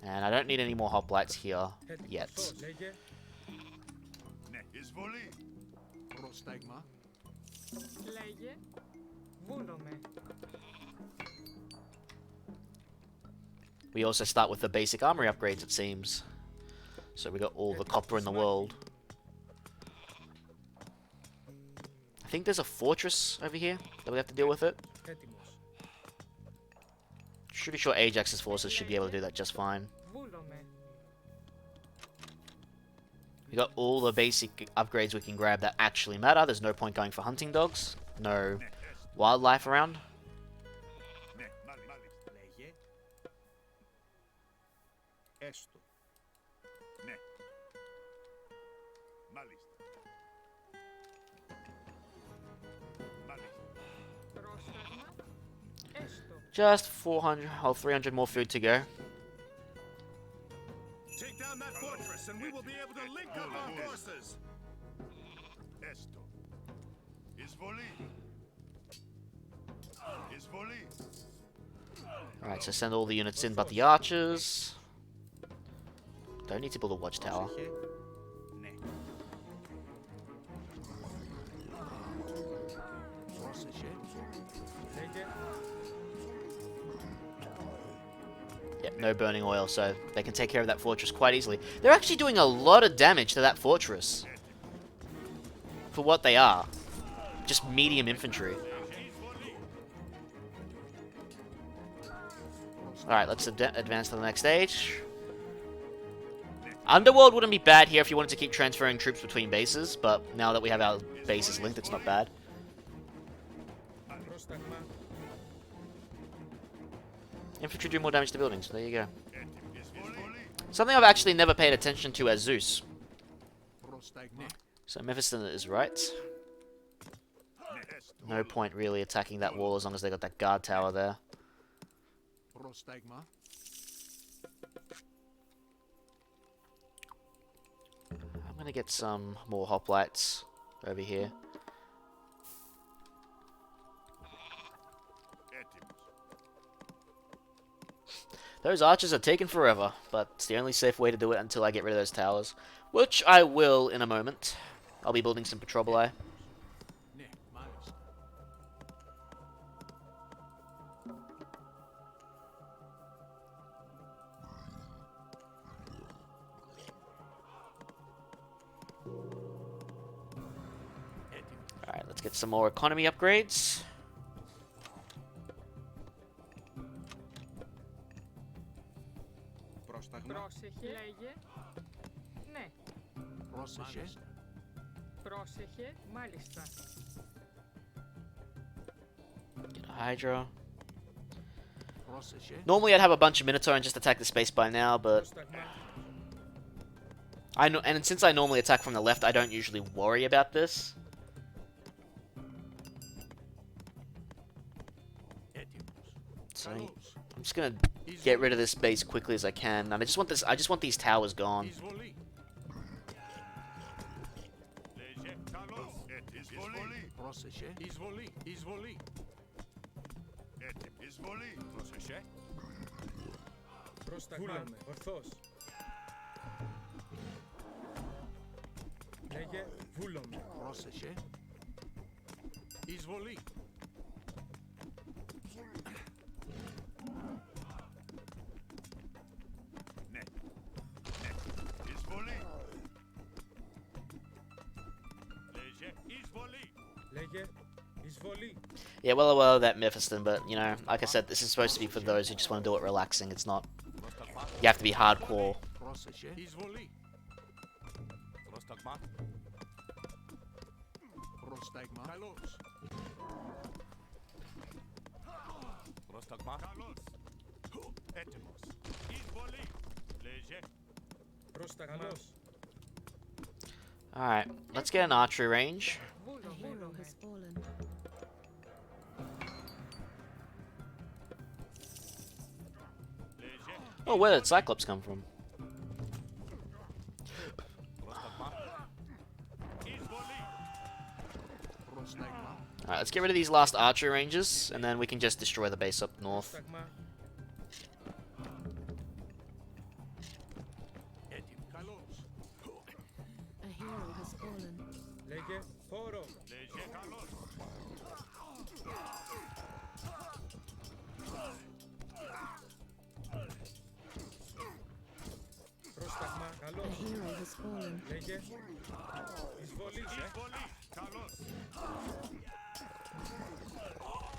And I don't need any more hoplites here yet. We also start with the basic armory upgrades, it seems. So we got all the copper in the world. I think there's a fortress over here that we have to deal with it. Pretty sure Ajax's forces should be able to do that just fine. We got all the basic upgrades we can grab that actually matter. There's no point going for hunting dogs. No wildlife around. Just 400 or 300 more food to go. Take down that fortress and we will be able to link up our forces. Alright, so send all the units in but the archers. Don't need to build a watchtower. Yep, no burning oil, so they can take care of that fortress quite easily. They're actually doing a lot of damage to that fortress. For what they are. Just medium infantry. Alright, let's advance to the next stage. Underworld wouldn't be bad here if you wanted to keep transferring troops between bases, but now that we have our bases linked, it's not bad. Infantry do more damage to buildings, there you go. Something I've actually never paid attention to as Zeus. So Mephiston is right. No point really attacking that wall as long as they got that guard tower there. I'm gonna get some more hoplites over here. Those archers are taking forever, but it's the only safe way to do it until I get rid of those towers. Which I will in a moment. I'll be building some Petroboli. Alright, let's get some more economy upgrades. Πρόσεχε. Λέγε. Ναι. Πρόσεχε. Πρόσεχε. Μάλιστα. Get a Hydra. Normally I'd have a bunch of Minotaur and just attack the space by now, but I know, and since I normally attack from the left, I don't usually worry about this. So I'm just gonna get rid of this base quickly as I can, and I just want this. I just want these towers gone. Πρόσταγμα. Ορθώς. Λέγε. Βούλομαι. Πρόσεχε. Εισβολή. Yeah, well aware of that Mephiston, but, you know, like I said, this is supposed to be for those who just want to do it relaxing. It's not... You have to be hardcore. Alright, let's get an archery range. A hero has fallen. Oh, where did Cyclops come from? Alright, let's get rid of these last archery ranges, and then we can just destroy the base up north. A hero has fallen. A hero has fallen.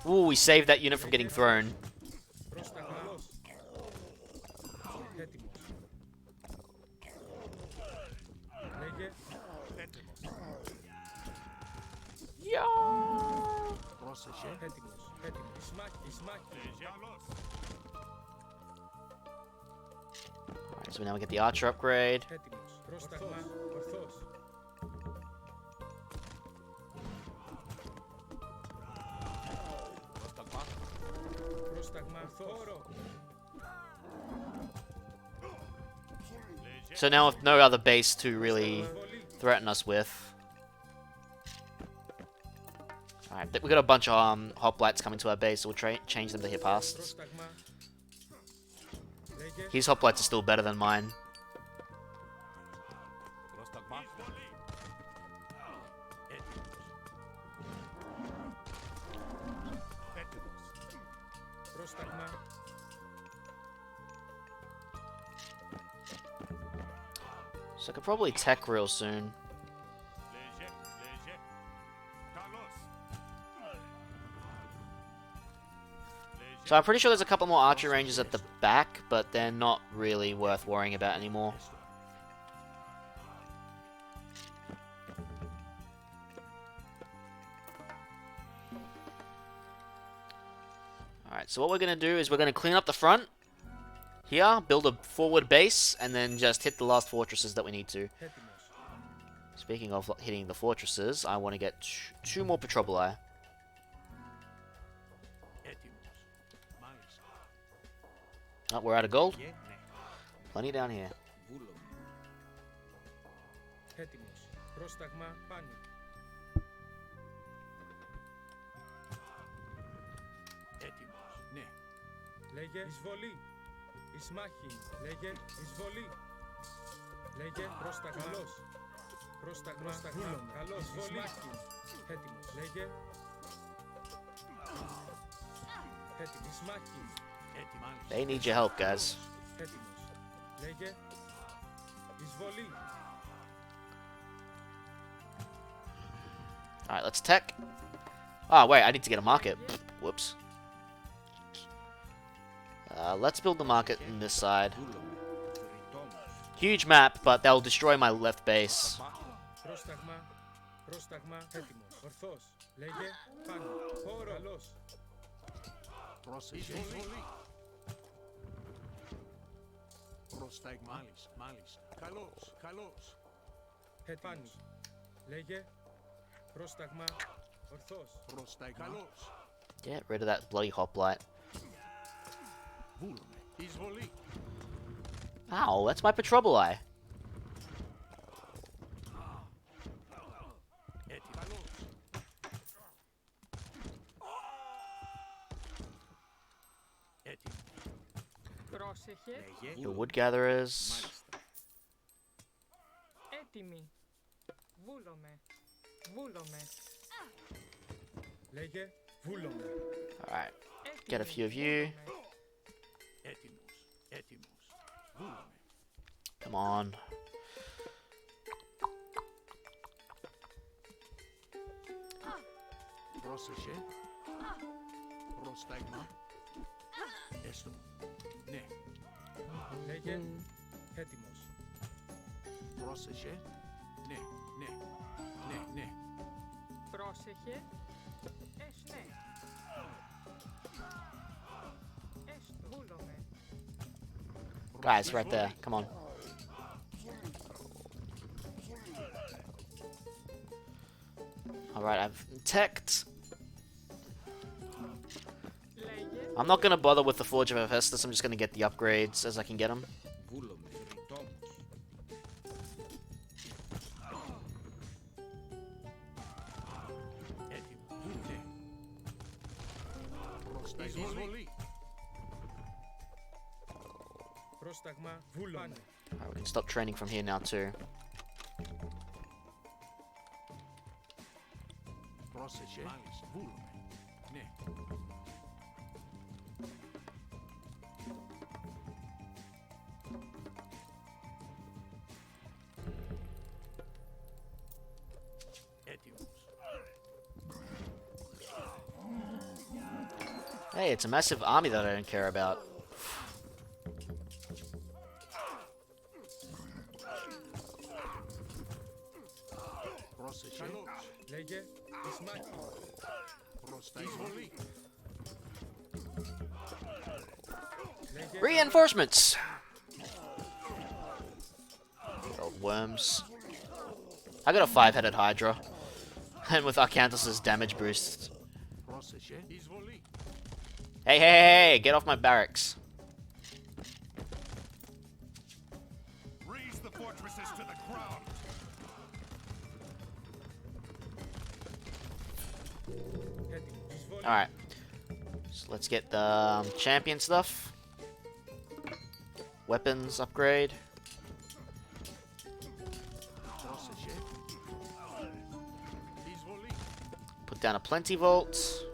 Ooh, we saved that unit from getting thrown. Yeah. Alright, so now we get the archer upgrade. So now with no other base to really threaten us with. Alright, we got a bunch of hoplites coming to our base, so we'll change them to hippasts. His hoplites are still better than mine. So I could probably tech real soon. So I'm pretty sure there's a couple more archer ranges at the back, but they're not really worth worrying about anymore. Alright, so what we're going to do is we're going to clean up the front, here, build a forward base, and then just hit the last fortresses that we need to. Speaking of hitting the fortresses, I want to get two more Petroboli. Oh, we're out of gold. Plenty down here. Λέγε εισβολή. Εις μάχη. Λέγε εισβολή. Λέγε προσταγμά. Προσταγμά. Καλώς. Εισβολή. Έτοιμος. Λέγε. Έτοιμος. Εις μάχη. They need your help, guys. Έτοιμος. Λέγε. Εισβολή. Alright, let's tech. Oh, wait, I need to get a market. Whoops. Let's build the market on this side. Huge map, but they'll destroy my left base. Get rid of that bloody hoplite. Ow, that's my Petroboli. The wood gatherers. Έτοιμοι. Βούλομαι. Βούλομαι. Λέγε βούλομαι. Alright, get a few of you. Come on. Πρόσεχε. Πρόσταγμα. Έστω. Ναι. Λέγε έτοιμος. Πρόσεχε. Ναι, ναι. Ναι, ναι. Πρόσεχε. Ναι. Βούλομαι. Guys, right there. Come on. Alright, I've teched. I'm not gonna bother with the Forge of Hephaestus, I'm just gonna get the upgrades as I can get them. Alright, we can stop training from here now too. Hey, it's a massive army that I don't care about. Reinforcements! Old worms. I got a 5-headed Hydra. And with Arcanthus' damage boost. Hey, hey, hey, get off my barracks. Raise the fortresses to the ground. Alright. So let's get the champion stuff. Weapons upgrade. Put down a plenty vault.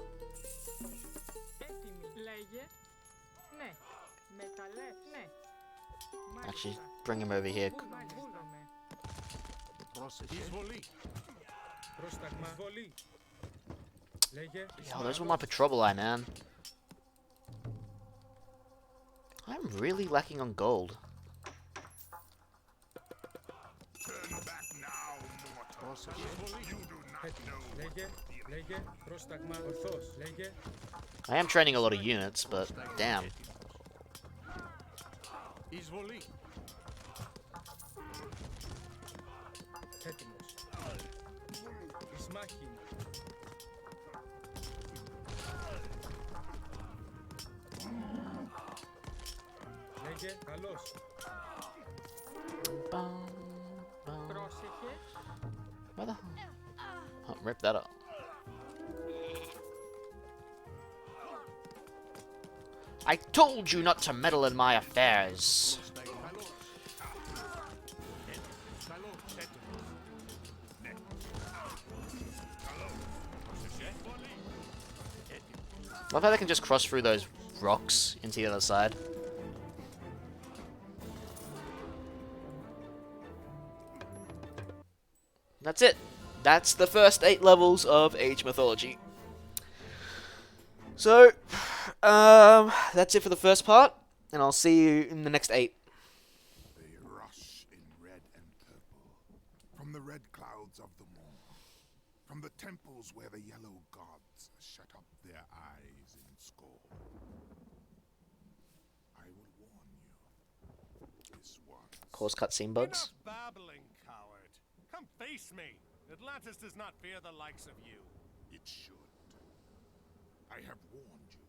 Actually, bring him over here. Yo, those were my Petroboli, man. I'm really lacking on gold. Turn back now, mortal. You do not know. I am training a lot of units, but damn. Εισβολή. Έτοιμος. Εις μάχη. Λέγε, καλώς. Πρόσεχε. What the hell? Oh, rip that up. I told you not to meddle in my affairs. Love how they can just cross through those rocks into the other side. That's it. That's the first 8 levels of Age Mythology. So, that's it for the first part, and I'll see you in the next 8. They rush in red and purple, from the red clouds of the morn, from the temples where the yellow gods shut up their eyes in scorn. I will warn you, this once. Cause cutscene bugs. Enough babbling, coward. Come face me. Atlantis does not fear the likes of you. It should. I have warned you.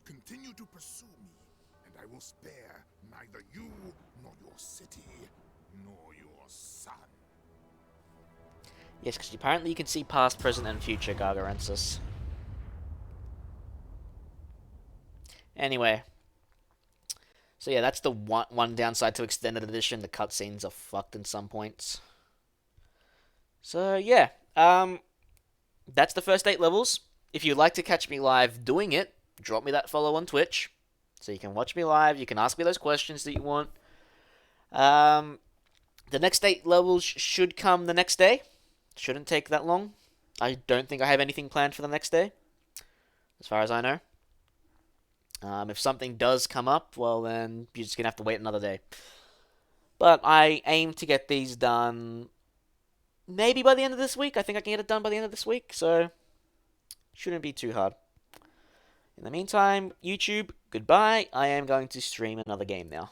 Continue to pursue me, and I will spare neither you, nor your city, nor your son. Yes, because apparently you can see past, present, and future Gargarensis. Anyway. So yeah, that's the one downside to Extended Edition. The cutscenes are fucked in some points. So yeah, that's the first 8 levels. If you'd like to catch me live doing it, drop me that follow on Twitch. So you can watch me live, you can ask me those questions that you want. The next 8 levels should come the next day. Shouldn't take that long. I don't think I have anything planned for the next day, as far as I know. If something does come up, well then, you're just going to have to wait another day. But I aim to get these done maybe by the end of this week. I think I can get it done by the end of this week, so shouldn't be too hard. In the meantime, YouTube, goodbye. I am going to stream another game now.